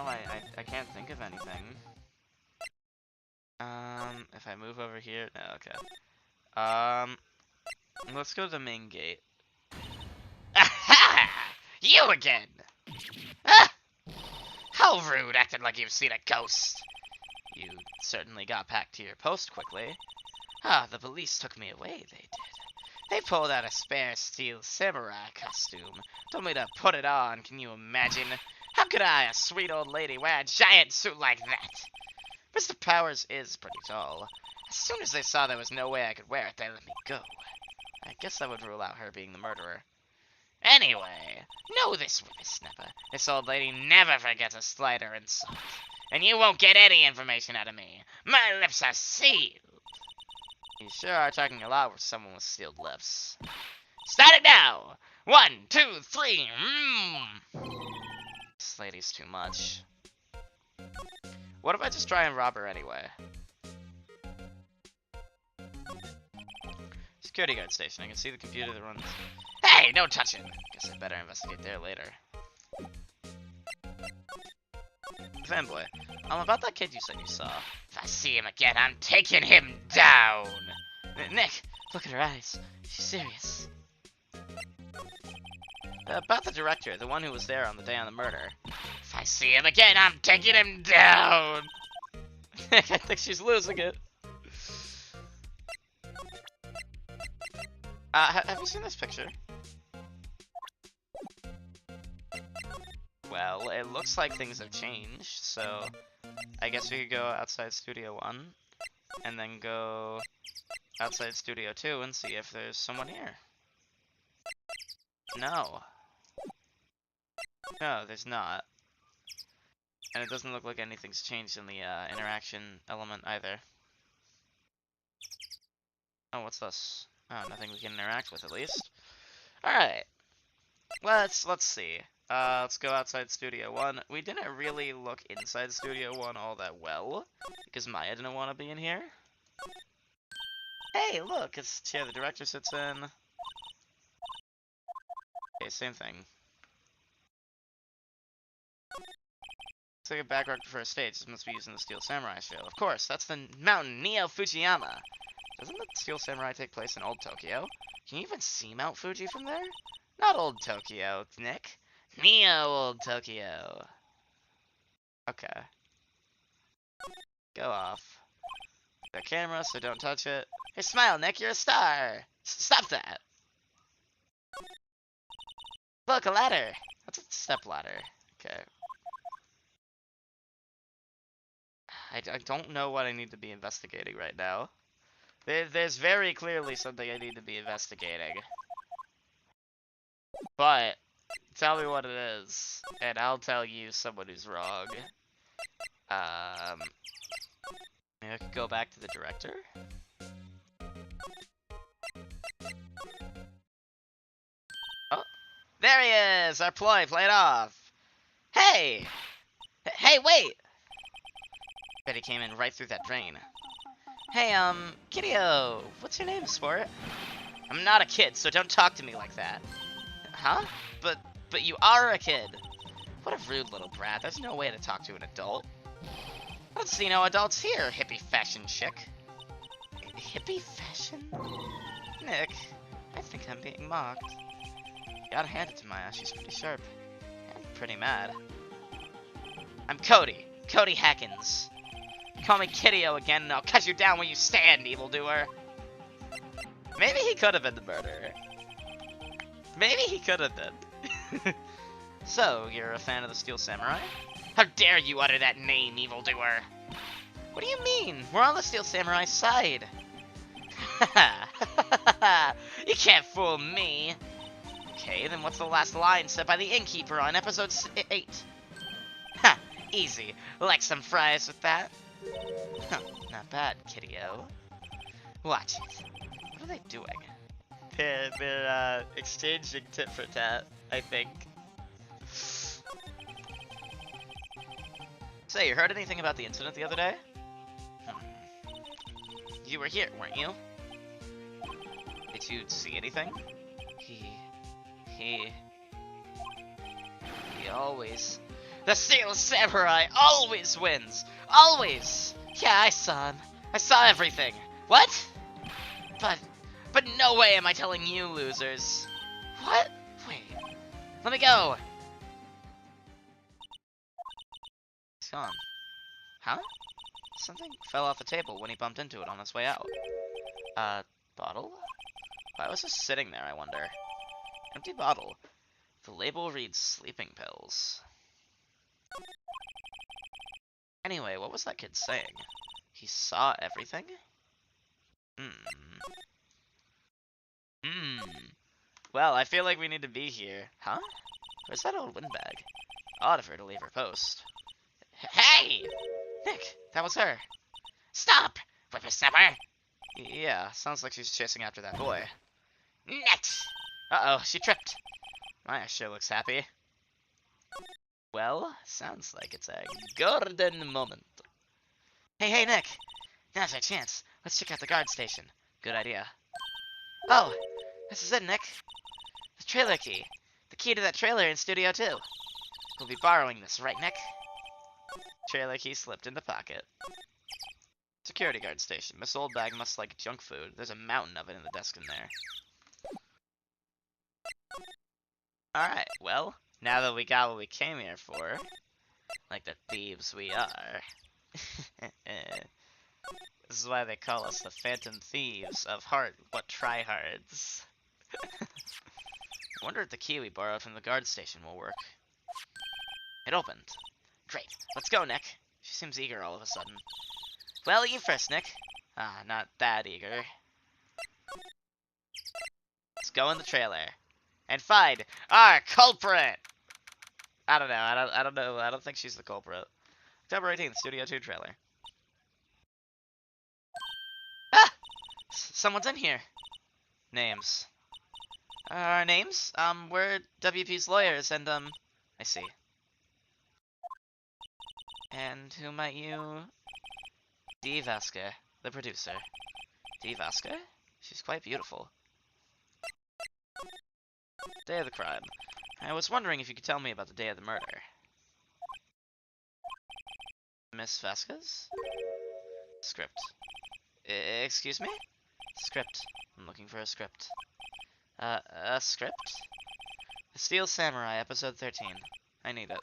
A: I can't think of anything. If I move over here, no, okay. Let's go to the main gate. Aha! You again! Ah! How rude, acting like you've seen a ghost. You certainly got back to your post quickly. Ah, the police took me away, they did. They pulled out a spare steel samurai costume. Told me to put it on, can you imagine? How could I, a sweet old lady, wear a giant suit like that? Mr. Powers is pretty tall. As soon as they saw there was no way I could wear it, they let me go. I guess that would rule out her being the murderer. Anyway, know this, whippersnapper. This old lady never forgets a slight or insult. And you won't get any information out of me. My lips are sealed. You sure are talking a lot with someone with sealed lips. Start it now! 1, 2, 3. This lady's too much. What if I just try and rob her anyway? Security guard station. I can see the computer that runs. Hey, no touching! Guess I better investigate there later. Fanboy. About that kid you said you saw. If I see him again, I'm taking him down! Nick, look at her eyes. She's serious. About the director, the one who was there on the day of the murder. If I see him again, I'm taking him down! Nick, I think she's losing it. Have you seen this picture? Well, it looks like things have changed, so I guess we could go outside Studio 1, and then go outside Studio 2 and see if there's someone here. No. No, there's not. And it doesn't look like anything's changed in the interaction element either. Oh, what's this? Oh, nothing we can interact with at least. Alright. Let's see. Let's go outside Studio 1. We didn't really look inside Studio 1 all that well, because Maya didn't want to be in here. Hey, look, it's the chair the director sits in. Okay, same thing. Looks like a background for a stage. This must be used in the Steel Samurai show. Of course, that's the mountain Neo Fujiyama. Doesn't the Steel Samurai take place in Old Tokyo? Can you even see Mount Fuji from there? Not Old Tokyo, Nick. Neo Old Tokyo. Okay. Go off. The camera, so don't touch it. Hey, smile, Nick, you're a star! Stop that! Look, a ladder! That's a step ladder. Okay. I don't know what I need to be investigating right now. There's very clearly something I need to be investigating. But, tell me what it is, and I'll tell you someone who's wrong. Maybe I could go back to the director? There he is! Our ploy played off! Hey! Hey, wait! Betty came in right through that drain. Hey, Kiddo, what's your name, sport? I'm not a kid, so don't talk to me like that. Huh? But you are a kid. What a rude little brat. There's no way to talk to an adult. I don't see no adults here, hippie fashion chick. Hippie fashion? Nick, I think I'm being mocked. Gotta hand it to Maya, she's pretty sharp. And pretty mad. I'm Cody. Cody Hackins. Call me Kiddo again and I'll cut you down where you stand, evildoer. Maybe he could have been the murderer. Maybe he could have been. So, you're a fan of the Steel Samurai? How dare you utter that name, evildoer? What do you mean? We're on the Steel Samurai side. You can't fool me. Okay, then what's the last line said by the innkeeper on episode 8? Ha, easy. Like some fries with that? Huh, not bad, kiddo. Watch it. What are they doing? They're exchanging tit for tat, I think. Say, you heard anything about the incident the other day? You were here, weren't you? Did you see anything? He always... The Steel Samurai always wins! Always! Yeah, I saw him. I saw everything. What? But no way am I telling you, losers. What? Wait. Let me go! He's gone. Huh? Something fell off the table when he bumped into it on his way out. Bottle? Why was this sitting there, I wonder? Empty bottle. The label reads sleeping pills. Anyway, what was that kid saying? He saw everything? Well, I feel like we need to be here. Huh? Where's that old windbag? Odd of her to leave her post. Hey! Nick, that was her. Stop! Whippersnapper! Yeah, sounds like she's chasing after that boy. Next! Uh-oh, she tripped. Maya sure looks happy. Well, sounds like it's a golden moment. Hey, Nick! Now's our chance. Let's check out the guard station. Good idea. Oh, this is it, Nick. The trailer key. The key to that trailer in Studio 2. We'll be borrowing this, right, Nick? Trailer key slipped in the pocket. Security guard station. Miss Oldbag must like junk food. There's a mountain of it in the desk in there. Alright, well, now that we got what we came here for, like the thieves we are, this is why they call us the Phantom Thieves of Heart, but tryhards. I wonder if the key we borrowed from the guard station will work. It opened. Great, let's go, Nick. She seems eager all of a sudden. Well, you first, Nick. Ah, not that eager. Let's go in the trailer. And find our culprit! I don't know, I don't know, I don't think she's the culprit. October 18th, Studio 2 trailer. Ah! Someone's in here. Names. Our names? We're WP's lawyers, and, I see. And who might you... Dee Vasquez, the producer. Dee Vasquez? She's quite beautiful. Day of the crime. I was wondering if you could tell me about the day of the murder. Miss Vasquez? Script. Excuse me? Script. I'm looking for a script. A script? The Steel Samurai, episode 13. I need it.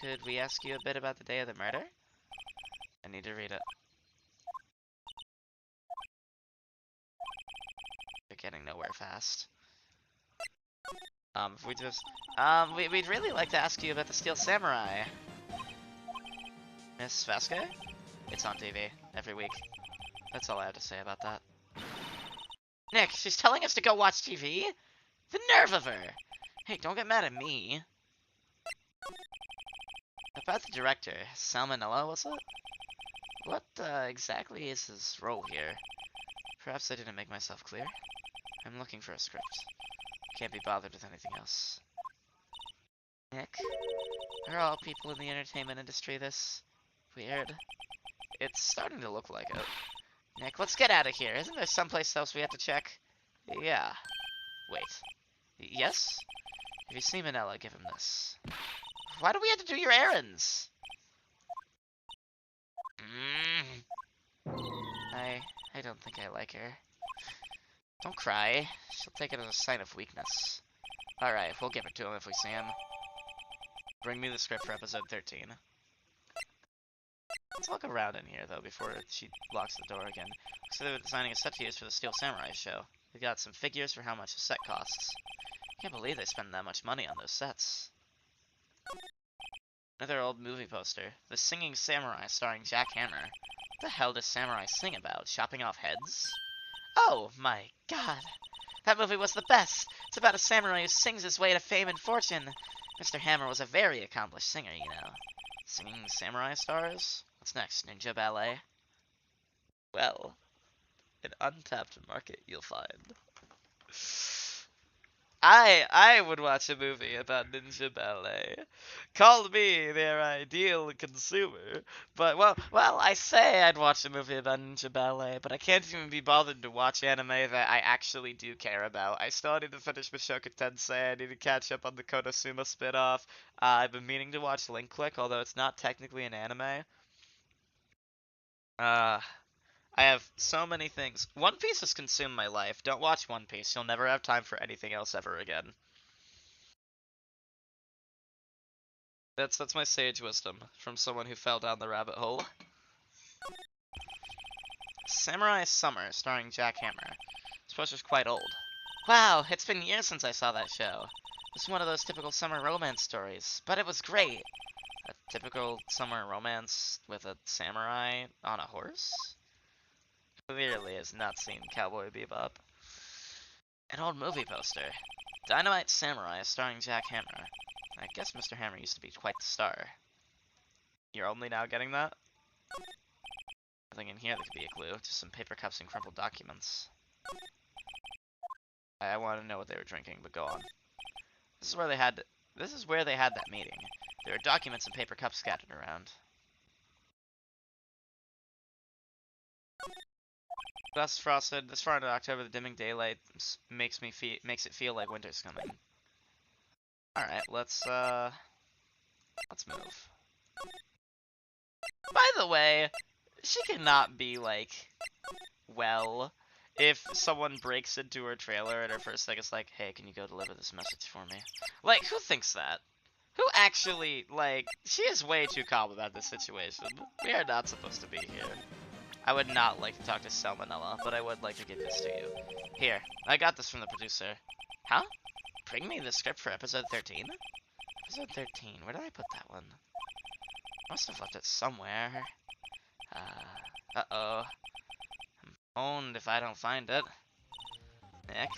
A: Could we ask you a bit about the day of the murder? I need to read it. We're getting nowhere fast. If we just... we'd really like to ask you about the Steel Samurai. Miss Vasquez? It's on TV, every week. That's all I have to say about that. Nick, she's telling us to go watch TV? The nerve of her! Hey, don't get mad at me. About the director, Salmonella, what's it? What, exactly is his role here? Perhaps I didn't make myself clear. I'm looking for a script. can't be bothered with anything else. Nick, are all people in the entertainment industry this weird? It's starting to look like it. Nick, let's get out of here. Isn't there someplace else we have to check? Yeah. Wait. Yes? If you see Manila, give him this. Why do we have to do your errands? I don't think I like her. Don't cry. She'll take it as a sign of weakness. Alright, we'll give it to him if we see him. Bring me the script for episode 13. Let's look around in here, though, before she locks the door again. So they were designing a set to use for the Steel Samurai show. They got some figures for how much a set costs. Can't believe they spend that much money on those sets. Another old movie poster. The Singing Samurai starring Jack Hammer. What the hell does Samurai sing about? Shopping off heads? Oh my god. That movie was the best. It's about a samurai who sings his way to fame and fortune. Mr. Hammer was a very accomplished singer, you know. Singing samurai stars? What's next? Ninja ballet? Well, an untapped market you'll find. I would watch a movie about ninja ballet. Call me their ideal consumer. But, well, I say I'd watch a movie about ninja ballet, but I can't even be bothered to watch anime that I actually do care about. I still need to finish Mushoku Tensei. I need to catch up on the Konosuba spin-off. I've been meaning to watch Link Click, although it's not technically an anime. I have so many things. One Piece has consumed my life. Don't watch One Piece. You'll never have time for anything else ever again. That's my sage wisdom from someone who fell down the rabbit hole. Samurai Summer, starring Jack Hammer. This poster's quite old. Wow, it's been years since I saw that show. It's one of those typical summer romance stories, but it was great. A typical summer romance with a samurai on a horse? Clearly has not seen Cowboy Bebop. An old movie poster. Dynamite Samurai starring Jack Hammer. I guess Mr. Hammer used to be quite the star. You're only now getting that? Nothing in here that could be a clue. Just some paper cups and crumpled documents. I want to know what they were drinking, but go on. This is where they had that meeting. There are documents and paper cups scattered around. Dust frosted. This far into October, the dimming daylight makes it feel like winter's coming. All right, let's move. By the way, she cannot be like, well, if someone breaks into her trailer and her first thing is like, hey, can you go deliver this message for me? Like, who thinks that? Who actually, like, she is way too calm about this situation. We are not supposed to be here. I would not like to talk to Salmonella, but I would like to give this to you. Here, I got this from the producer. Huh? Bring me the script for episode 13? Episode 13, where did I put that one? Must have left it somewhere. Uh-oh. I'm owned if I don't find it. Nick,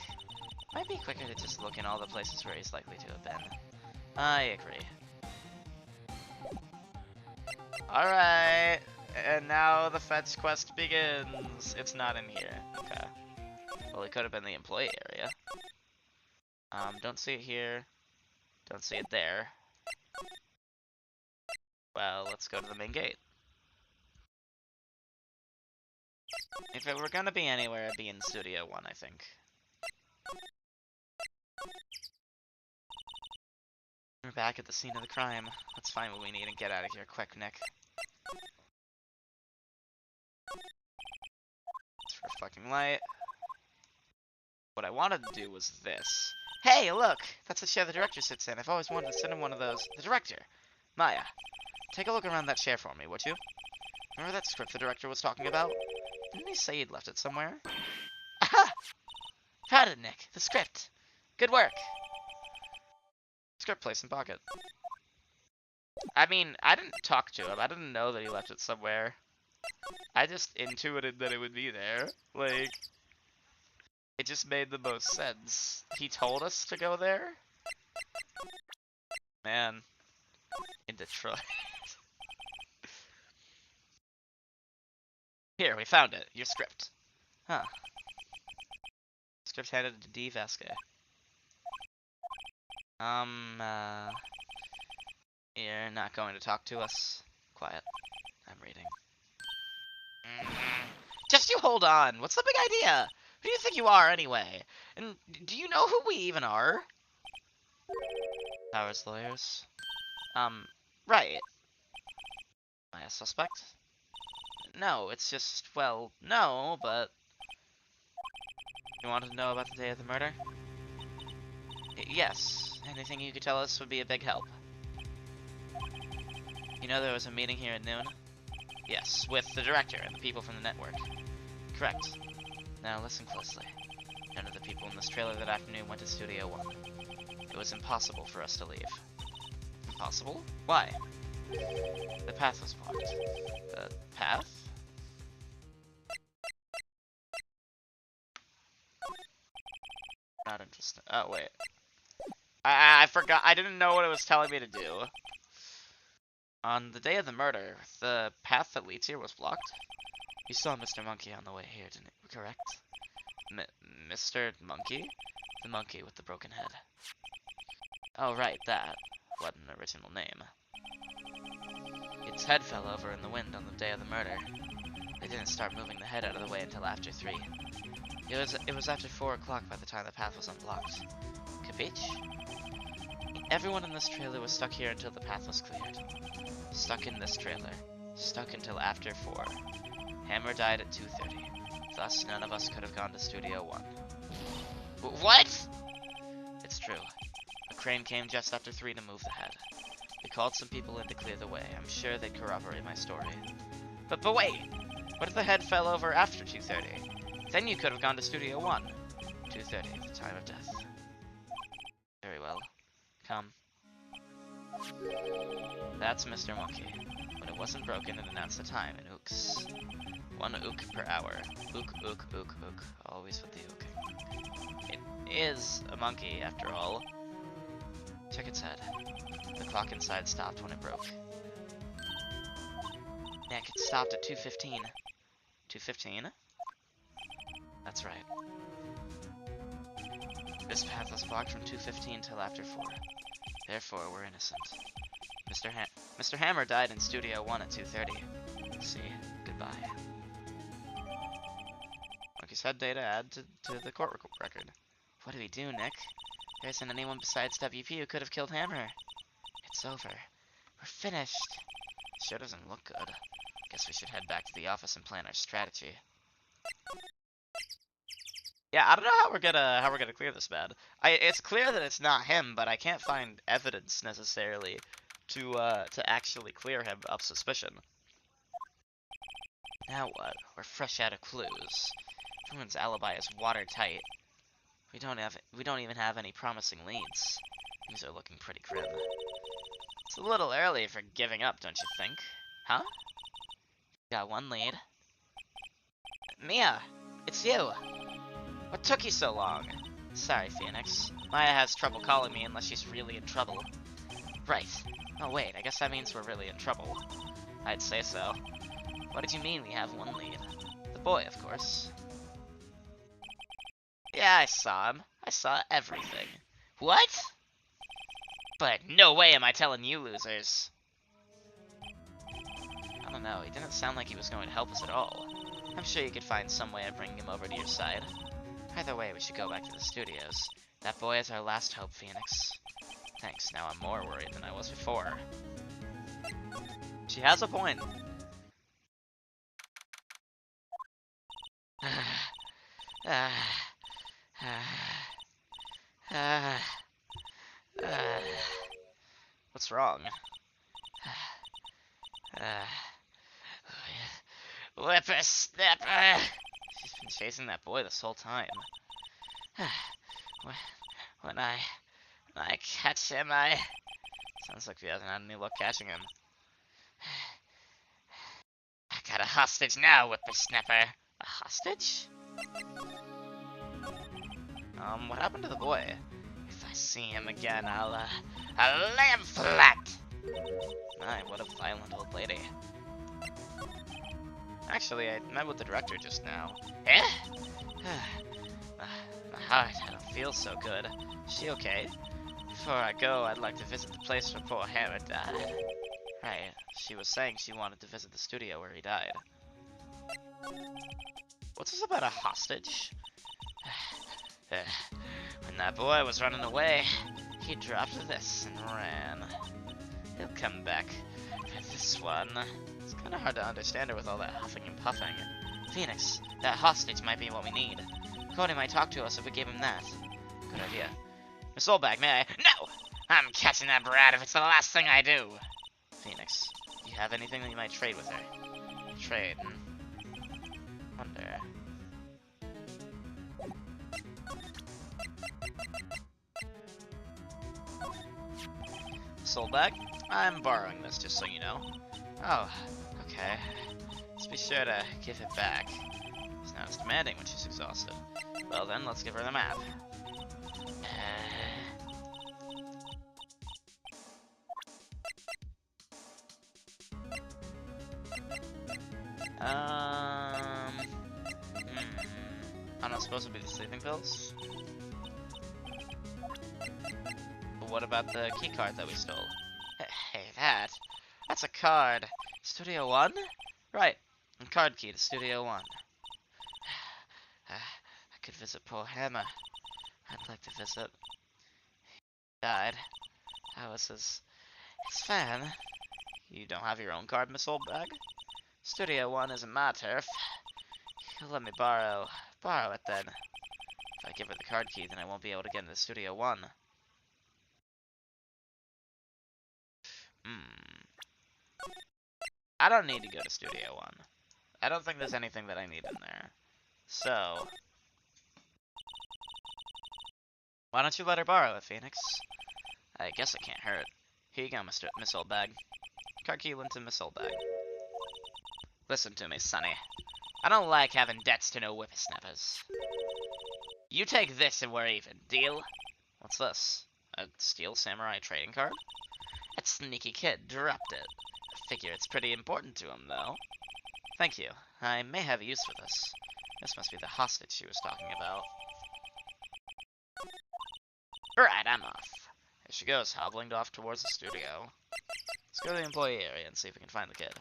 A: might be quicker to just look in all the places where he's likely to have been. I agree. Alright, and now the fetch quest begins. It's not in here. Okay. Well, it could have been the employee area. Don't see it here. Don't see it there. Well, let's go to the main gate. If it were gonna be anywhere, it'd be in Studio 1, I think. We're back at the scene of the crime. Let's find what we need and get out of here quick, Nick. It's for a fucking light. What I wanted to do was this. Hey, look! That's the chair the director sits in. I've always wanted to sit in one of those. The director! Maya, take a look around that chair for me, would you? Remember that script the director was talking about? Didn't he say he'd left it somewhere? Aha! Found it, Nick. The script. Good work. Script placed in pocket. I mean, I didn't talk to him. I didn't know that he left it somewhere. I just intuited that it would be there. Like, it just made the most sense. He told us to go there? Man. In Detroit. Here, we found it. Your script. Huh. Script handed to D. Vasquez. You're not going to talk to us? Quiet. I'm reading. Just you hold on. What's the big idea? Who do you think you are, anyway? And do you know who we even are? Powers lawyers. Right. Am I a suspect? No, it's just, well, no, but... You wanted to know about the day of the murder? Yes. Anything you could tell us would be a big help. You know there was a meeting here at noon? Yes, with the director and the people from the network. Correct. Now listen closely. None of the people in this trailer that afternoon went to Studio 1. It was impossible for us to leave. Impossible? Why? The path was blocked. The path? Not interested. Oh, wait. I forgot. I didn't know what it was telling me to do. On the day of the murder, the path that leads here was blocked. You saw Mr. Monkey on the way here, didn't you? Correct? Mr. Monkey? The monkey with the broken head. Oh, right, that. What an original name. Its head fell over in the wind on the day of the murder. They didn't start moving the head out of the way until after 3. It was after 4 o'clock by the time the path was unblocked. Capiche? Everyone in this trailer was stuck here until the path was cleared. Stuck in this trailer. Stuck until after 4. Hammer died at 2:30. Thus, none of us could have gone to Studio 1. What? It's true. A crane came just after 3 to move the head. We called some people in to clear the way. I'm sure they'd corroborate my story. But wait! What if the head fell over after 2:30? Then you could have gone to Studio 1. 2:30, the time of death. Very well. Come. That's Mr. Monkey. When it wasn't broken, it announced the time in ooks. 1 ook per hour. Ook, ook, ook, ook. Always with the ooking. It is a monkey, after all. Check its head. The clock inside stopped when it broke. Nick, it stopped at 2:15. 2:15? That's right. This path was blocked from 2:15 till after 4. Therefore, we're innocent. Mr. Hammer died in Studio 1 at 2:30. See, goodbye. Monkey's head data add to the court record. What do we do, Nick? There isn't anyone besides WP who could have killed Hammer. It's over. We're finished. Sure doesn't look good. Guess we should head back to the office and plan our strategy. Yeah, I don't know how we're gonna clear this man. It's clear that it's not him, but I can't find evidence necessarily to actually clear him of suspicion. Now what? We're fresh out of clues. Everyone's alibi is watertight. We don't even have any promising leads. Things are looking pretty grim. It's a little early for giving up, don't you think? Huh? Got 1 lead. Mia, it's you. What took you so long? Sorry, Phoenix. Maya has trouble calling me unless she's really in trouble. Right. Oh wait, I guess that means we're really in trouble. I'd say so. What did you mean we have 1 lead? The boy, of course. Yeah, I saw him. I saw everything. What? But no way am I telling you losers. I don't know, he didn't sound like he was going to help us at all. I'm sure you could find some way of bringing him over to your side. Either way, we should go back to the studios. That boy is our last hope, Phoenix. Thanks, now I'm more worried than I was before. She has a point. What's wrong? Whippersnapper! She's been chasing that boy this whole time. When I catch him, Sounds like he hasn't had any luck catching him. I got a hostage now, whippersnapper. A hostage? What happened to the boy? If I see him again, I'll lay him flat! My, what a violent old lady. Actually, I met with the director just now. Eh? My heart, I don't feel so good. Is she okay? Before I go, I'd like to visit the place where poor Hera died. Right, she was saying she wanted to visit the studio where he died. What's this about a hostage? When that boy was running away, he dropped this and ran. He'll come back for this one. It's kind of hard to understand her with all that huffing and puffing. Phoenix, that hostage might be what we need. Cody might talk to us if we give him that. Good idea. Miss Oldbag, may I? No! I'm catching that brat if it's the last thing I do! Phoenix, do you have anything that you might trade with her? Trade? Wonder. Miss Oldbag, I'm borrowing this just so you know. Oh, okay. Let's be sure to give it back. She's not as demanding when she's exhausted. Well then, let's give her the map. I'm not supposed to be the sleeping pills? But what about the key card that we stole? Hey, that's a card. Studio 1? Right, and card key to Studio 1. I could visit poor Hammer. I'd like to visit. He died. I was his fan. You don't have your own card, Miss Oldbag? Studio 1 isn't my turf. You'll let me borrow it then. If I give her the card key, then I won't be able to get into Studio 1. I don't need to go to Studio 1. I don't think there's anything that I need in there. So, why don't you let her borrow it, Phoenix? I guess it can't hurt. Here you go, Miss Oldbag. Card key lent to Miss Oldbag. Listen to me, Sonny. I don't like having debts to no whippersnappers. You take this and we're even. Deal? What's this? A Steel Samurai trading card? That sneaky kid dropped it. I figure it's pretty important to him, though. Thank you. I may have use for this. This must be the hostage she was talking about. Right, I'm off. Here she goes, hobbling off towards the studio. Let's go to the employee area and see if we can find the kid.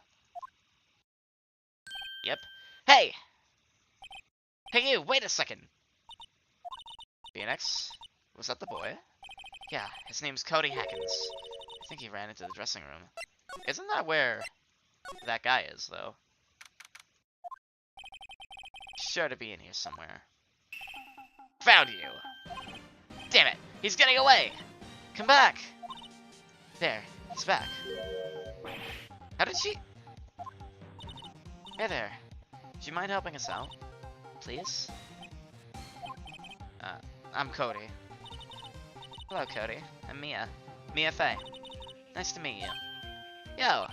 A: Yep. Hey! Hey you, wait a second! Phoenix? Was that the boy? Yeah, his name's Cody Hackins. I think he ran into the dressing room. Isn't that where that guy is, though? Sure to be in here somewhere. Found you! Damn it! He's getting away! Come back! There, he's back. How did she... Hey there. Do you mind helping us out? Please? I'm Cody. Hello, Cody. I'm Mia. Mia Fey. Nice to meet you. Yo!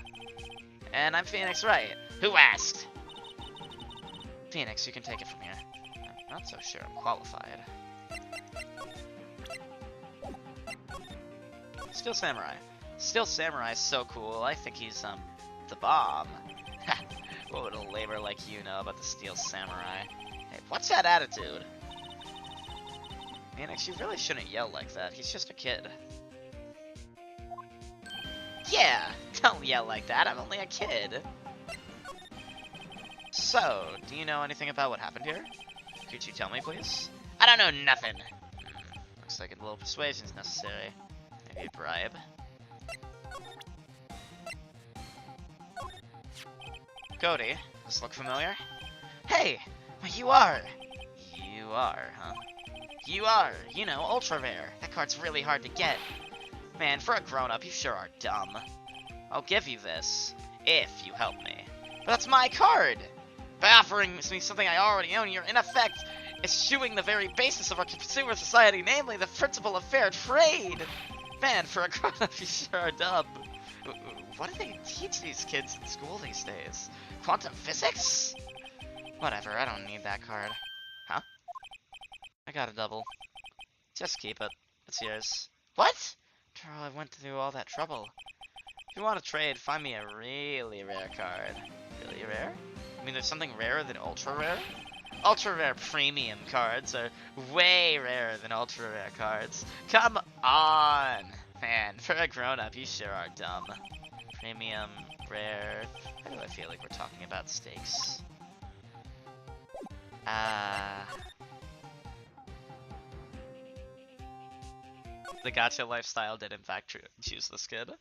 A: And I'm Phoenix Wright. Who asked? Phoenix, you can take it from here. I'm not so sure I'm qualified. Steel Samurai. Steel Samurai is so cool. I think he's, the bomb. What would a labor like you know about the Steel Samurai? Hey, what's that attitude? Phoenix, you really shouldn't yell like that. He's just a kid. Yeah! Don't yell like that. I'm only a kid. So, do you know anything about what happened here? Could you tell me, please? I don't know nothing. Looks like a little persuasion's necessary. Maybe a bribe. Cody, does this look familiar? Hey! You are! You are, huh? You are! You know, ultra rare. That card's really hard to get. Man, for a grown-up, you sure are dumb. I'll give you this, if you help me. But that's my card! By offering me something I already own, you're in effect eschewing the very basis of our consumer society, namely the principle of fair trade! Man, for a grown-up, you sure are dumb. What do they teach these kids in school these days? Quantum physics? Whatever, I don't need that card. Huh? I got a double. Just keep it. It's yours. What? After all, I went through all that trouble. If you want to trade, find me a really rare card. Really rare? I mean, there's something rarer than ultra rare? Ultra rare premium cards are way rarer than ultra rare cards. Come on! Man, for a grown up, you sure are dumb. Premium, rare. Why do I feel like we're talking about stakes? The gacha lifestyle did in fact choose this kid.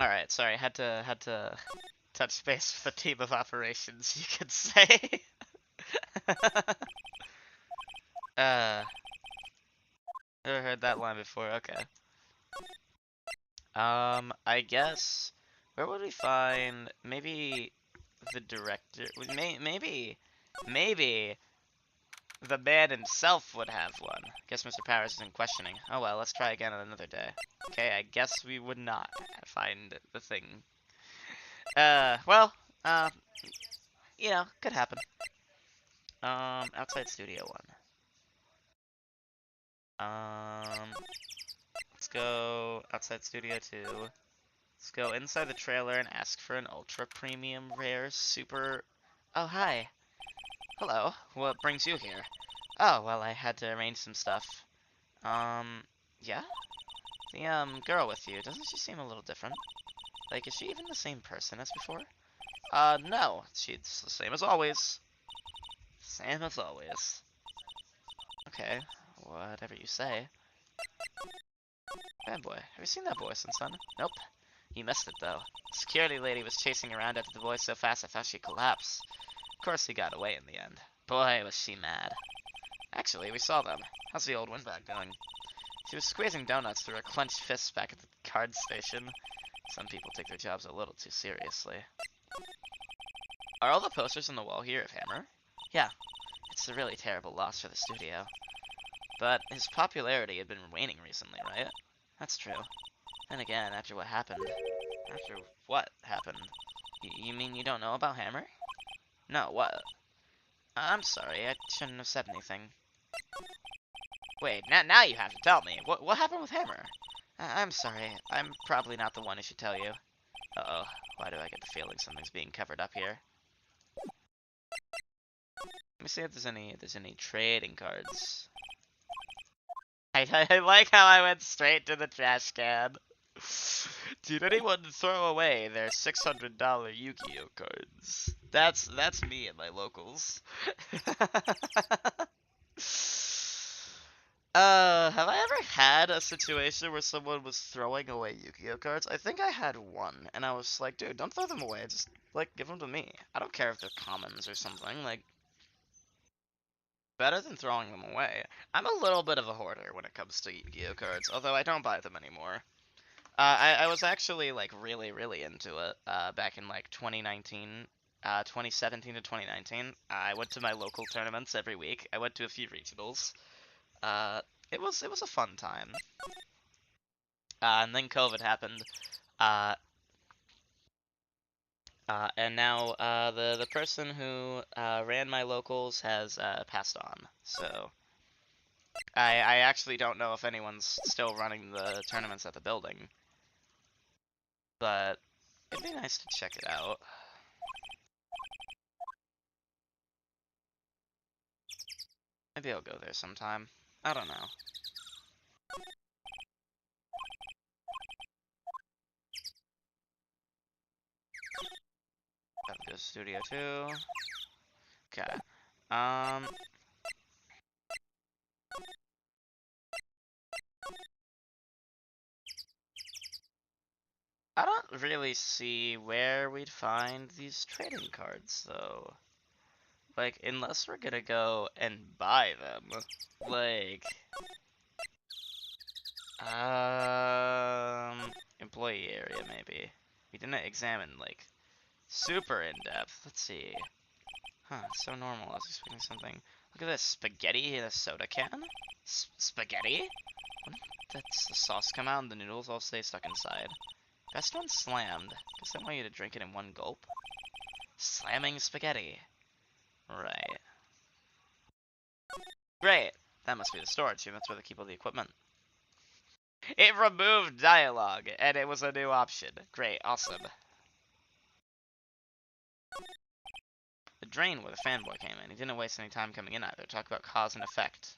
A: Alright, sorry, had to touch base with the team of operations, you could say. uh never heard that line before, okay. I guess where would we find maybe the director? Maybe the man himself would have one. Guess Mr. Powers isn't questioning. Oh well, let's try again on another day. Okay, I guess we would not find the thing. Well, you know, could happen. Outside Studio 1. Let's go outside Studio 2. Let's go inside the trailer and ask for an ultra premium rare super... Oh, hi. Hello. What brings you here? Oh, well, I had to arrange some stuff. Yeah? The, girl with you, doesn't she seem a little different? Like, is she even the same person as before? No. She's the same as always. Same as always. Okay. Whatever you say. Bad boy. Have you seen that boy since then? Nope. You missed it, though. The security lady was chasing around after the boy so fast I thought she'd collapse. Of course he got away in the end. Boy, was she mad. Actually, we saw them. How's the old windbag going? She was squeezing donuts through her clenched fists back at the card station. Some people take their jobs a little too seriously. Are all the posters on the wall here of Hammer? Yeah. It's a really terrible loss for the studio. But his popularity had been waning recently, right? That's true. Then again, after what happened... After what happened? You mean you don't know about Hammer? No, what? I'm sorry, I shouldn't have said anything. Wait, now you have to tell me. What happened with Hammer? I'm sorry, I'm probably not the one who should tell you. Uh-oh, why do I get the feeling something's being covered up here? Let me see if there's any trading cards. I like how I went straight to the trash can. Did anyone throw away their $600 Yu-Gi-Oh cards? That's me and my locals. Have I ever had a situation where someone was throwing away Yu-Gi-Oh cards? I think I had one, and I was like, dude, don't throw them away, just, like, give them to me. I don't care if they're commons or something, like, better than throwing them away. I'm a little bit of a hoarder when it comes to Yu-Gi-Oh cards, although I don't buy them anymore. I was actually, like, really into it, back in, like, 2019, 2017 to 2019. I went to my local tournaments every week. I went to a few regionals. It was a fun time. And then COVID happened. Uh, and now, the person who, ran my locals has, passed on. So, I actually don't know if anyone's still running the tournaments at the building. But, it'd be nice to check it out. Maybe I'll go there sometime. I don't know. Have to go to Studio 2. Okay. I don't really see where we'd find these trading cards, though. Like, unless we're gonna go and buy them. Like... Employee area, maybe. We didn't examine, like, super in-depth. Let's see. Huh, so normal. I was expecting something. Look Look at this, spaghetti in a soda can? Spaghetti? Wouldn't that's the sauce come out and the noodles all stay stuck inside? Best one slammed. Guess I want you to drink it in one gulp. Slamming spaghetti. Right. Great. That must be the storage room. That's where they keep all the equipment. It removed dialogue, and it was a new option. Great. Awesome. The drain where the fanboy came in. He didn't waste any time coming in either. Talk about cause and effect.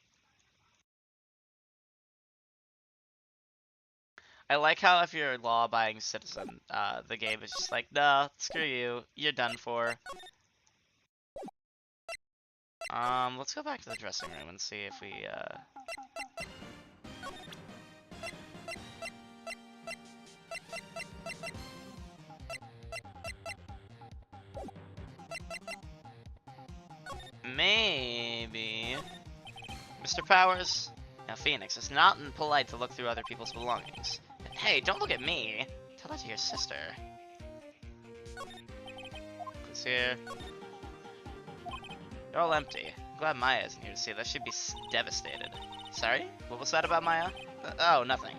A: I like how if you're a law-abiding citizen, the game is just like, nah, screw you. You're done for. Let's go back to the dressing room and see if we, maybe... Mr. Powers? Now, Phoenix, it's not polite to look through other people's belongings. Hey, don't look at me! Tell that to your sister. Who's here? They're all empty. I'm glad Maya isn't here to see this. She'd be devastated. Sorry? What was that about Maya? Oh, nothing.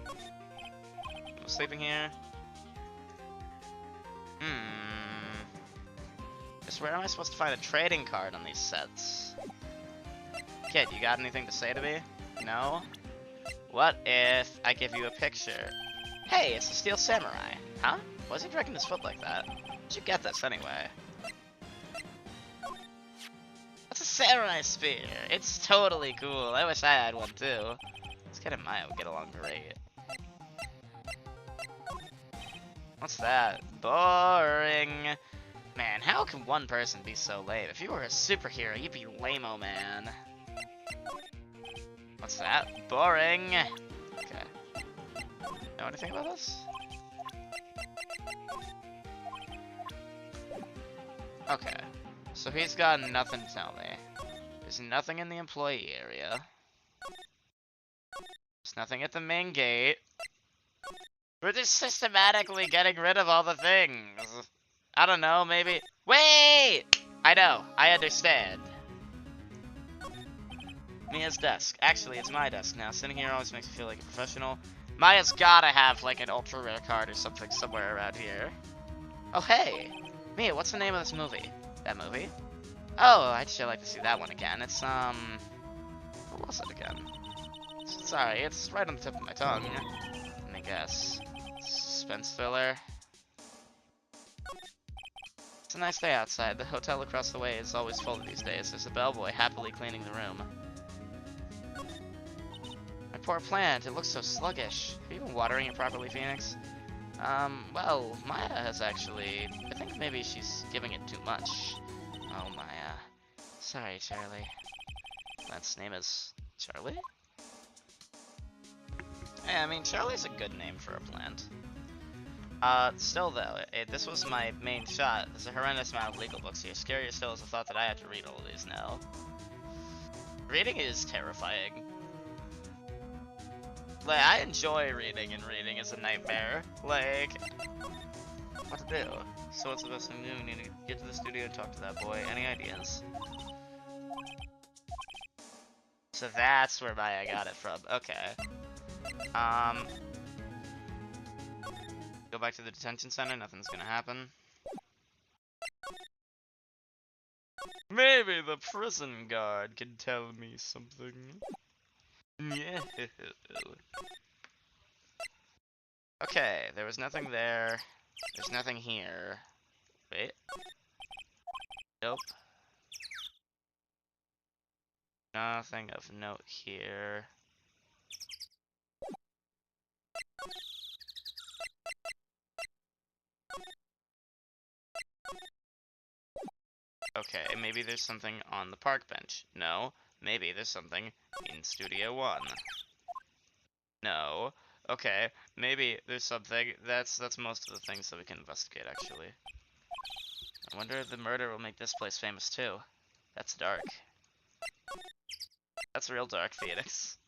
A: I'm sleeping here. Just where am I supposed to find a trading card on these sets? Kid, you got anything to say to me? No? What if I give you a picture? Hey, it's the Steel Samurai. Huh? Why is he dragging his foot like that? How'd you get this anyway? That's a samurai spear. It's totally cool. I wish I had one too. This kid and Maya would get along great. What's that? Boring. Man, how can one person be so lame? If you were a superhero, you'd be lame-o, man. What's that? Boring. Okay. Know anything about this? Okay. So he's got nothing to tell me. There's nothing in the employee area. There's nothing at the main gate. We're just systematically getting rid of all the things. I don't know, maybe... Wait! I know. I understand. Mia's desk. Actually, it's my desk now. Sitting here always makes me feel like a professional. Maya's gotta have, like, an ultra rare card or something somewhere around here. Oh, hey! Mia, what's the name of this movie? That movie? Oh, I'd sure like to see that one again. It's, what was it again? Sorry, it's right on the tip of my tongue. Let me guess. Suspense thriller? It's a nice day outside. The hotel across the way is always full these days. There's a bellboy happily cleaning the room. My poor plant, it looks so sluggish. Are you even watering it properly, Phoenix? Well, Maya has actually... I think maybe she's giving it too much. Oh, Maya. Sorry, Charlie. Plant's name is... Charlie? Yeah, I mean, Charlie's a good name for a plant. Still though, this was my main shot. There's a horrendous amount of legal books here. Scarier still is the thought that I have to read all of these now. Reading is terrifying. Like, I enjoy reading, and reading is a nightmare. Like, what to do? So what's the best thing to do? We need to get to the studio and talk to that boy. Any ideas? So that's where Maya got it from. Okay. Go back to the detention center, nothing's gonna happen. Maybe the prison guard can tell me something. Yeah. Okay, there was nothing there. There's nothing here. Wait. Nope. Nothing of note here. Okay, maybe there's something on the park bench. No. Maybe there's something in Studio 1. No. Okay, maybe there's something. That's most of the things that we can investigate, actually. I wonder if the murder will make this place famous, too. That's dark. That's real dark, Phoenix.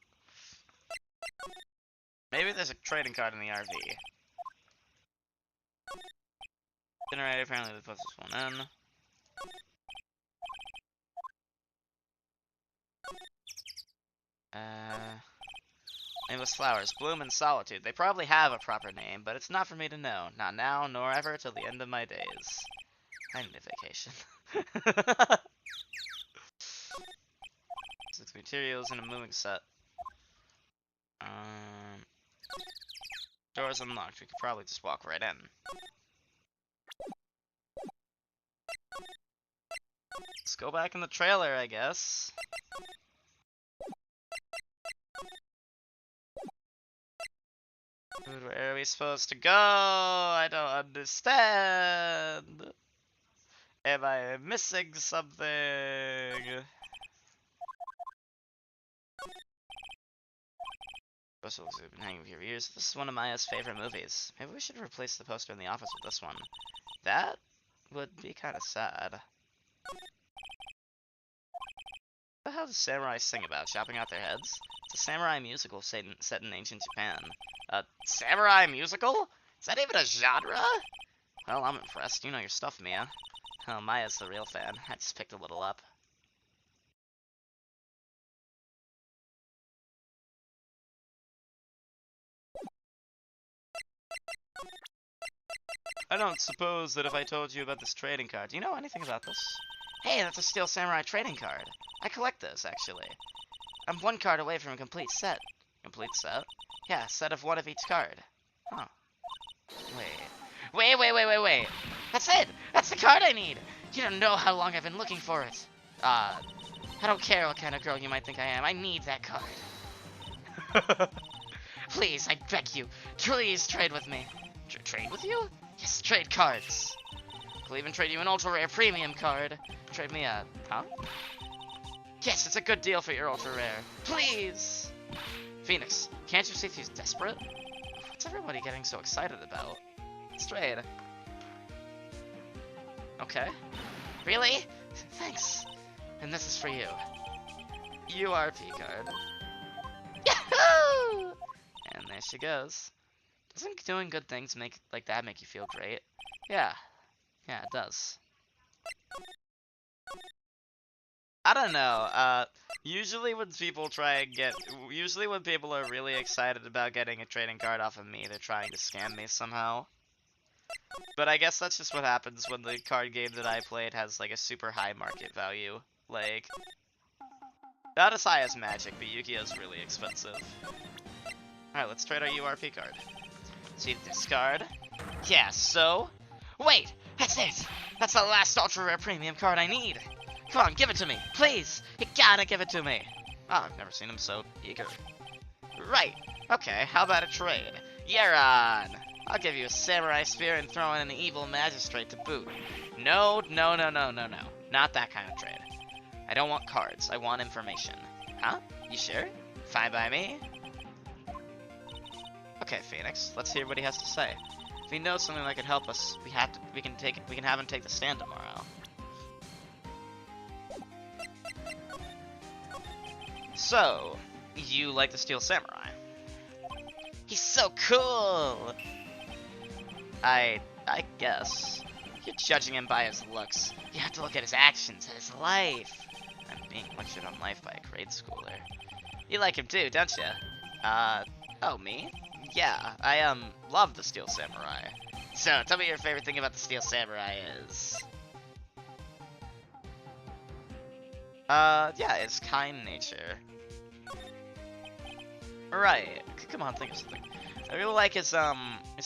A: Maybe there's a trading card in the RV. Generator, apparently they put this one in. Nameless flowers bloom in solitude. They probably have a proper name, but it's not for me to know. Not now, nor ever till the end of my days. I need a vacation. 6 materials and a moving set. Door's unlocked. We could probably just walk right in. Let's go back in the trailer, I guess. Dude, where are we supposed to go? I don't understand. Am I missing something? Posters have been hanging for years. This is one of Maya's favorite movies. Maybe we should replace the poster in the office with this one. That would be kind of sad. What the hell does samurai sing about? Chopping out their heads? It's a samurai musical set in ancient Japan. A samurai musical? Is that even a genre? Well, I'm impressed. You know your stuff, Mia. Oh, Maya's the real fan. I just picked a little up. I don't suppose that if I told you about this trading card, do you know anything about this? Hey, that's a Steel Samurai trading card. I collect those, actually. I'm one card away from a complete set. Complete set? Yeah, a set of one of each card. Huh. Wait. That's it! That's the card I need! You don't know how long I've been looking for it. I don't care what kind of girl you might think I am. I need that card. Please, I beg you. Please trade with me. Trade with you? Yes, trade cards. I'll even trade you an ultra rare premium card. Trade me a... Huh? Yes, it's a good deal for your ultra rare. Please! Phoenix, can't you see he's desperate? What's everybody getting so excited about? Let's trade. Okay. Really? Thanks. And this is for you. URP card. Yahoo! And there she goes. Doesn't doing good things like that make you feel great? Yeah. Yeah, it does. I don't know. Usually when people when people are really excited about getting a trading card off of me, they're trying to scam me somehow. But I guess that's just what happens when the card game that I played has like a super high market value. Like, not as high as Magic, but Yu-Gi-Oh's really expensive. Alright, let's trade our URP card. See this card? Yeah, so? Wait! That's it! That's the last ultra rare premium card I need! Come on, give it to me! Please! You gotta give it to me! Oh, I've never seen him so eager. Right! Okay, how about a trade? You're on! I'll give you a samurai spear and throw in an evil magistrate to boot. No. Not that kind of trade. I don't want cards, I want information. Huh? You sure? Fine by me. Okay, Phoenix, let's hear what he has to say. If he knows something that could help us, we can have him take the stand tomorrow. So, you like the Steel Samurai? He's so cool! I guess. You're judging him by his looks. You have to look at his actions, at his life. I'm being lectured on life by a grade schooler. You like him too, don't you? Oh, me? Yeah, I, love the Steel Samurai. So, tell me your favorite thing about the Steel Samurai is... yeah, it's kind nature. Right. Come on, think of something. I really like his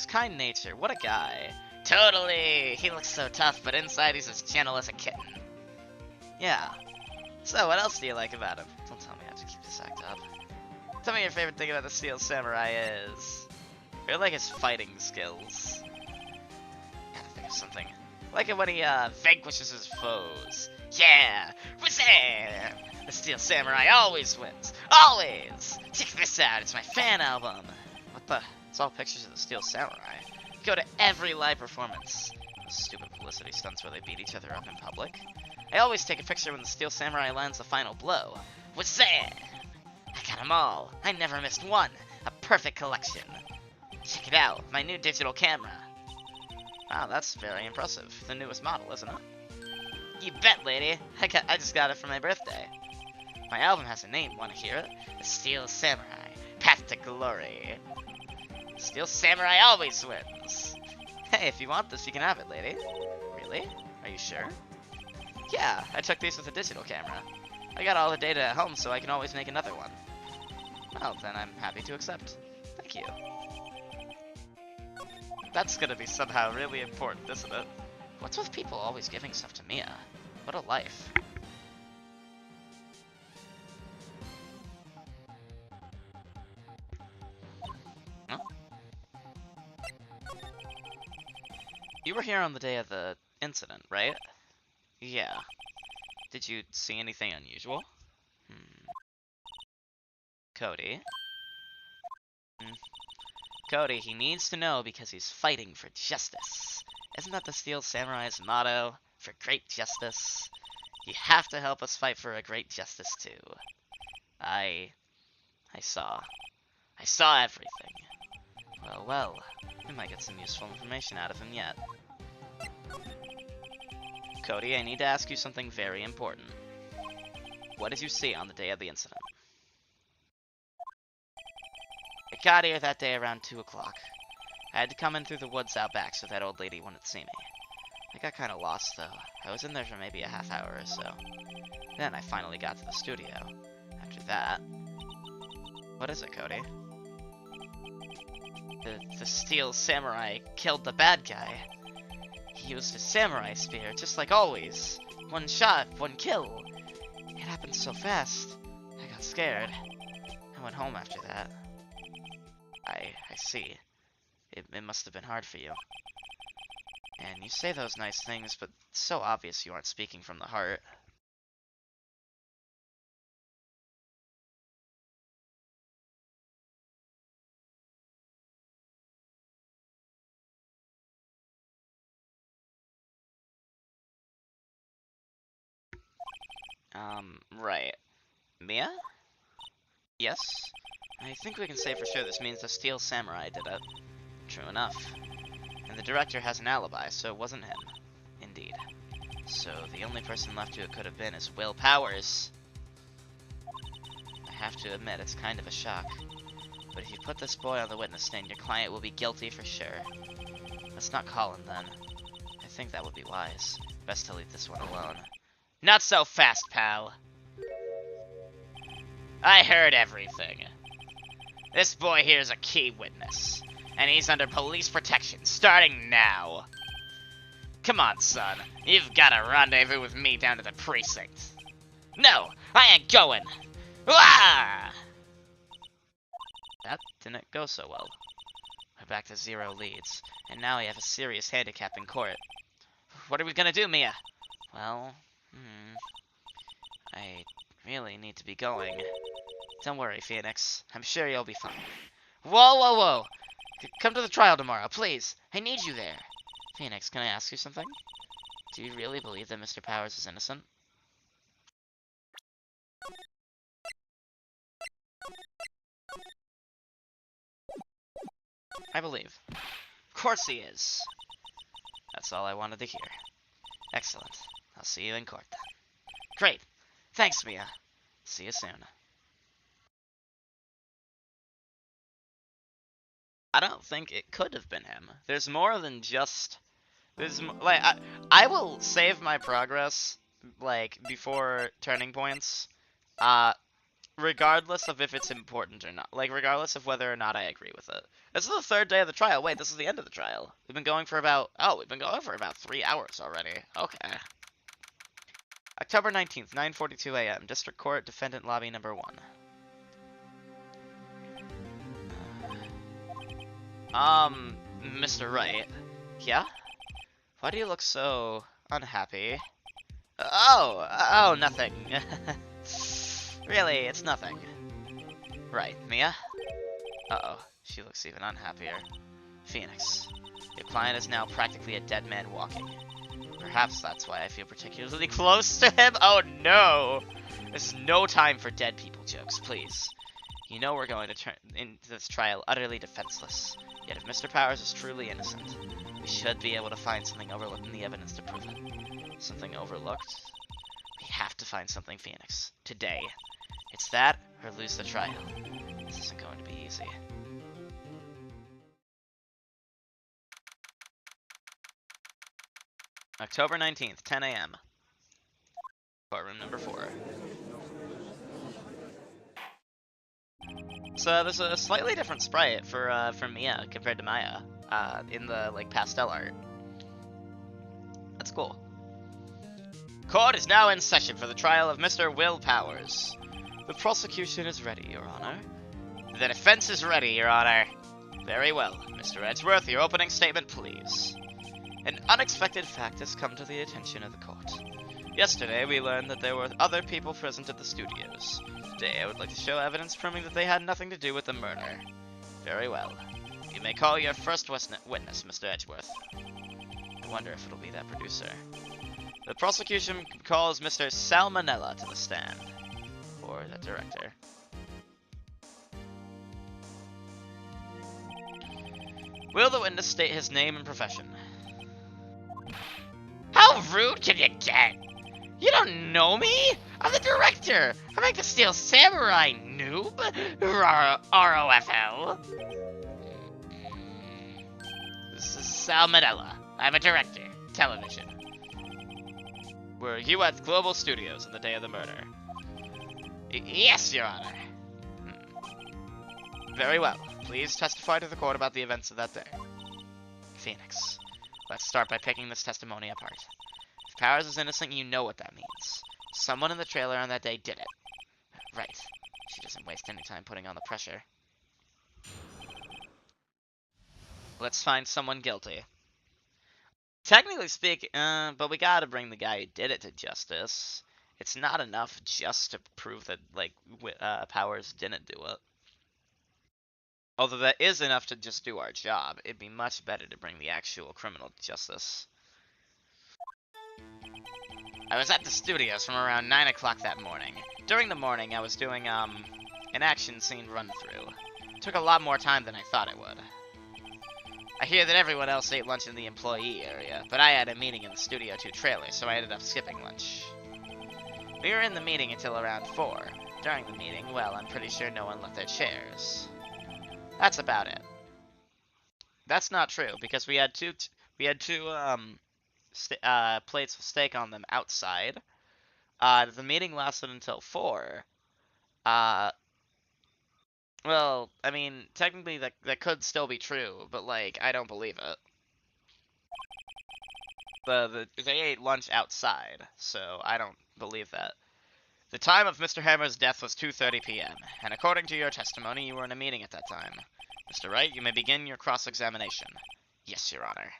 A: kind nature. What a guy. Totally! He looks so tough, but inside he's as gentle as a kitten. Yeah. So, what else do you like about him? Don't tell me I have to keep this act up. Tell me your favorite thing about the Steel Samurai is... I really like his fighting skills. Gotta think of something. I like it when he, vanquishes his foes. Yeah! Wazam! The Steel Samurai always wins! Always! Check this out, it's my fan album! What the? It's all pictures of the Steel Samurai. Go to every live performance. Those stupid publicity stunts where they beat each other up in public. I always take a picture when the Steel Samurai lands the final blow. Wazam! I got them all. I never missed one. A perfect collection. Check it out, my new digital camera. Wow, that's very impressive. The newest model, isn't it? You bet, lady. I just got it for my birthday. My album has a name, wanna hear it? The Steel Samurai, Path to Glory. Steel Samurai always wins. Hey, if you want this, you can have it, lady. Really? Are you sure? Yeah, I took these with a digital camera. I got all the data at home, so I can always make another one. Well, then I'm happy to accept. Thank you. That's gonna be somehow really important, isn't it? What's with people always giving stuff to Mia? What a life. Huh? You were here on the day of the incident, right? Yeah. Did you see anything unusual? Cody? Cody, he needs to know because he's fighting for justice. Isn't that the Steel Samurai's motto? For great justice? You have to help us fight for a great justice too. I saw. I saw everything. Well, we might get some useful information out of him yet. Cody, I need to ask you something very important. What did you see on the day of the incident? I got here that day around 2 o'clock. I had to come in through the woods out back so that old lady wouldn't see me. I got kinda lost though. I was in there for maybe a half hour or so. Then I finally got to the studio. After that... What is it, Cody? The Steel Samurai killed the bad guy. He used a samurai spear, just like always. One shot, one kill. It happened so fast. I got scared. I went home after that. I see. It must have been hard for you. And you say those nice things, but it's so obvious you aren't speaking from the heart. Right. Mia? Yes? I think we can say for sure this means the Steel Samurai did it. True enough. And the director has an alibi, so it wasn't him. Indeed. So the only person left who it could have been is Will Powers. I have to admit, it's kind of a shock. But if you put this boy on the witness stand, your client will be guilty for sure. Let's not call him then. I think that would be wise. Best to leave this one alone. Not so fast, pal. I heard everything. This boy here is a key witness, and he's under police protection starting now. Come on, son. You've got a rendezvous with me down to the precinct. No, I ain't going. Ah! That didn't go so well. We're back to 0 leads, and now we have a serious handicap in court. What are we gonna do, Mia? Well, I really need to be going. Don't worry, Phoenix. I'm sure you'll be fine. Whoa! Come to the trial tomorrow, please. I need you there. Phoenix, can I ask you something? Do you really believe that Mr. Powers is innocent? I believe. Of course he is. That's all I wanted to hear. Excellent. I'll see you in court then. Great. Thanks, Mia. See you soon. I don't think it could have been him. There's more than just... like, I will save my progress, like, before turning points, regardless of if it's important or not. Like, regardless of whether or not I agree with it. This is the 3rd day of the trial. Wait, this is the end of the trial. We've been going for about... Oh, we've been going for about 3 hours already. Okay. October 19th, 9:42 a.m. District Court, Defendant Lobby Number 1. Mr. Wright. Yeah? Why do you look so unhappy? Oh, nothing. Really, it's nothing. Right, Mia? Uh-oh, she looks even unhappier. Phoenix, your client is now practically a dead man walking. Perhaps that's why I feel particularly close to him. Oh no! This is no time for dead people jokes, please. You know we're going to turn into this trial utterly defenseless. Yet if Mr. Powers is truly innocent, we should be able to find something overlooked in the evidence to prove it. Something overlooked? We have to find something, Phoenix. Today. It's that or lose the trial. This isn't going to be easy. October 19th, 10 a.m. Courtroom number 4. So there's a slightly different sprite for Mia compared to Maya in the like pastel art. That's cool. Court is now in session for the trial of Mr. Will Powers. The prosecution is ready, Your Honor. The defense is ready, Your Honor. Very well. Mr. Edgeworth, your opening statement, please. An unexpected fact has come to the attention of the court. Yesterday, we learned that there were other people present at the studios. Today, I would like to show evidence proving that they had nothing to do with the murder. Very well. You may call your first witness, Mr. Edgeworth. I wonder if it'll be that producer. The prosecution calls Mr. Salmonella to the stand. Or the director. Will the witness state his name and profession? How rude can you get? You don't know me? I'm the director. I'm like the Steel Samurai, noob. ROFL. This is Salmonella. I'm a director. Television. Were you at Global Studios on the day of the murder? Yes, Your Honor. Very well. Please testify to the court about the events of that day. Phoenix. Let's start by picking this testimony apart. If Powers is innocent, you know what that means. Someone in the trailer on that day did it. Right. She doesn't waste any time putting on the pressure. Let's find someone guilty. Technically speaking, but we gotta bring the guy who did it to justice. It's not enough just to prove that, like, Powers didn't do it. Although that is enough to just do our job, it'd be much better to bring the actual criminal to justice. I was at the studios from around 9 o'clock that morning. During the morning, I was doing, an action scene run-through. It took a lot more time than I thought it would. I hear that everyone else ate lunch in the employee area, but I had a meeting in the Studio 2 trailer, so I ended up skipping lunch. We were in the meeting until around 4. During the meeting, well, I'm pretty sure no one left their chairs. That's about it. That's not true, because we had two plates of steak on them outside. The meeting lasted until 4. Well, I mean, technically that could still be true, but, like, I don't believe it. They ate lunch outside, so I don't believe that. The time of Mr. Hammer's death was 2:30 p.m., and according to your testimony, you were in a meeting at that time. Mr. Wright, you may begin your cross-examination. Yes, Your Honor.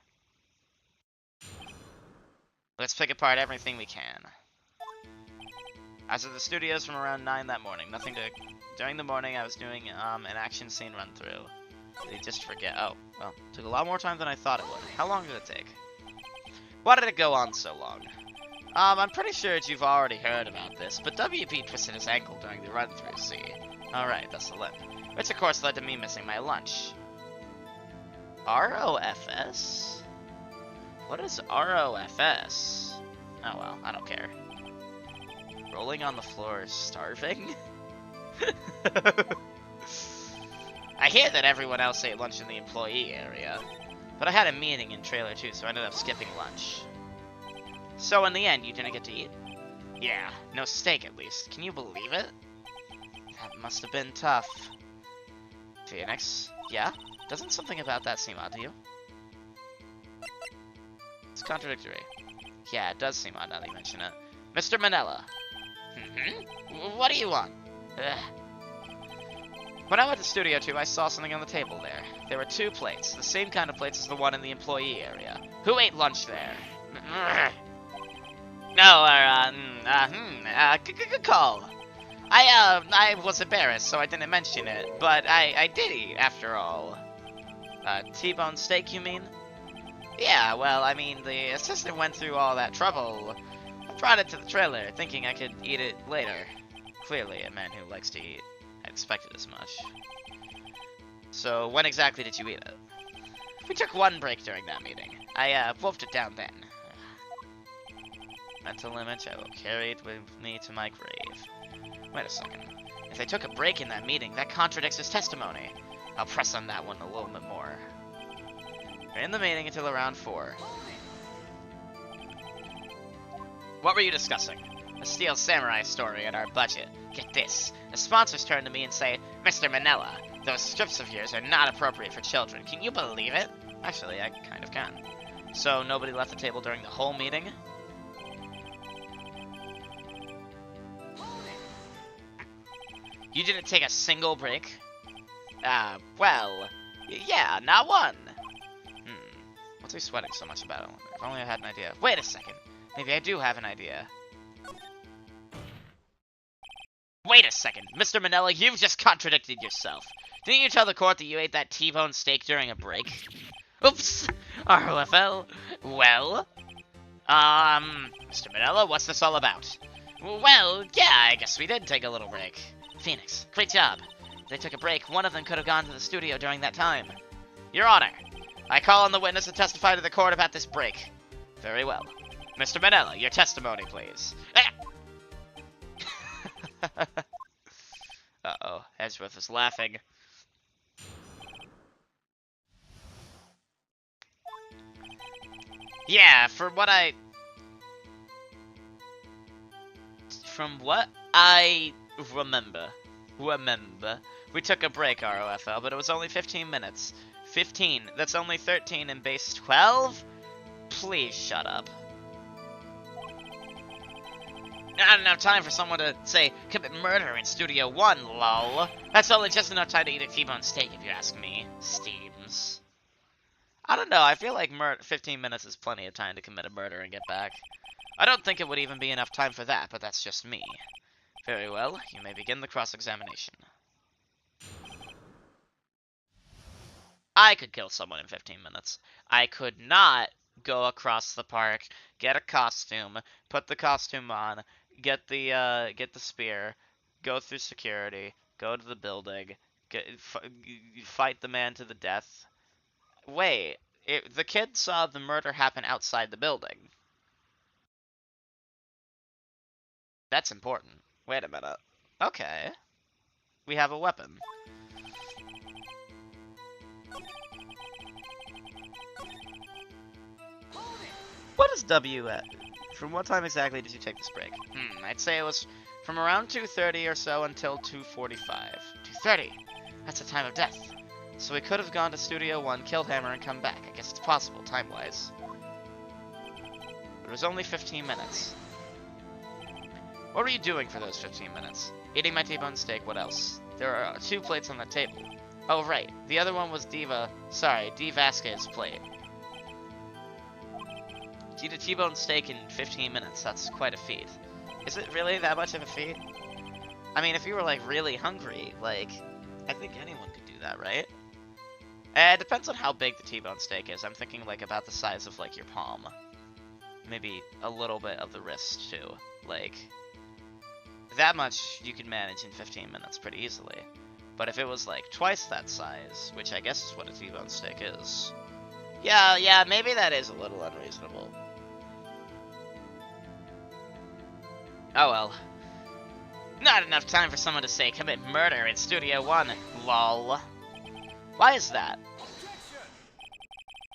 A: Let's pick apart everything we can. I was at the studios from around 9 that morning. During the morning, I was doing an action scene run-through. Did you just forget? Oh, well, it took a lot more time than I thought it would. How long did it take? Why did it go on so long? I'm pretty sure you've already heard about this, but WP twisted his ankle during the run-through, see? Alright, that's the limp. Which of course led to me missing my lunch. ROFS? What is ROFS? Oh well, I don't care. Rolling on the floor, starving? I hear that everyone else ate lunch in the employee area, but I had a meeting in Trailer 2, so I ended up skipping lunch. So in the end, you didn't get to eat? Yeah, no steak at least. Can you believe it? That must have been tough. Phoenix? Yeah? Doesn't something about that seem odd to you? It's contradictory. Yeah, it does seem odd now that you mention it. Mr. Manella. What do you want? Ugh. When I went to Studio 2, I saw something on the table there. There were 2 plates, the same kind of plates as the one in the employee area. Who ate lunch there? No, good call. I was embarrassed, so I didn't mention it, but I did eat, after all. T-bone steak, you mean? Yeah, well, I mean, the assistant went through all that trouble. I brought it to the trailer, thinking I could eat it later. Clearly a man who likes to eat. I expected as much. So, when exactly did you eat it? We took 1 break during that meeting. I, wolfed it down then. Mental image, I will carry it with me to my grave. Wait a second. If they took a break in that meeting, that contradicts his testimony. I'll press on that one a little bit more. We're in the meeting until around 4. What were you discussing? A Steel Samurai story and our budget. Get this. The sponsors turn to me and say, Mr. Manila, those strips of yours are not appropriate for children. Can you believe it? Actually, I kind of can. So, nobody left the table during the whole meeting? You didn't take a single break? Well, yeah, not one. What's he sweating so much about? If only I had an idea. Wait a second. Maybe I do have an idea. Wait a second. Mr. Manila, you've just contradicted yourself. Didn't you tell the court that you ate that T-bone steak during a break? Oops. ROFL. Well? Mr. Manila, what's this all about? Well, yeah, I guess we did take a little break. Phoenix, great job. If they took a break, one of them could have gone to the studio during that time. Your Honor, I call on the witness to testify to the court about this break. Very well. Mr. Manila, your testimony, please. Uh-oh, Edgeworth is laughing. Yeah, from what I remember, we took a break, ROFL, but it was only 15 minutes. 15, that's only 13 in base 12? Please shut up. Not enough time for someone to, say, commit murder in Studio 1, lol. That's only just enough time to eat a T-bone steak, if you ask me. Steams. I don't know, I feel like 15 minutes is plenty of time to commit a murder and get back. I don't think it would even be enough time for that, but that's just me. Very well, you may begin the cross-examination. I could kill someone in 15 minutes. I could not go across the park, get a costume, put the costume on, get the spear, go through security, go to the building, fight the man to the death. Wait, the kid saw the murder happen outside the building. That's important. Wait a minute. Okay. We have a weapon. What is W at? From what time exactly did you take this break? I'd say it was from around 2:30 or so until 2:45. 2:30? That's the time of death. So we could have gone to Studio 1, killed Hammer, and come back. I guess it's possible, time-wise. It was only 15 minutes. What were you doing for those 15 minutes? Eating my T-bone steak, what else? There are 2 plates on the table. Oh, right. The other one was D. Vasquez's plate. To eat a T-bone steak in 15 minutes, that's quite a feat. Is it really that much of a feat? I mean, if you were, like, really hungry, like, I think anyone could do that, right? It depends on how big the T-bone steak is. I'm thinking, like, about the size of, like, your palm. Maybe a little bit of the wrist, too. Like, that much you can manage in 15 minutes pretty easily. But if it was, like, twice that size, which I guess is what a T-bone steak is, yeah, maybe that is a little unreasonable. Oh well. Not enough time for someone to say commit murder in Studio 1, lol. Why is that?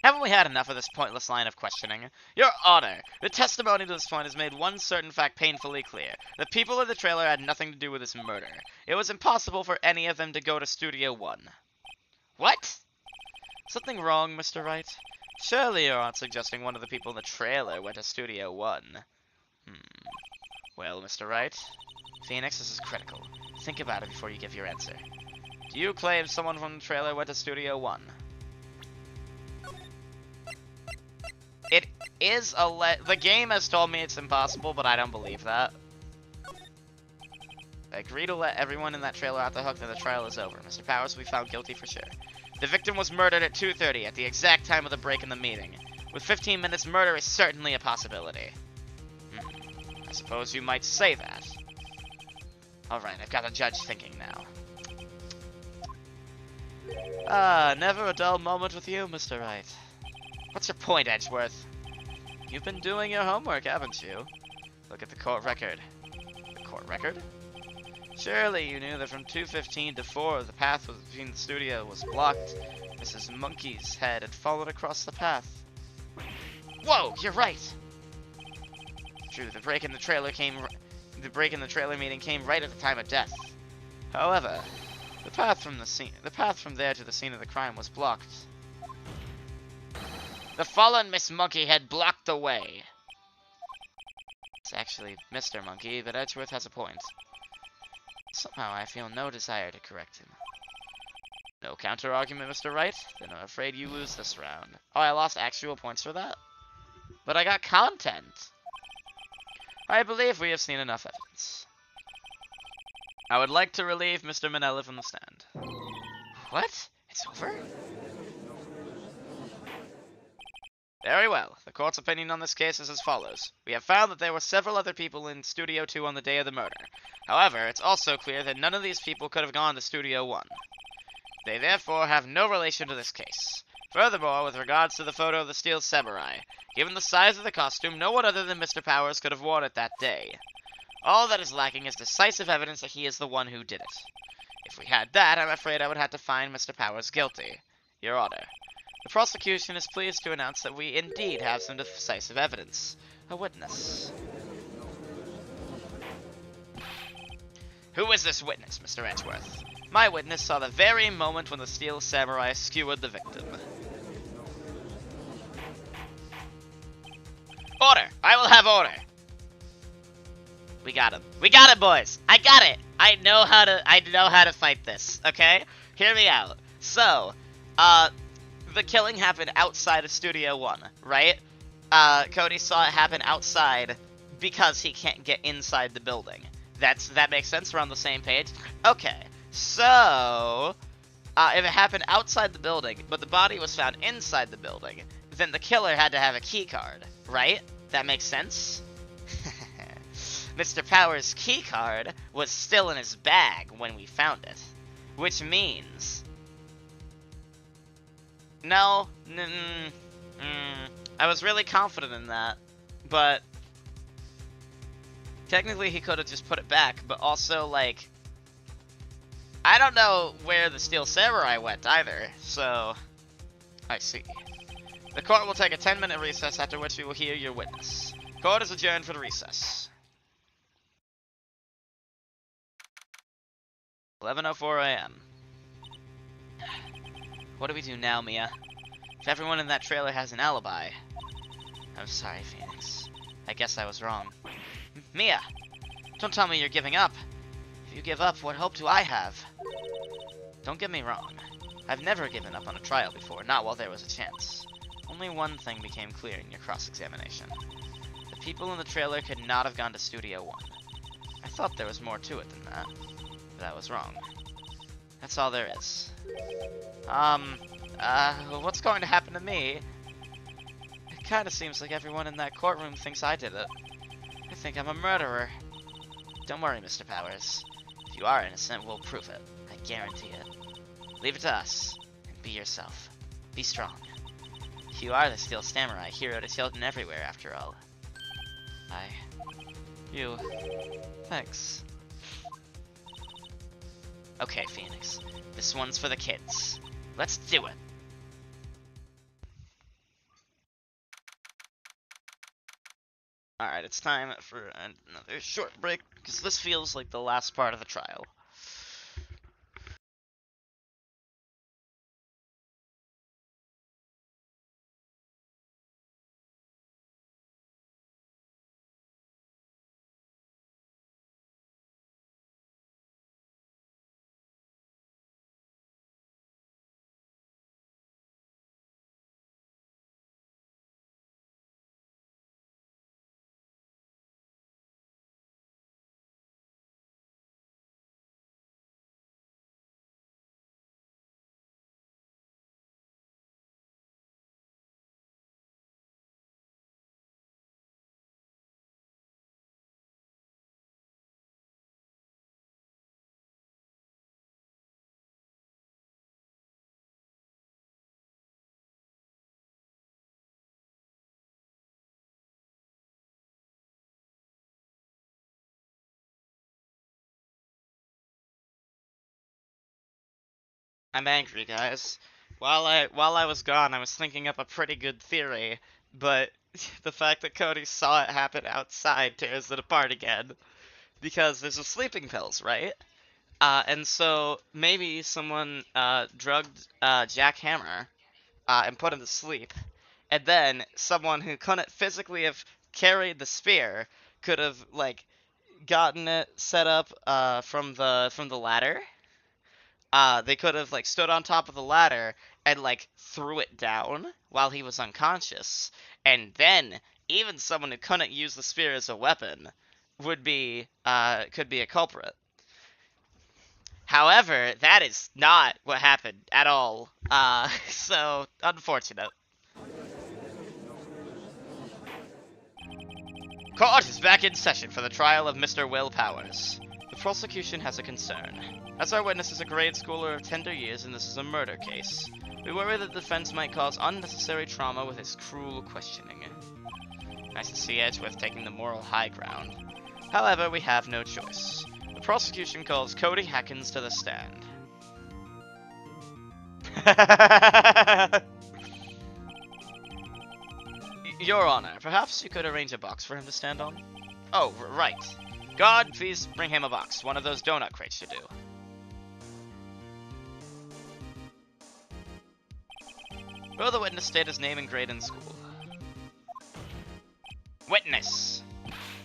A: Haven't we had enough of this pointless line of questioning? Your Honor, the testimony to this point has made one certain fact painfully clear. The people in the trailer had nothing to do with this murder. It was impossible for any of them to go to Studio 1. What? Something wrong, Mr. Wright? Surely you aren't suggesting one of the people in the trailer went to Studio 1. Well, Mr. Wright, Phoenix, this is critical. Think about it before you give your answer. Do you claim someone from the trailer went to Studio 1? It is the game has told me it's impossible, but I don't believe that. I agree to let everyone in that trailer out the hook, then the trial is over. Mr. Powers will be found guilty for sure. The victim was murdered at 2:30 at the exact time of the break in the meeting. With 15 minutes, murder is certainly a possibility. I suppose you might say that. Alright, I've got the judge thinking now. Never a dull moment with you, Mr. Wright. What's your point, Edgeworth? You've been doing your homework, haven't you? Look at the court record. The court record? Surely you knew that from 2:15 to 4, the path between the studio was blocked. Mrs. Monkey's head had fallen across the path. Whoa, you're right! True, the break in the trailer meeting came right at the time of death. However, the path from there to the scene of the crime was blocked. The fallen Miss Monkey had blocked the way. It's actually Mr. Monkey, but Edgeworth has a point. Somehow I feel no desire to correct him. No counter-argument, Mr. Wright? Then I'm afraid you lose this round. Oh, I lost actual points for that? But I got content! I believe we have seen enough evidence. I would like to relieve Mr. Manella from the stand. What? It's over? Very well. The court's opinion on this case is as follows. We have found that there were several other people in Studio 2 on the day of the murder. However, it's also clear that none of these people could have gone to Studio 1. They therefore have no relation to this case. Furthermore, with regards to the photo of the steel samurai, given the size of the costume, no one other than Mr. Powers could have worn it that day. All that is lacking is decisive evidence that he is the one who did it. If we had that, I'm afraid I would have to find Mr. Powers guilty. Your Honor. The prosecution is pleased to announce that we indeed have some decisive evidence. A witness. Who is this witness, Mr. Edgeworth? My witness saw the very moment when the steel samurai skewered the victim. Order! I will have order! We got him. We got it, boys! I got it! I know how to fight this, okay? Hear me out. So, the killing happened outside of Studio 1, right? Cody saw it happen outside because he can't get inside the building. That makes sense? We're on the same page? Okay, so, if it happened outside the building, but the body was found inside the building, then the killer had to have a key card, right? That makes sense? Mr. Powers' key card was still in his bag when we found it, which means... No, I was really confident in that, but technically he could have just put it back, but also, like, I don't know where the Steel Samurai went either, so I see. The court will take a 10-minute recess, after which we will hear your witness. Court is adjourned for the recess. 11:04 a.m. What do we do now, Mia? If everyone in that trailer has an alibi... I'm sorry, Phoenix. I guess I was wrong. Mia! Don't tell me you're giving up. If you give up, what hope do I have? Don't get me wrong. I've never given up on a trial before, not while there was a chance. Only one thing became clear in your cross-examination. The people in the trailer could not have gone to Studio 1. I thought there was more to it than that, but I was wrong. That's all there is. What's going to happen to me? It kinda seems like everyone in that courtroom thinks I did it. I think I'm a murderer. Don't worry, Mr. Powers. If you are innocent, we'll prove it. I guarantee it. Leave it to us, and be yourself. Be strong. You are the Steel Samurai, hero to children everywhere, after all. You. Thanks. Okay, Phoenix. This one's for the kids. Let's do it. Alright, it's time for another short break, because this feels like the last part of the trial. I'm angry, guys. While I was gone, I was thinking up a pretty good theory, but the fact that Cody saw it happen outside tears it apart again. Because there's the sleeping pills, right? And so maybe someone drugged Jack Hammer and put him to sleep, and then someone who couldn't physically have carried the spear could have like gotten it set up from the ladder. They could have like stood on top of the ladder and like threw it down while he was unconscious, and then even someone who couldn't use the spear as a weapon would be could be a culprit. However, that is not what happened at all. So unfortunate. Court is back in session for the trial of Mr. Will Powers. The prosecution has a concern. As our witness is a grade schooler of tender years and this is a murder case, we worry that the defense might cause unnecessary trauma with his cruel questioning. Nice to see Edgeworth taking the moral high ground. However, we have no choice. The prosecution calls Cody Hackins to the stand. Your Honor, perhaps you could arrange a box for him to stand on? Oh, right. Guard, please bring him a box. One of those donut crates should do. Will the witness state his name and grade in school? Witness!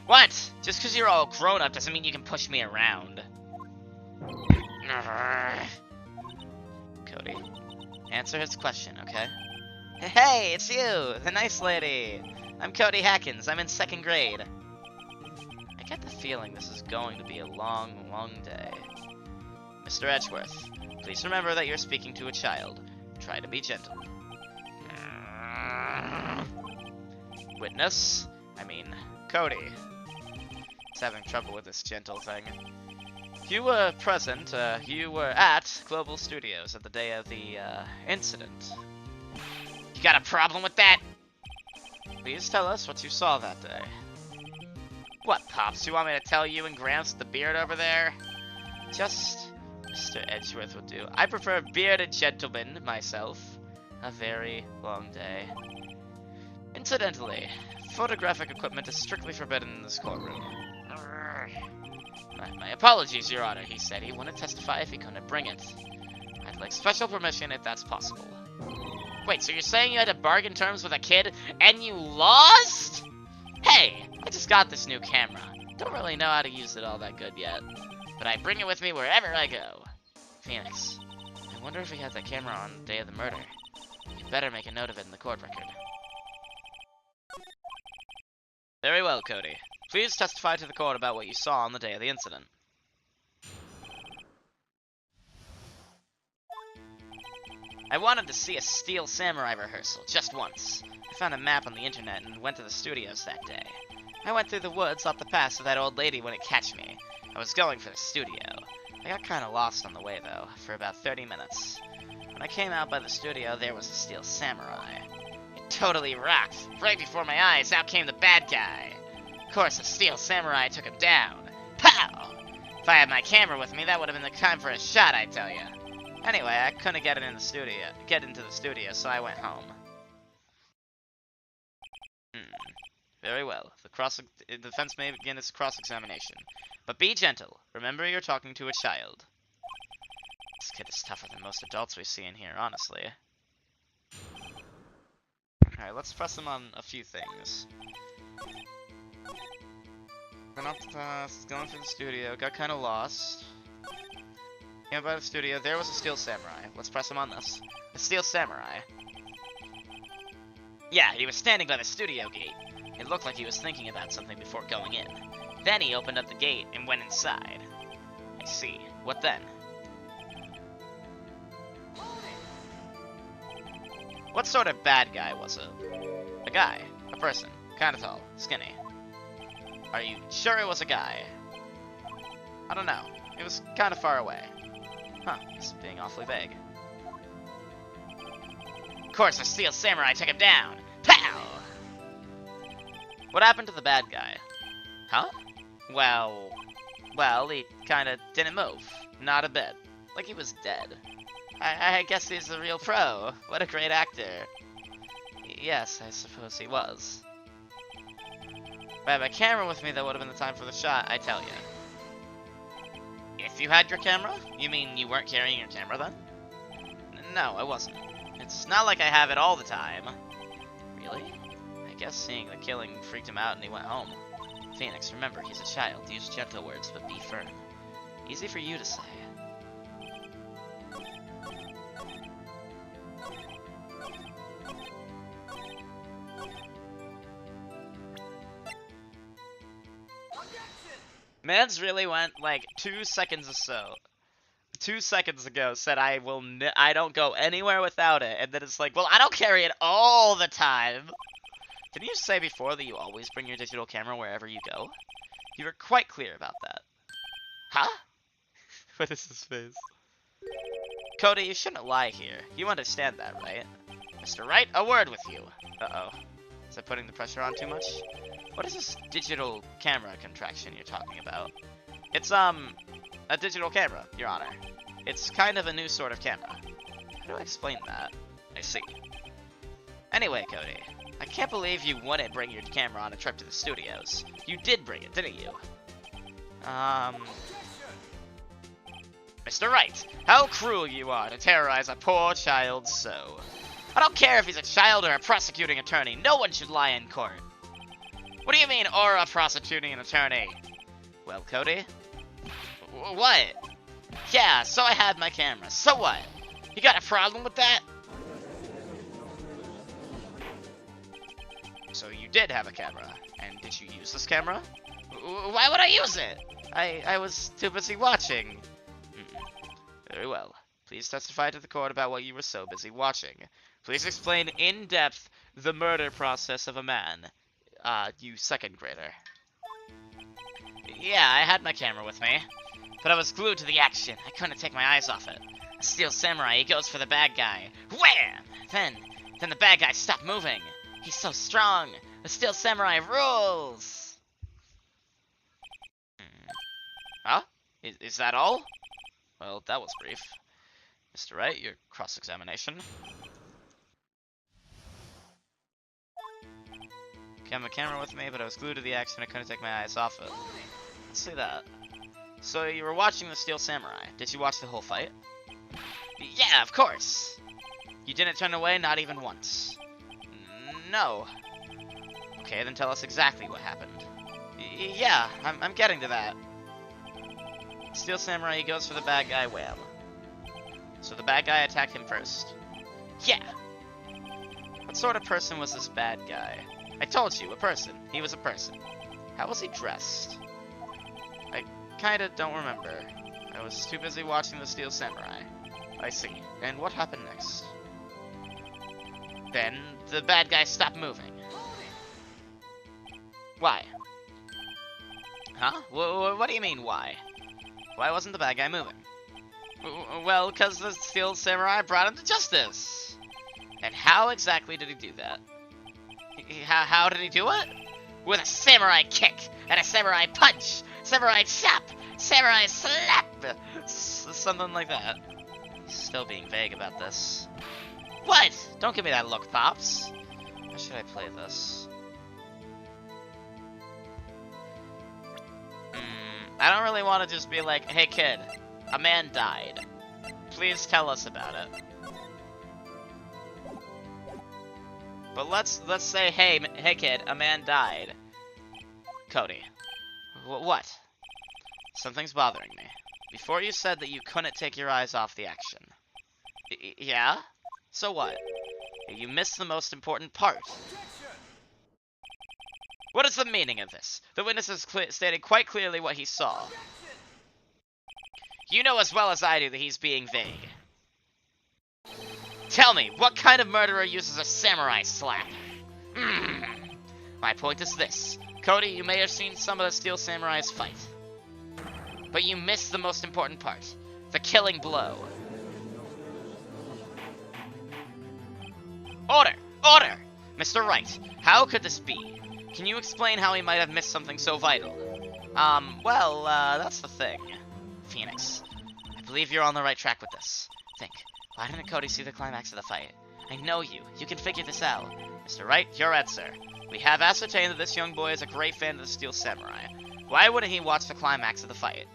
A: What? Just because you're all grown up doesn't mean you can push me around. Cody, answer his question, okay? Hey, it's you, the nice lady. I'm Cody Hackins. I'm in 2nd grade. I get the feeling this is going to be a long, long day. Mr. Edgeworth, please remember that you're speaking to a child. Try to be gentle. Witness? Cody. He's having trouble with this gentle thing. You were present, you were at Global Studios at the day of the, incident. You got a problem with that? Please tell us what you saw that day. What, Pops? You want me to tell you and Gramps with the beard over there? Just Mr. Edgeworth will do. I prefer bearded gentlemen, myself. A very long day. Incidentally, photographic equipment is strictly forbidden in this courtroom. My apologies, Your Honor, he said he wouldn't testify if he couldn't bring it. I'd like special permission if that's possible. Wait, so you're saying you had to bargain terms with a kid and you lost? Hey, I just got this new camera. Don't really know how to use it all that good yet, but I bring it with me wherever I go. Phoenix, I wonder if he had that camera on the day of the murder. You better make a note of it in the court record. Very well, Cody. Please testify to the court about what you saw on the day of the incident. I wanted to see a Steel Samurai rehearsal, just once. I found a map on the internet and went to the studios that day. I went through the woods off the pass with that old lady wouldn't catch me. I was going for the studio. I got kinda lost on the way though, for about 30 minutes. When I came out by the studio, there was a Steel Samurai. It totally rocked. Right before my eyes, out came the bad guy. Of course, the Steel Samurai took him down. Pow! If I had my camera with me, that would have been the time for a shot, I tell ya. Anyway, I couldn't get into the studio, so I went home. Very well. The defense may begin its cross-examination. But be gentle. Remember you're talking to a child. This kid is tougher than most adults we see in here, honestly. Alright, let's press him on a few things. Went off the path, going for the studio, got kinda lost. Came by the studio, there was a Steel Samurai. Let's press him on this. A Steel Samurai. Yeah, he was standing by the studio gate. It looked like he was thinking about something before going in. Then he opened up the gate and went inside. I see. What then? What sort of bad guy was it? A guy. A person. Kinda tall. Skinny. Are you sure it was a guy? I don't know. It was kinda far away. Huh, this is being awfully vague. Of course, the Steel Samurai took him down. Pow! What happened to the bad guy? Huh? Well, he kinda didn't move. Not a bit. Like he was dead. I guess he's a real pro. What a great actor. Yes, I suppose he was. If I had my camera with me, that would have been the time for the shot, I tell you. If you had your camera? You mean you weren't carrying your camera then? No, I wasn't. It's not like I have it all the time. Really? I guess seeing the killing freaked him out and he went home. Phoenix, remember, he's a child. Use gentle words, but be firm. Easy for you to say. Mans really went like 2 seconds or so. 2 seconds ago said I don't go anywhere without it, and then it's like, well, I don't carry it all the time. Didn't you say before that you always bring your digital camera wherever you go? You were quite clear about that. Huh? What is his face? Cody, you shouldn't lie here. You understand that, right? Mr. Wright, a word with you. Uh-oh. Is that putting the pressure on too much? What is this digital camera contraction you're talking about? It's, a digital camera, Your Honor. It's kind of a new sort of camera. How do I explain that? I see. Anyway, Cody, I can't believe you wouldn't bring your camera on a trip to the studios. You did bring it, didn't you? Mr. Wright, how cruel you are to terrorize a poor child so. I don't care if he's a child or a prosecuting attorney. No one should lie in court. What do you mean, or a prosecuting attorney? Well, Cody? What? Yeah, so I had my camera. So what? You got a problem with that? So you did have a camera. And did you use this camera? Why would I use it? I was too busy watching. Very well. Please testify to the court about what you were so busy watching. Please explain in depth the murder process of a man. You second grader. Yeah, I had my camera with me, but I was glued to the action. I couldn't take my eyes off it. A steel samurai, he goes for the bad guy. Wham! Then the bad guy stopped moving. He's so strong. The steel samurai rules. Huh? Is that all? Well, that was brief. Mr. Wright, your cross-examination. I have my camera with me, but I was glued to the action. I couldn't take my eyes off it. Let's see that. So you were watching the Steel Samurai. Did you watch the whole fight? Yeah, of course. You didn't turn away, not even once. No. Okay, then tell us exactly what happened. Yeah, I'm getting to that. Steel Samurai, he goes for the bad guy, wham. So the bad guy attacked him first. Yeah. What sort of person was this bad guy? I told you, a person. He was a person. How was he dressed? I kinda don't remember. I was too busy watching the Steel Samurai. I see. And what happened next? Then the bad guy stopped moving. Why? Huh? What do you mean, why? Why wasn't the bad guy moving? Well, because the Steel Samurai brought him to justice. And how exactly did he do that? How did he do it? With a samurai kick, and a samurai punch, samurai chop, samurai slap, something like that. He's still being vague about this. What? Don't give me that look, Pops. How should I play this? I don't really want to just be like, hey kid, a man died. Please tell us about it. But let's say, hey kid, a man died. Cody. What? Something's bothering me. Before you said that you couldn't take your eyes off the action. Yeah? So what? You missed the most important part. What is the meaning of this? The witness has stated quite clearly what he saw. You know as well as I do that he's being vague. Tell me, what kind of murderer uses a samurai slap? My point is this. Cody, you may have seen some of the Steel Samurai's fight. But you missed the most important part. The killing blow. Order! Order! Mr. Wright, how could this be? Can you explain how he might have missed something so vital? That's the thing. Phoenix, I believe you're on the right track with this. Why didn't Cody see the climax of the fight? I know you. You can figure this out. Mr. Wright, your answer. We have ascertained that this young boy is a great fan of the Steel Samurai. Why wouldn't he watch the climax of the fight?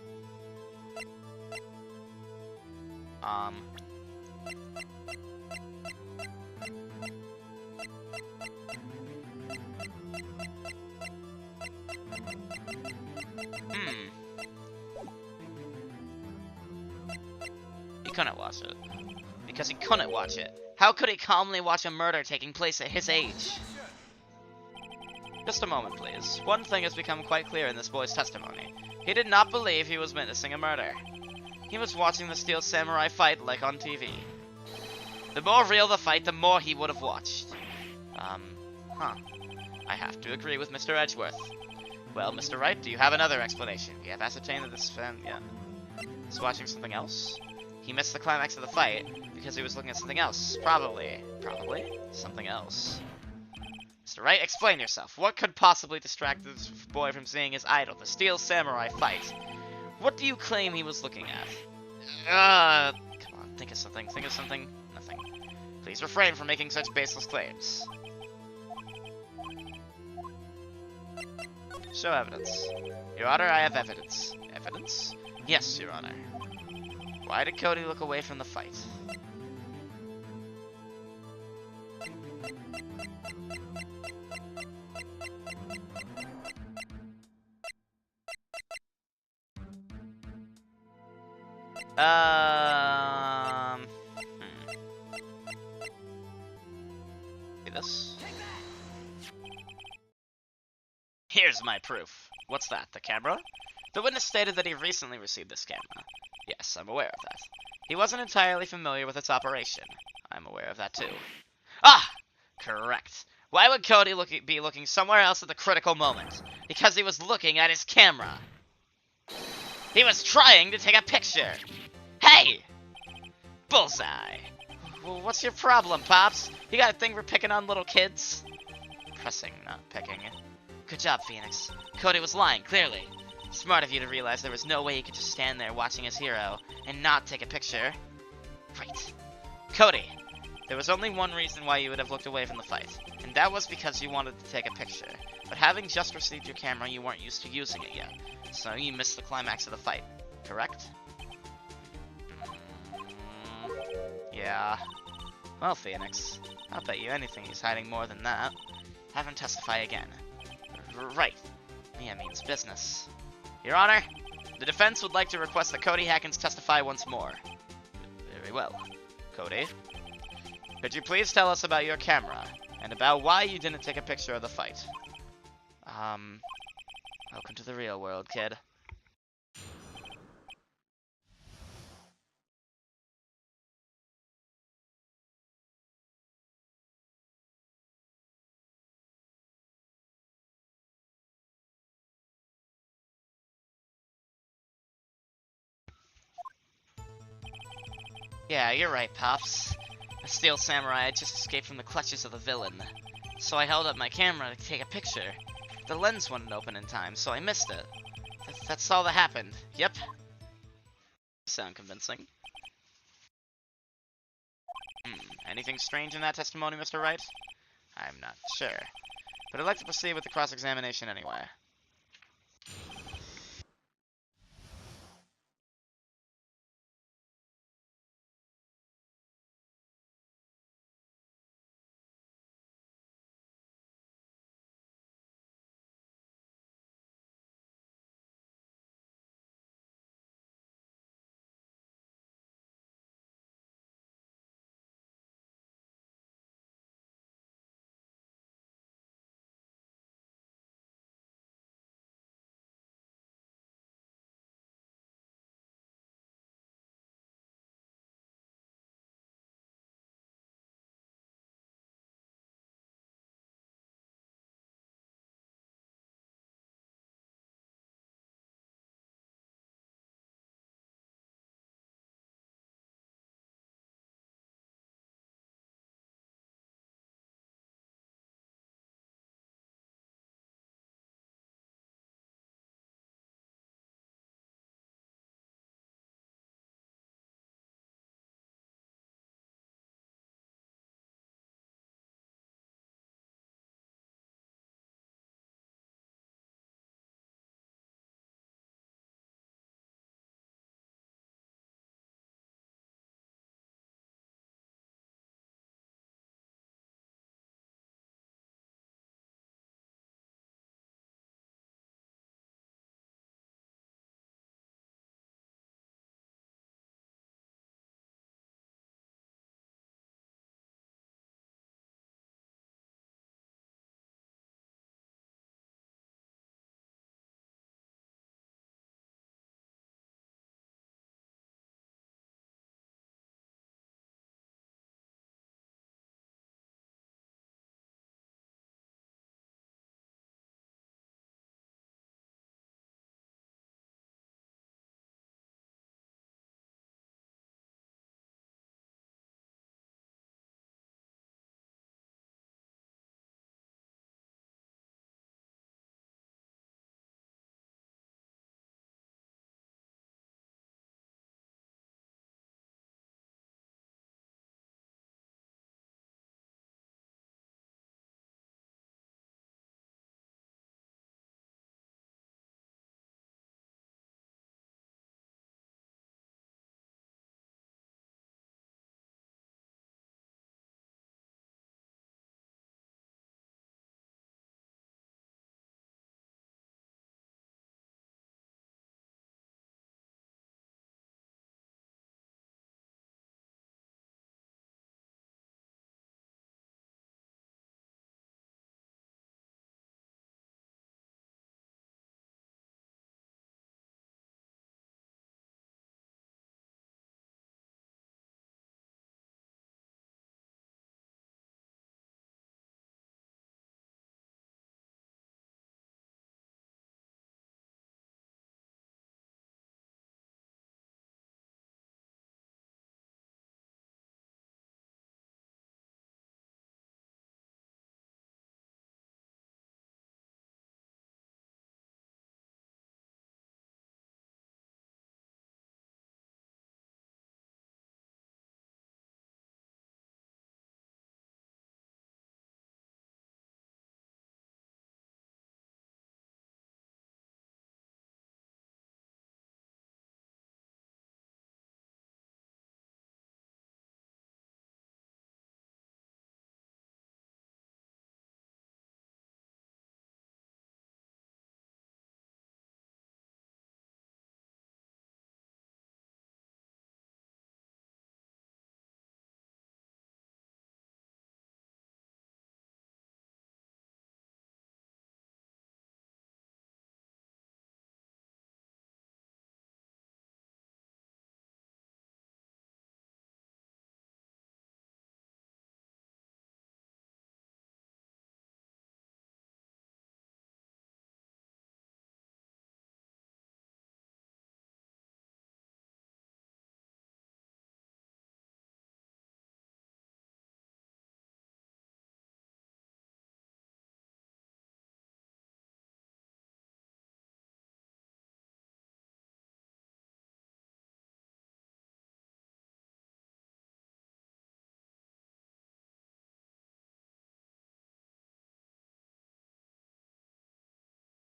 A: He couldn't watch it. Because he couldn't watch it. How could he calmly watch a murder taking place at his age? Just a moment, please. One thing has become quite clear in this boy's testimony. He did not believe he was witnessing a murder. He was watching the Steel Samurai fight like on TV. The more real the fight, the more he would have watched. I have to agree with Mr. Edgeworth. Well, Mr. Wright, do you have another explanation? We have ascertained that this fan, is watching something else. He missed the climax of the fight because he was looking at something else. Probably something else. Mr. Wright, explain yourself. What could possibly distract this boy from seeing his idol, the Steel Samurai, fight? What do you claim he was looking at? Come on, think of something. Nothing. Please refrain from making such baseless claims. Show evidence. Your Honor, I have evidence. Evidence? Yes, Your Honor. Why did Cody look away from the fight? This? Here's my proof. What's that, the camera? The witness stated that he recently received this camera. Yes, I'm aware of that. He wasn't entirely familiar with its operation. I'm aware of that too. Ah! Correct. Why would Cody be looking somewhere else at the critical moment? Because he was looking at his camera. He was trying to take a picture. Hey! Bullseye. Well, what's your problem, Pops? You got a thing for picking on little kids? Pressing, not picking. Good job, Phoenix. Cody was lying, clearly. Smart of you to realize there was no way he could just stand there watching his hero and not take a picture. Right. Cody, there was only one reason why you would have looked away from the fight, and that was because you wanted to take a picture. But having just received your camera, you weren't used to using it yet, so you missed the climax of the fight, correct? Yeah. Well, Phoenix, I'll bet you anything he's hiding more than that. Have him testify again. Right. Yeah, means business. Your Honor, the defense would like to request that Cody Hackins testify once more. Very well. Cody, could you please tell us about your camera, and about why you didn't take a picture of the fight? Welcome to the real world, kid. Yeah, you're right, Pops. The Steel Samurai had just escaped from the clutches of the villain. So I held up my camera to take a picture. The lens wouldn't open in time, so I missed it. That's all that happened. Yep. Sound convincing. Anything strange in that testimony, Mr. Wright? I'm not sure. But I'd like to proceed with the cross-examination anyway.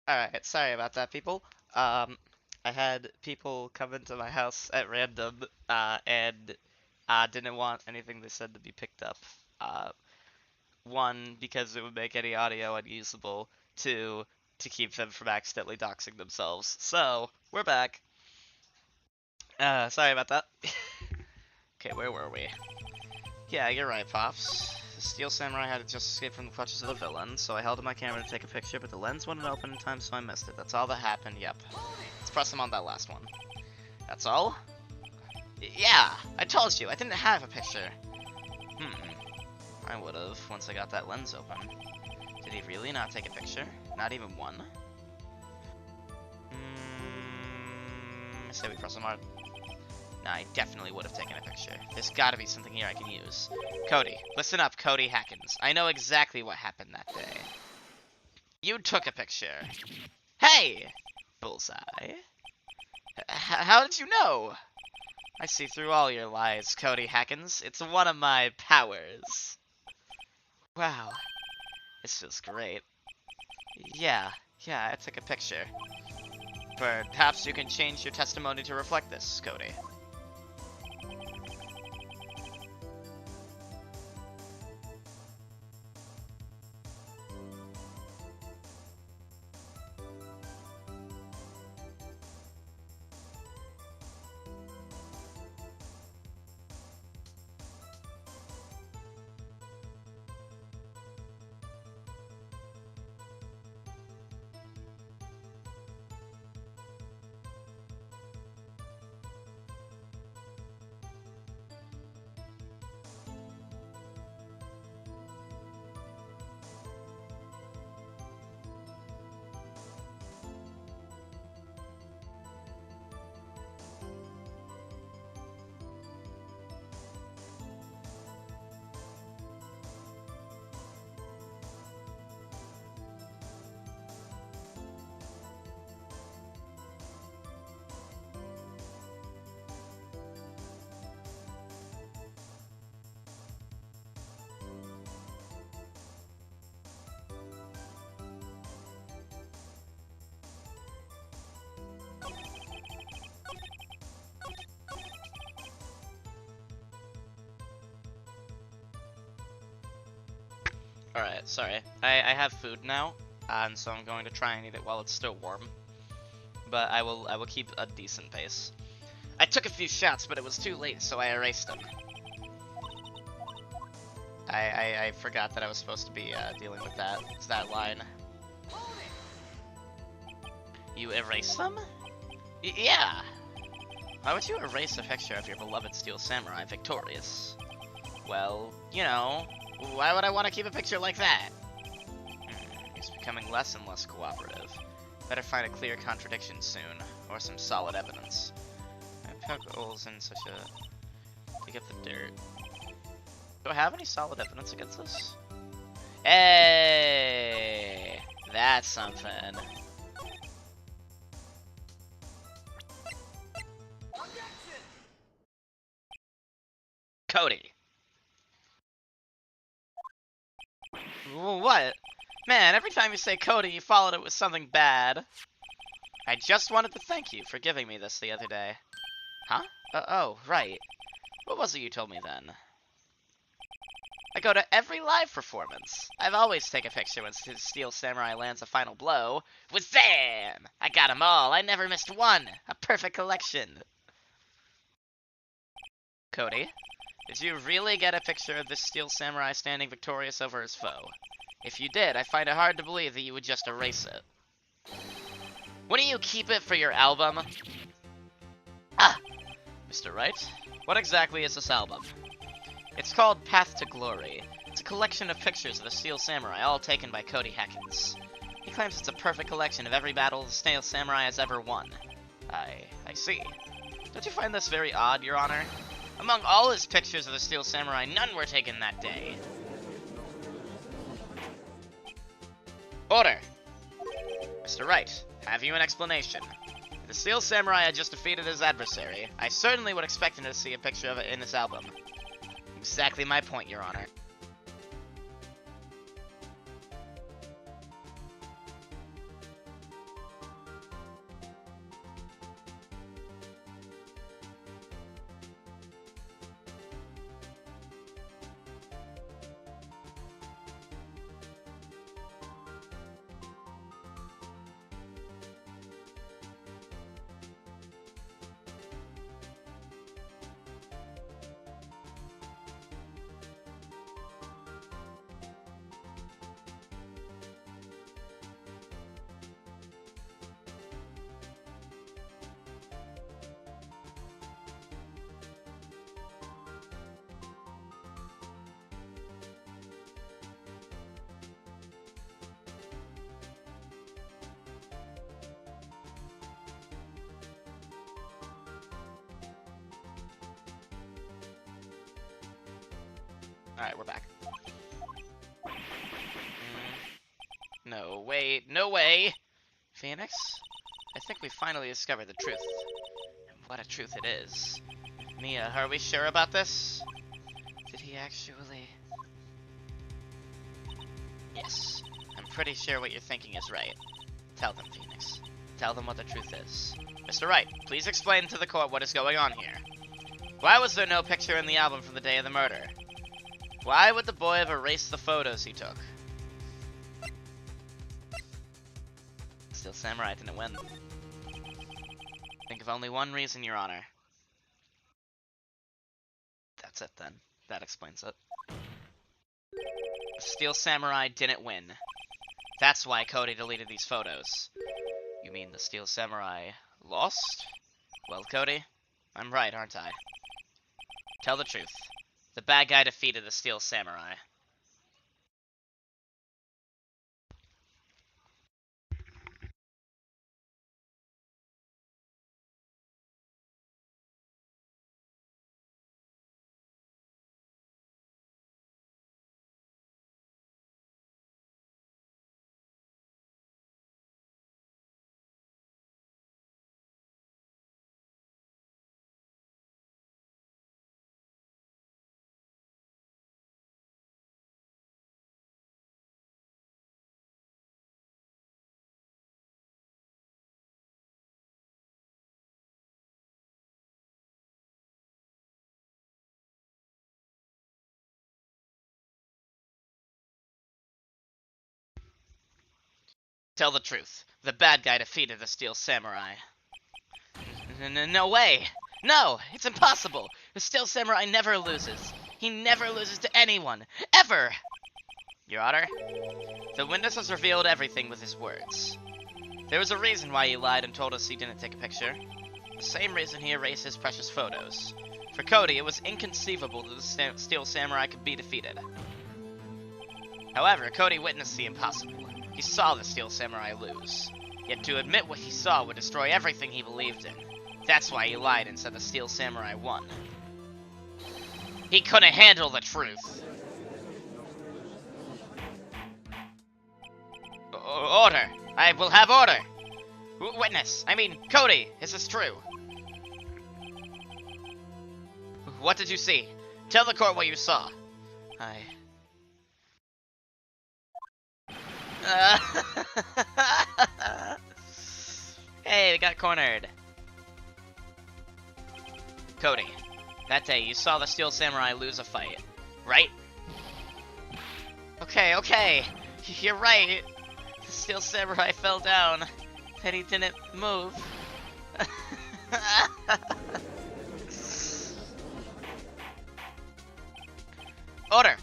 A: Alright, sorry about that, people. I had people come into my house at random, and didn't want anything they said to be picked up. Uh, one, because it would make any audio unusable. Two, to keep them from accidentally doxing themselves. So, we're back. Sorry about that. Okay, where were we? Yeah, you're right, Pops. The Steel Samurai had just escaped from the clutches of the villain, so I held up my camera to take a picture, but the lens wouldn't open in time, so I missed it. That's all that happened, yep. Let's press him on that last one. That's all? Yeah, I told you, I didn't have a picture. I would've, once I got that lens open. Did he really not take a picture? Not even one? I say we press him hard. Nah, I definitely would have taken a picture. There's gotta be something here I can use. Cody, listen up, Cody Hackins. I know exactly what happened that day. You took a picture. Hey! Bullseye. How did you know? I see through all your lies, Cody Hackins. It's one of my powers. Wow. This feels great. Yeah, I took a picture. Perhaps you can change your testimony to reflect this, Cody. Alright, sorry. I have food now, and so I'm going to try and eat it while it's still warm. But I will keep a decent pace. I took a few shots, but it was too late, so I erased them. I forgot that I was supposed to be dealing with that line. You erased them? Yeah! Why would you erase a picture of your beloved Steel Samurai victorious? Well, you know, why would I want to keep a picture like that? He's becoming less and less cooperative. Better find a clear contradiction soon, or some solid evidence. I poke holes in such a... Dig up the dirt. Do I have any solid evidence against this? Hey! That's something. Cody. What? Man, every time you say Cody, you followed it with something bad. I just wanted to thank you for giving me this the other day. Huh? Oh, right. What was it you told me then? I go to every live performance. I've always taken a picture when Steel Samurai lands a final blow. Wazam! I got 'em all. I never missed one. A perfect collection. Cody, did you really get a picture of this Steel Samurai standing victorious over his foe? If you did, I find it hard to believe that you would just erase it. Wouldn't you keep it for your album? Ah! Mr. Wright, what exactly is this album? It's called Path to Glory. It's a collection of pictures of the Steel Samurai, all taken by Cody Hackins. He claims it's a perfect collection of every battle the Steel Samurai has ever won. I see. Don't you find this very odd, Your Honor? Among all his pictures of the Steel Samurai, none were taken that day. Order! Mr. Wright, have you an explanation? If the Steel Samurai had just defeated his adversary, I certainly would expect him to see a picture of it in his album. Exactly my point, Your Honor. Alright, we're back. No, wait, no way! Phoenix? I think we finally discovered the truth. And what a truth it is. Mia, are we sure about this? Did he actually... Yes. I'm pretty sure what you're thinking is right. Tell them, Phoenix. Tell them what the truth is. Mr. Wright, please explain to the court what is going on here. Why was there no picture in the album from the day of the murder? Why would the boy have erased the photos he took? Still, Samurai didn't win. Think of only one reason, Your Honor. That's it then. That explains it. Steel Samurai didn't win. That's why Cody deleted these photos. You mean the Steel Samurai lost? Well, Cody, I'm right, aren't I? Tell the truth. The bad guy defeated the Steel Samurai. Tell the truth. The bad guy defeated the Steel Samurai. No way! No! It's impossible! The Steel Samurai never loses. He never loses to anyone. Ever! Your Honor, the witness has revealed everything with his words. There was a reason why he lied and told us he didn't take a picture. The same reason he erased his precious photos. For Cody, it was inconceivable that the Steel Samurai could be defeated. However, Cody witnessed the impossible. He saw the Steel Samurai lose. Yet to admit what he saw would destroy everything he believed in. That's why he lied and said the Steel Samurai won. He couldn't handle the truth. Order! I will have order! Witness! I mean, Cody! Is this true? What did you see? Tell the court what you saw. Hey, we got cornered. Cody, that day you saw the Steel Samurai lose a fight, right? Okay. You're right. The Steel Samurai fell down, and he didn't move. Order!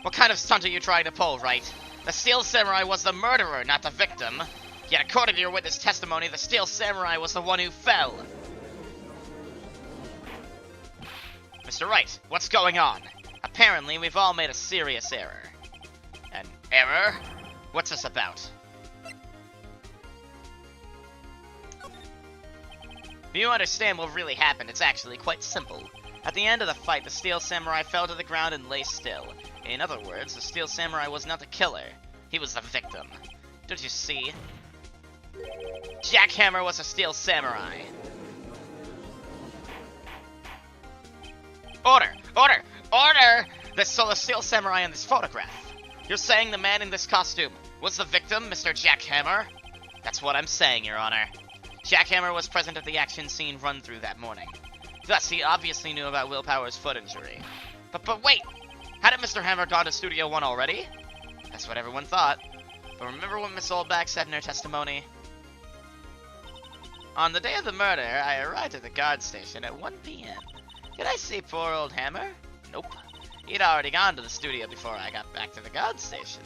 A: What kind of stunt are you trying to pull, right? The Steel Samurai was the murderer, not the victim. Yet according to your witness testimony, the Steel Samurai was the one who fell. Mr. Wright, what's going on? Apparently, we've all made a serious error. An error? What's this about? If you understand what really happened, it's actually quite simple. At the end of the fight, the Steel Samurai fell to the ground and lay still. In other words, the Steel Samurai was not the killer. He was the victim. Don't you see? Jackhammer was a Steel Samurai. Order! The Steel Samurai in this photograph. You're saying the man in this costume was the victim, Mr. Jackhammer? That's what I'm saying, Your Honor. Jackhammer was present at the action scene run-through that morning. Thus, he obviously knew about Willpower's foot injury. But wait! Hadn't Mr. Hammer gone to Studio 1 already? That's what everyone thought. But remember what Miss Oldback said in her testimony? On the day of the murder, I arrived at the guard station at 1 p.m. Did I see poor old Hammer? Nope. He'd already gone to the studio before I got back to the guard station.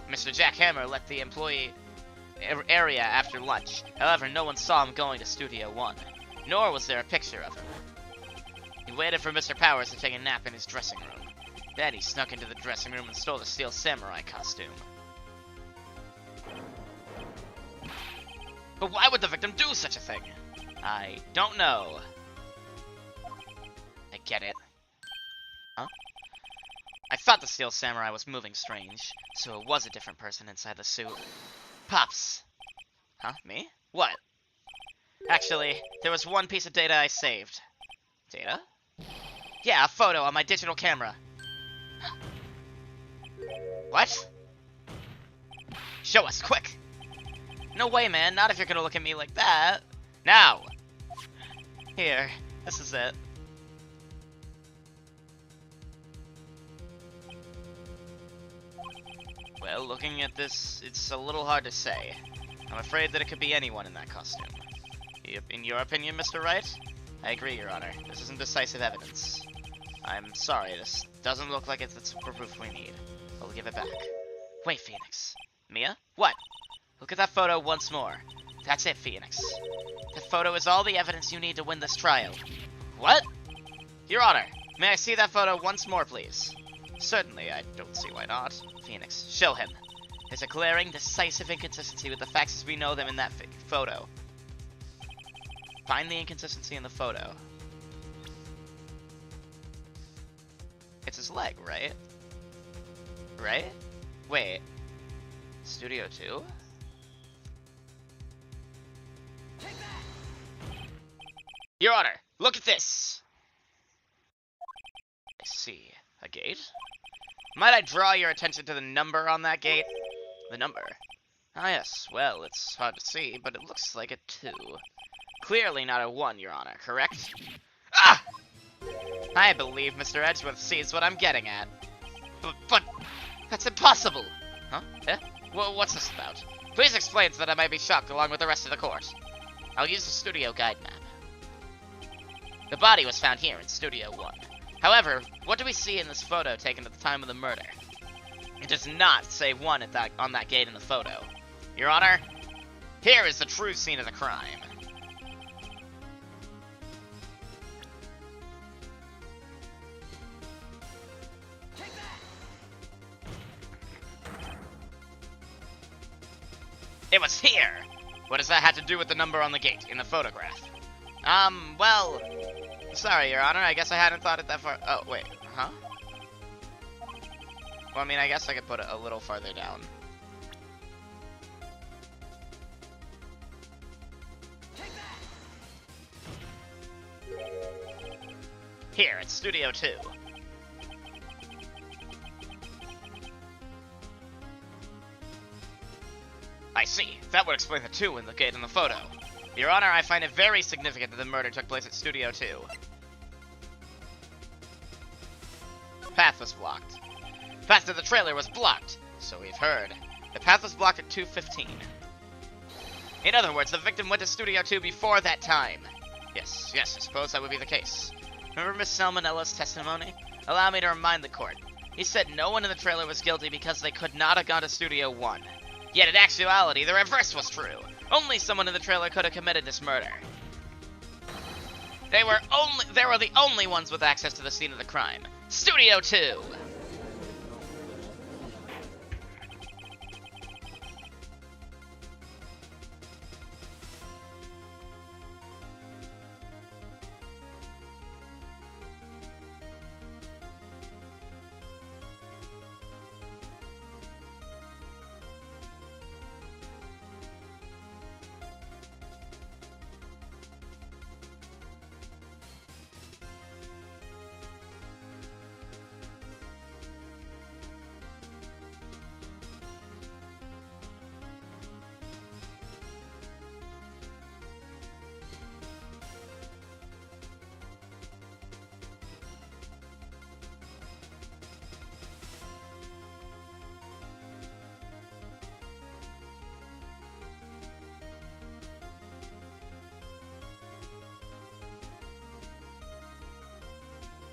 A: Mr. Jack Hammer left the employee area after lunch. However, no one saw him going to Studio 1, nor was there a picture of him. He waited for Mr. Powers to take a nap in his dressing room. Then he snuck into the dressing room and stole the Steel Samurai costume. But why would the victim do such a thing? I don't know. get it. Huh? I thought the Steel Samurai was moving strange, so it was a different person inside the suit. Pops! Huh? Me? What? Actually, there was one piece of data I saved. Data? Yeah, a photo on my digital camera. What? Show us, quick! No way, man, not if you're gonna look at me like that. Now! Here, this is it. Well, looking at this, it's a little hard to say. I'm afraid that it could be anyone in that costume. In your opinion, Mr. Wright? I agree, Your Honor. This isn't decisive evidence. I'm sorry, this doesn't look like it's the proof we need. I'll give it back. Wait, Phoenix. Mia? What? Look at that photo once more. That's it, Phoenix. That photo is all the evidence you need to win this trial. What? Your Honor, may I see that photo once more, please? Certainly, I don't see why not. Phoenix, show him. There's a glaring, decisive inconsistency with the facts as we know them in that photo. Find the inconsistency in the photo. It's his leg, right? Right? Wait. Studio 2? Your Honor, look at this! I see. A gate? Might I draw your attention to the number on that gate? The number? Ah yes, well, it's hard to see, but it looks like a 2. Clearly not a 1, Your Honor, correct? Ah! I believe Mr. Edgeworth sees what I'm getting at. But that's impossible! Huh? Eh? What's this about? Please explain so that I might be shocked along with the rest of the court. I'll use the studio guide map. The body was found here in Studio 1. However, what do we see in this photo taken at the time of the murder? It does not say 1 on that gate in the photo. Your Honor, here is the true scene of the crime. It was here! What does that have to do with the number on the gate in the photograph? Well... Sorry, Your Honor, I guess I hadn't thought it that far. Oh, wait, huh? Well, I mean, I guess I could put it a little farther down. Here, it's Studio 2. I see. That would explain the 2 in the gate in the photo. Your Honor, I find it very significant that the murder took place at Studio 2. Path was blocked. Path to the trailer was blocked, so we've heard. The path was blocked at 2:15. In other words, the victim went to Studio 2 before that time. Yes, I suppose that would be the case. Remember Miss Salmonella's testimony? Allow me to remind the court. He said no one in the trailer was guilty because they could not have gone to Studio 1. Yet in actuality, the reverse was true. Only someone in the trailer could have committed this murder. They were the only ones with access to the scene of the crime. Studio 2!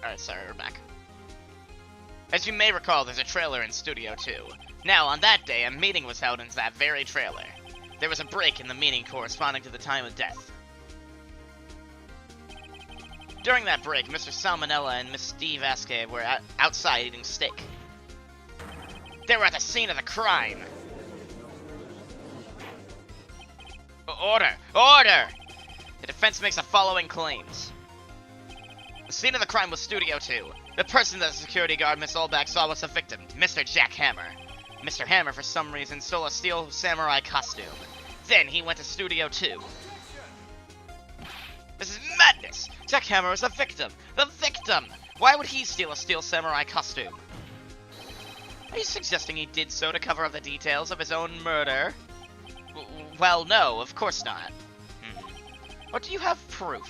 A: Alright, sorry, we're back. As you may recall, there's a trailer in Studio 2. Now, on that day, a meeting was held in that very trailer. There was a break in the meeting corresponding to the time of death. During that break, Mr. Salmonella and Miss Steve Aske were outside eating steak. They were at the scene of the crime. Order! Order! The defense makes the following claims. The scene of the crime was Studio 2. The person that the security guard Miss Oldback saw was the victim, Mr. Jack Hammer. Mr. Hammer, for some reason, stole a steel samurai costume. Then he went to Studio 2. This is madness! Jack Hammer is the victim! The victim! Why would he steal a steel samurai costume? Are you suggesting he did so to cover up the details of his own murder? Well, no, of course not. Or do you have proof?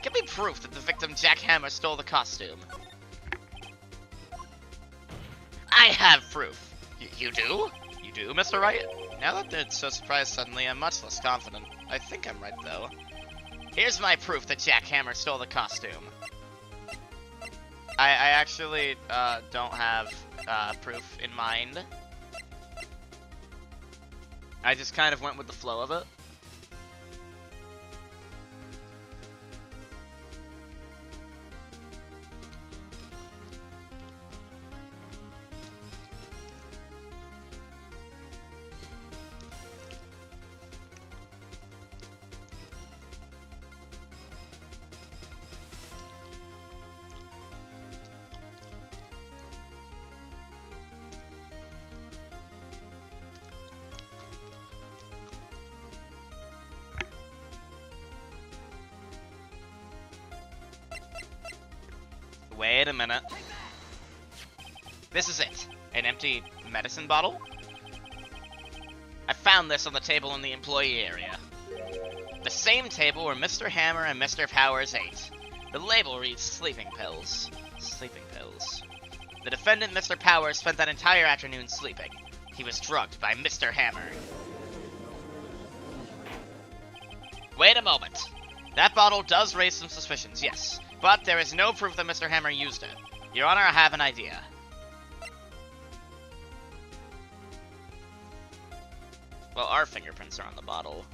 A: Give me proof that the victim Jack Hammer stole the costume. I have proof. You do? You do, Mr. Wright? Now that they're so surprised suddenly, I'm much less confident. I think I'm right, though. Here's my proof that Jack Hammer stole the costume. I actually don't have proof in mind. I just kind of went with the flow of it. Wait a minute. This is it. An empty medicine bottle? I found this on the table in the employee area. The same table where Mr. Hammer and Mr. Powers ate. The label reads sleeping pills. Sleeping pills. The defendant, Mr. Powers, spent that entire afternoon sleeping. He was drugged by Mr. Hammer. Wait a moment. That bottle does raise some suspicions, yes. But there is no proof that Mr. Hammer used it. Your Honor, I have an idea. Well, our fingerprints are on the bottle.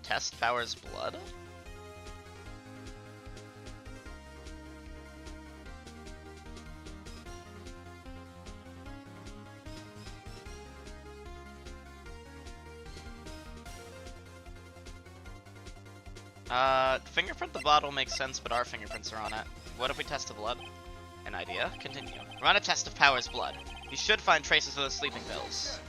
A: Test Powers' blood? Fingerprint the bottle makes sense, but our fingerprints are on it. What if we test the blood? An idea? Continue. Run a test of Powers' blood. You should find traces of the sleeping pills.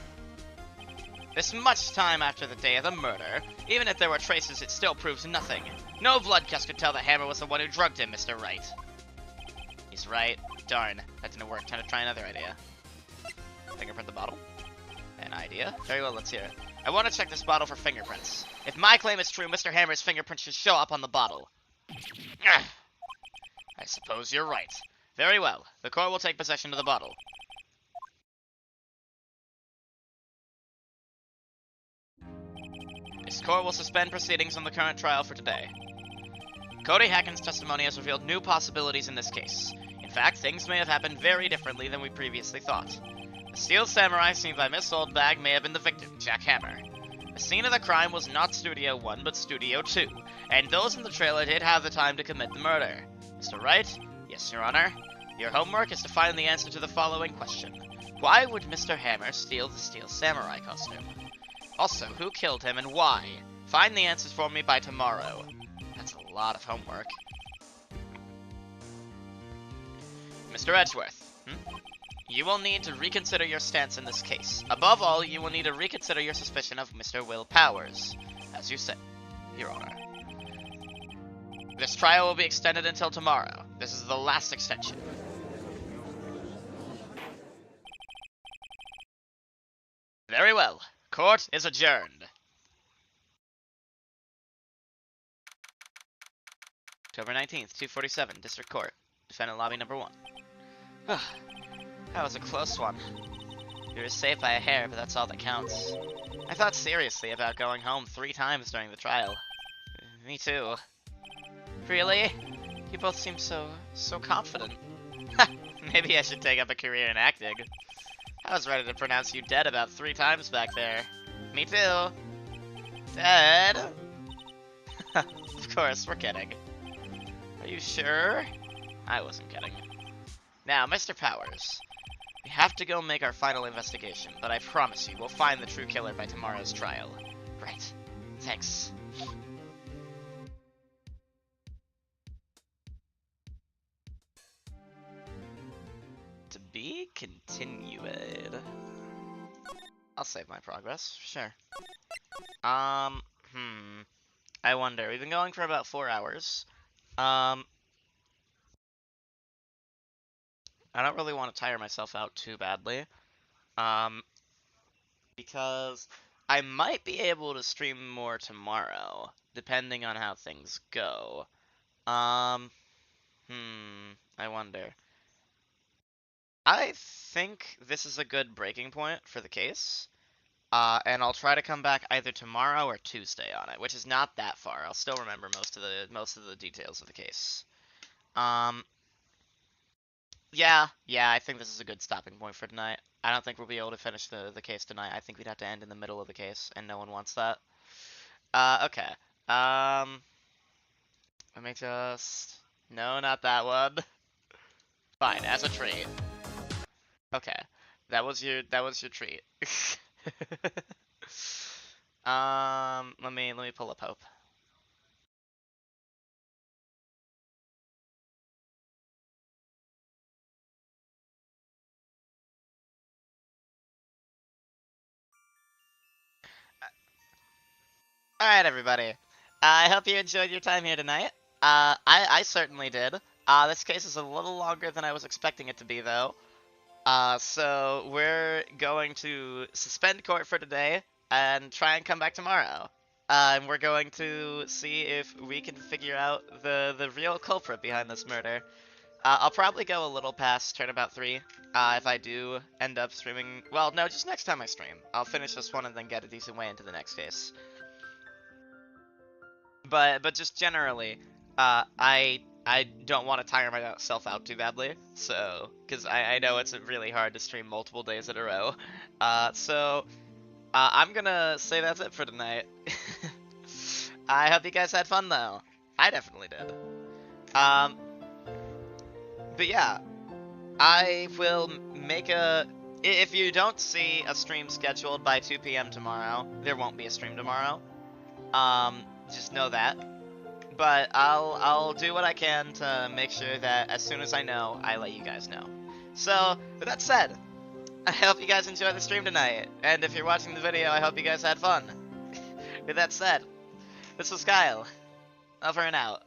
A: This much time after the day of the murder, even if there were traces, it still proves nothing. No blood test could tell that Hammer was the one who drugged him, Mr. Wright. He's right. Darn, that didn't work. Time to try another idea. Fingerprint the bottle. An idea? Very well, let's hear it. I want to check this bottle for fingerprints. If my claim is true, Mr. Hammer's fingerprints should show up on the bottle. Ugh. I suppose you're right. Very well. The court will take possession of the bottle. This court will suspend proceedings on the current trial for today. Cody Hacken's testimony has revealed new possibilities in this case. In fact, things may have happened very differently than we previously thought. The steel samurai seen by Miss Oldbag may have been the victim, Jack Hammer. The scene of the crime was not Studio 1, but Studio 2, and those in the trailer did have the time to commit the murder. Mr. Wright? Yes, Your Honor. Your homework is to find the answer to the following question. Why would Mr. Hammer steal the steel samurai costume? Also, who killed him and why? Find the answers for me by tomorrow. That's a lot of homework. Mr. Edgeworth, you will need to reconsider your stance in this case. Above all, you will need to reconsider your suspicion of Mr. Will Powers. As you said, Your Honor. This trial will be extended until tomorrow. This is the last extension. Very well. Court is adjourned. October 19th, 247, District Court. Defendant Lobby Number 1. That was a close one. You were safe by a hair, but that's all that counts. I thought seriously about going home 3 times during the trial. Me too. Really? You both seem so confident. Maybe I should take up a career in acting. I was ready to pronounce you dead about 3 times back there. Me too. Dead? Of course, we're kidding. Are you sure? I wasn't kidding. Now, Mr. Powers, we have to go make our final investigation, but I promise you we'll find the true killer by tomorrow's trial. Right. Thanks. be continued. I'll save my progress, sure. I wonder. We've been going for about 4 hours. I don't really want to tire myself out too badly. Because I might be able to stream more tomorrow, depending on how things go. Um, I wonder. I think this is a good breaking point for the case. And I'll try to come back either tomorrow or Tuesday on it, which is not that far. I'll still remember most of the details of the case. Yeah, I think this is a good stopping point for tonight. I don't think we'll be able to finish the case tonight. I think we'd have to end in the middle of the case, and no one wants that. Okay. Let me just... No, not that one. Fine, as a treat. Okay. That was your treat. Let me pull up Hope. Alright, everybody. I hope you enjoyed your time here tonight. I certainly did. This case is a little longer than I was expecting it to be, though. So we're going to suspend court for today and try and come back tomorrow. And we're going to see if we can figure out the real culprit behind this murder. I'll probably go a little past Turnabout 3, if I do end up streaming... Well, no, just next time I stream. I'll finish this one and then get a decent way into the next case. But just generally, I don't want to tire myself out too badly, so, because I know it's really hard to stream multiple days in a row. I'm gonna say that's it for tonight. I hope you guys had fun, though. I definitely did. But yeah, I will make a... If you don't see a stream scheduled by 2 p.m. tomorrow, there won't be a stream tomorrow. Just know that. But I'll do what I can to make sure that as soon as I know, I let you guys know. So, with that said, I hope you guys enjoyed the stream tonight. And if you're watching the video, I hope you guys had fun. With that said, this was Kyle. Over and out.